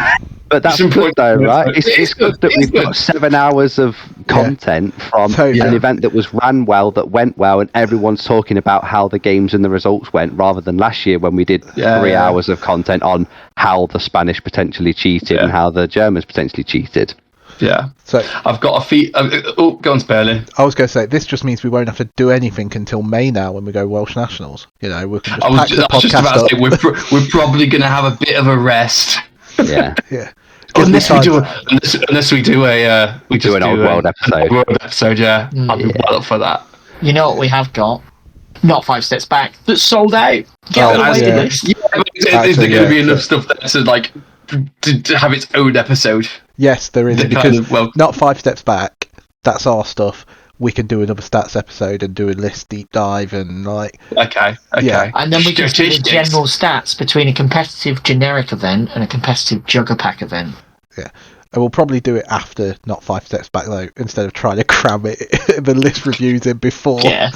But that's good though, right? It's good that we've got 7 hours of content from an event that was ran well, that went well, and everyone's talking about how the games and the results went, rather than last year when we did 3 hours of content on how the Spanish potentially cheated and how the Germans potentially cheated. Yeah. So I've got a feet. Go on, Sperling. I was going to say, this just means we won't have to do anything until May now when we go Welsh Nationals. You know, we can just pack the podcast up. We're probably going to have a bit of a rest. Yeah. Yeah. Unless we do an old world episode. World episode, yeah. I'd be well up for that. You know what we have got? Not 5 Steps Back. That's sold out. Get on the waiting list. Yeah, but is there going to be enough stuff there to like to have its own episode? Yes, there is, because not 5 Steps Back. That's our stuff. We can do another stats episode and do a list deep dive and like. Okay. Yeah. And then we just do the general stats between a competitive generic event and a competitive Jugger Pack event. Yeah. And we'll probably do it after not 5 Steps Back though, instead of trying to cram the list reviews in before. Yeah.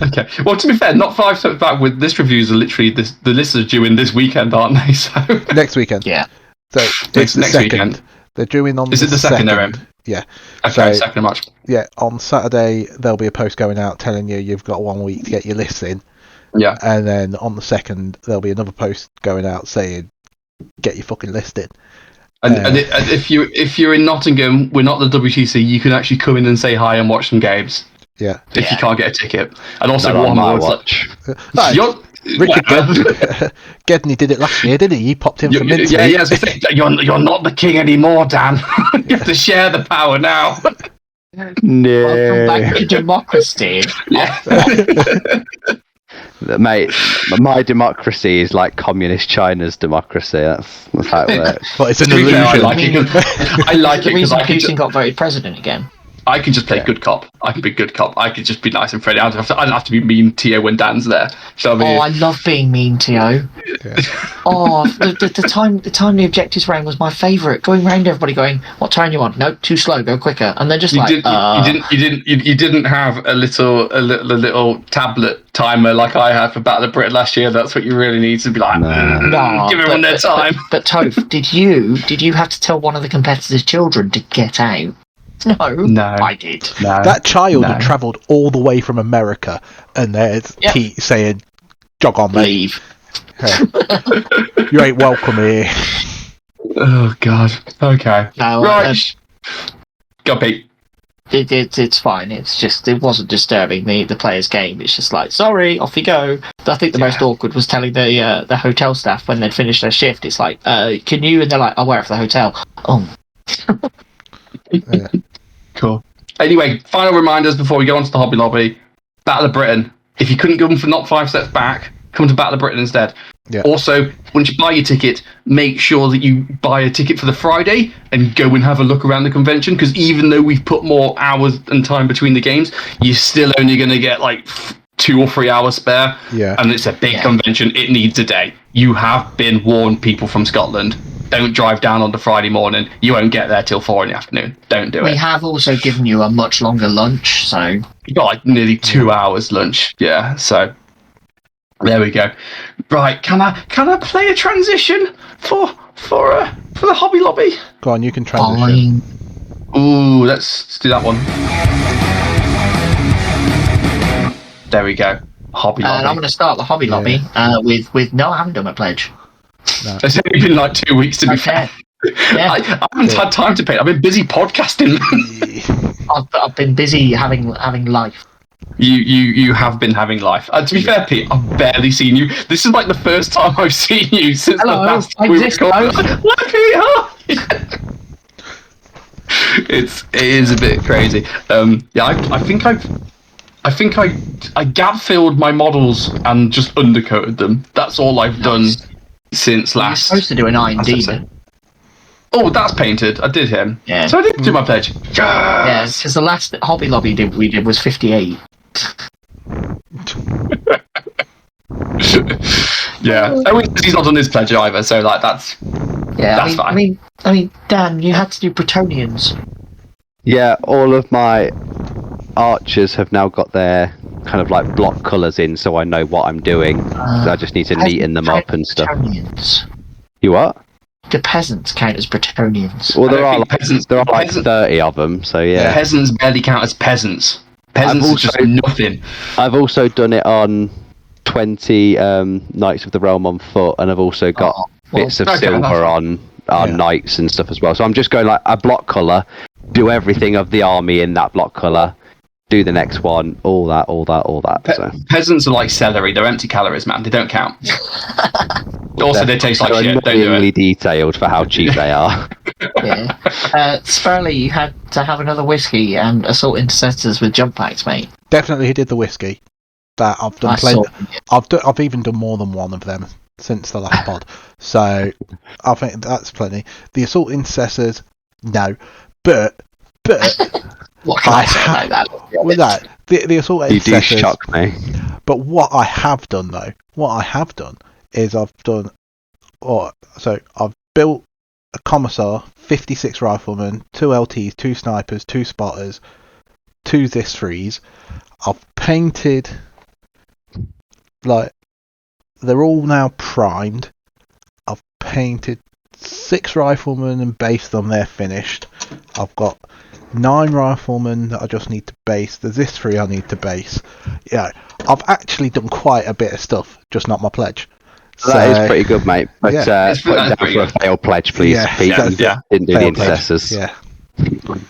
Okay. Well, to be fair, not 5 Steps Back with list reviews are literally the lists are due in this weekend, aren't they? So next weekend. Yeah. So it's the next second. Weekend. They're due in on. Is it the second they're in? Yeah. Okay, so, 2nd of March. Yeah, on Saturday there'll be a post going out telling you've got 1 week to get your lists in. Yeah. And then on the 2nd there'll be another post going out saying get your fucking list in. And if you're in Nottingham, we're not the WTC. You can actually come in and say hi and watch some games. Yeah. If you can't get a ticket, and also Not on my Warhammer. watch. Richard Gedney did it last year, didn't he? He popped in for Minty. Yeah. You're not the king anymore, Dan. You have to share the power now. No. Welcome back to democracy. Yeah. Mate, my democracy is like communist China's democracy. That's how it works. But it's an To be fair, illusion. I like it The reason because Putin got voted president again. I can just play good cop. I can be good cop. I can just be nice and friendly. I don't have to be mean to you when Dan's there. So I love being mean to you. Yeah. The time the objectives round was my favourite. Going round everybody going, what turn you on? No, too slow. Go quicker. And they're just you didn't have a little tablet timer like I had for Battle of Britain last year. That's what you really need to be like. No, give everyone their time. But Toph, did you have to tell one of the competitors' children to get out? No, I did. No, That child had travelled all the way from America, and there's Pete saying, "Jog on, mate. Leave. Hey, you ain't welcome here." Oh God. Okay. No, Right. Go, Pete. It's fine. It's just it wasn't disturbing the player's game. It's just like, sorry, off you go. I think the most awkward was telling the hotel staff when they'd finished their shift. It's like, can you? And they're like, I'll wear it for the hotel. Oh. Yeah. Cool. Anyway, final reminders before we go on to the Hobby Lobby. Battle of Britain. If you couldn't go for not 5 Steps Back, come to Battle of Britain instead. Yeah. Also, once you buy your ticket, make sure that you buy a ticket for the Friday and go and have a look around the convention, because even though we've put more hours and time between the games, you're still only going to get like 2 or 3 hours spare. Yeah. And it's a big convention. It needs a day. You have been warned, people from Scotland. Don't drive down on the Friday morning. You won't get there till 4 PM. Don't do it. We have also given you a much longer lunch, so You got like nearly 2 hours lunch. Yeah, so there we go. Right, can I play a transition for the Hobby Lobby? Go on, you can transition. fine. Ooh, let's do that one. There we go. Hobby Lobby. And I'm going to start the Hobby Lobby with no, I haven't done my pledge. No. It's only been like 2 weeks to be fair. Yeah. I haven't had time to paint. I've been busy podcasting. I've been busy having life. You have been having life. To be fair, Pete, I've barely seen you. This is like the first time I've seen you since Hello, the last I we exist, recorded. guys. What, Pete? It is a bit crazy. I think I gap filled my models and just undercoated them. That's all I've done since You're last. supposed to do an I&D then. Oh, that's painted. I did him. Yeah. So I did do my pledge. Yeah, Yes. because the last Hobby Lobby we did was 58. Yeah. Oh, he's not done his pledge either, so like that's Yeah, fine. I mean, Dan, you had to do Bretonians. Yeah, all of my archers have now got their kind of like block colours in, so I know what I'm doing. So I just need to neaten them up and stuff. Bretonians. You what? the peasants count as Bretonians? Well, there I are don't think peasants- there are like peasant- 30 of them, so yeah. Peasants barely count as peasants. Peasants are just nothing. I've also done it on 20 Knights of the Realm on foot, and I've also got bits of silver on knights and stuff as well. So I'm just going like a block colour, do everything of the army in that block colour, do the next one, all that. So. Peasants are like celery. They're empty calories, man. They don't count. Also, they taste like They're shit. Don't do annoyingly it. detailed for how cheap they are. Yeah. Spurley, you had to have another whiskey and assault intercessors with jump packs, mate. Definitely did the whiskey. That I've done I plenty. saw I've even done more than one of them since the last pod. So I think that's plenty. The assault intercessors, no, but What can I say about that? with that the assault You do intercessors. shock me. But what I have done is I've built a commissar, 56 riflemen, 2 LTs, 2 snipers, 2 spotters, 2 this threes. I've painted, like, they're all now primed. I've painted 6 riflemen and based them, they're finished. I've got 9 riflemen that I just need to base. There's this 3 I need to base. Yeah, I've actually done quite a bit of stuff, just not my pledge. That is pretty good, mate. But Yeah. put it down for a failed pledge, please. Yeah, Pete. yeah. Didn't do the Failed pledge. intercessors. Yeah.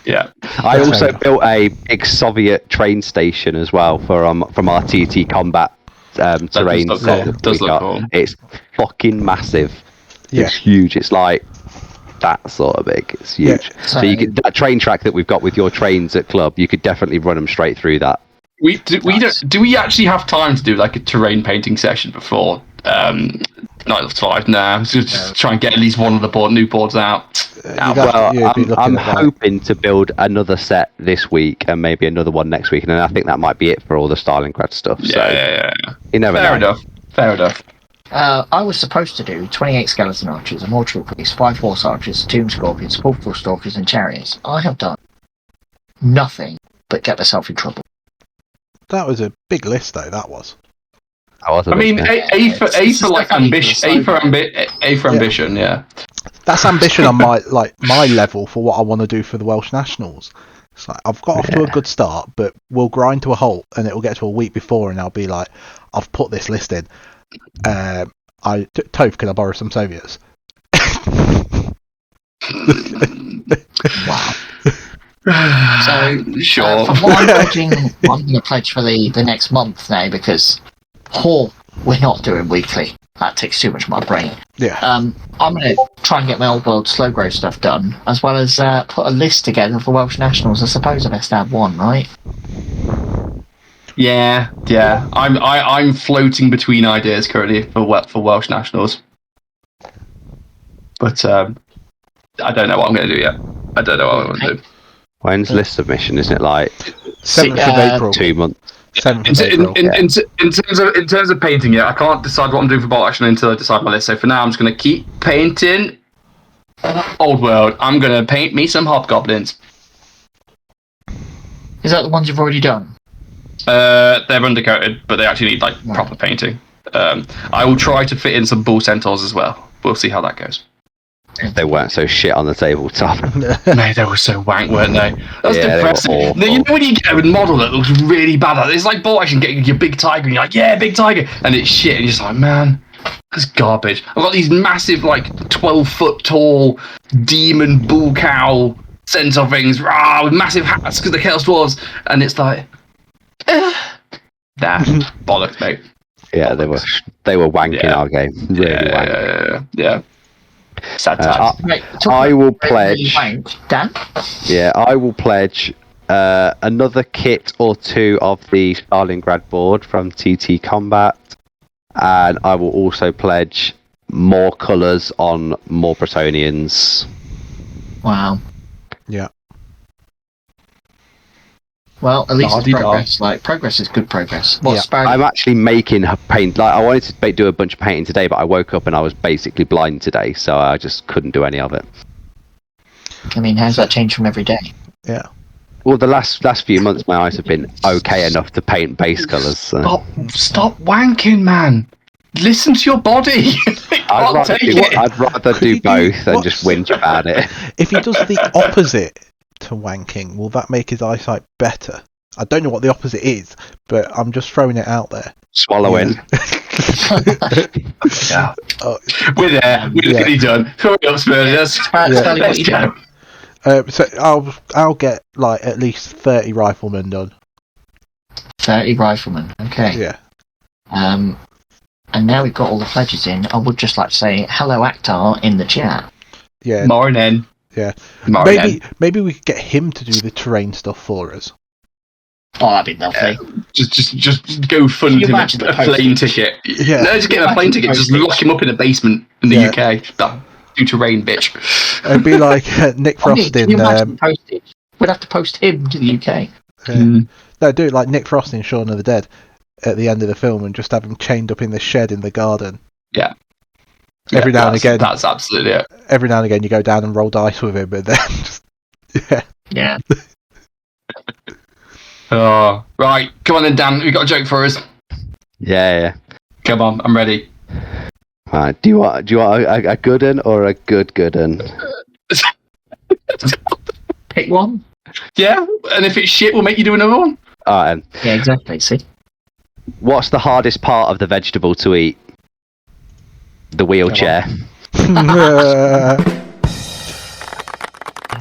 Yeah. I That's also fair enough. built a big Soviet train station as well from our TT combat terrain. look set cool. that Does we look got. cool. It's fucking massive. Yeah. It's huge. It's like that sort of big. It's huge. Yeah. So you could, that train track that we've got with your trains at club, you could definitely run them straight through that. Do we actually have time to do like a terrain painting session before Night of 5? Nah, just try and get at least one of the new boards out. I'm hoping to build another set this week and maybe another one next week, and then I think that might be it for all the Stalingrad stuff. So Yeah. you never Fair know. enough. I was supposed to do 28 skeleton archers, a mortal police, 5 horse archers, tomb scorpions, portable stalkers, and chariots. I have done nothing but get myself in trouble. That was a big list, though. That was. I mean, A for like ambition. A for ambition. Yeah. That's ambition on my level for what I want to do for the Welsh Nationals. It's like I've got off to a good start, but we'll grind to a halt, and it will get to a week before, and I'll be like, I've put this list in. Toph, can I borrow some Soviets? Wow. So sure. For what I'm pledging, I'm going to pledge for the next month now because we're not doing weekly. That takes too much of my brain. Yeah. I'm going to try and get my old world slow growth stuff done, as well as put a list together for Welsh Nationals. I suppose I best have one, right? Yeah. I'm floating between ideas currently for Welsh Nationals, but I don't know what I'm going to do yet. I don't know what I'm going to do. When's list submission? Isn't it like 7th of April. 2 months? 7th of April. In terms of painting, I can't decide what I'm doing for Bolt Action until I decide my list. So for now, I'm just going to keep painting Old World. I'm going to paint me some hobgoblins. Is that the ones you've already done? They're undercoated, but they actually need proper painting. I will try to fit in some bull centaurs as well. We'll see how that goes. They weren't so shit on the tabletop. Mate, they were so wank, weren't they? That's Yeah, they were depressing. awful. You know when you get a model that looks really bad, it's like Bolt Action getting your big tiger, and you're like, yeah, big tiger, and it's shit, and you're just like, man, that's garbage. I've got these massive, 12-foot tall demon bull cow centaur things, with massive hats because they're Chaos Dwarves, and it's like, nah, bollocks, mate. Yeah, they were wanking our game. Really wank. Yeah. Sad times. Right, I will pledge. Dan? Yeah, I will pledge another kit or 2 of the Stalingrad board from TT Combat, and I will also pledge more colours on more Bretonians. Wow. Yeah. Well, at least it's Da-dee-da. progress. Progress is good progress. Yeah. I'm actually making paint. I wanted to do a bunch of painting today, but I woke up and I was basically blind today, so I just couldn't do any of it. I mean, how's that changed from every day? Yeah. Well, the last few months, my eyes have been okay enough to paint base colours. So. Stop wanking, man. Listen to your body. I'd rather do both than just whinge about it. If he does the opposite to wanking, will that make his eyesight better? I don't know what the opposite is, but I'm just throwing it out there. Swallowing. Yeah. We're there. We're nearly done. Hurry up, Spurs. Let's go. So I'll get like at least 30 riflemen done. 30 riflemen. Okay. Yeah. And now we've got all the pledges in. I would just like to say hello, Akhtar, in the chat. Yeah. Morning. Yeah. Morning. Maybe we could get him to do the terrain stuff for us. Oh, that'd be lovely. Just go fund him a plane ticket. Yeah. No, just get him a plane ticket. Just lock him up in a basement in the UK. That due to rain, bitch. It'd be like Nick Frost in. We'd have to post him to the UK. No, do it like Nick Frost in Shaun of the Dead at the end of the film, and just have him chained up in the shed in the garden. Yeah. Every now and again. That's absolutely it. Every now and again, you go down and roll dice with him, but then just Yeah. Oh, right. Come on then, Dan. You got a joke for us? Yeah. Come on, I'm ready. Right. Do you want a good un or a good un? Pick one. Yeah, and if it's shit, we'll make you do another one. Alright. Yeah, exactly. See. What's the hardest part of the vegetable to eat? The wheelchair. That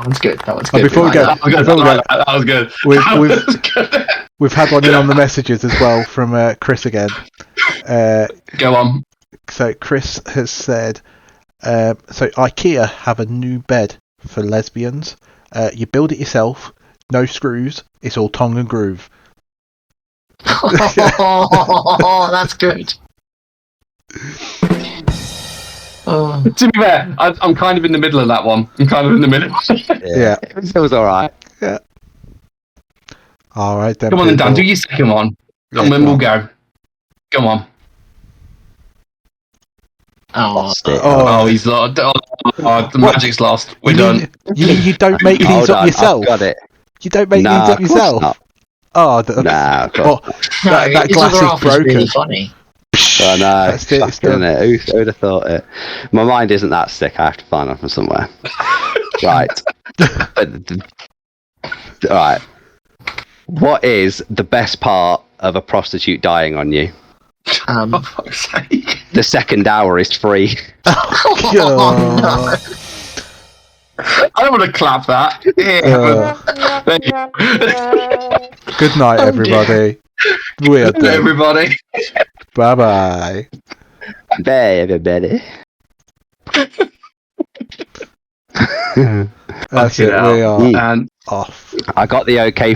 was good. That was good. Before we go, that was good. We've had one in on the messages as well from Chris again. Go on. So Chris has said, so IKEA have a new bed for lesbians. You build it yourself, no screws. It's all tongue and groove. Oh, that's good. To be fair, I'm kind of in the middle of that one. Yeah. It was alright. Yeah. Alright then. Come on then, Dan, do your second one. Yeah, and then we'll go. Come on. Oh, he's lost. The magic's lost. We're done. You don't make these up yourself? I've got it. You don't make these up yourself? Not. Oh, That glass is broken. Really funny. Oh no, That's it, it's done. Who would have thought it? My mind isn't that sick. I have to find it from somewhere. Right. Alright. What is the best part of a prostitute dying on you? For fuck's sake. The second hour is free. Oh, no. I don't want to clap that. Thank you. Good night, everybody. We are done. Everybody. Bye-bye. Bye, everybody. That's it. We are And off. I got the okay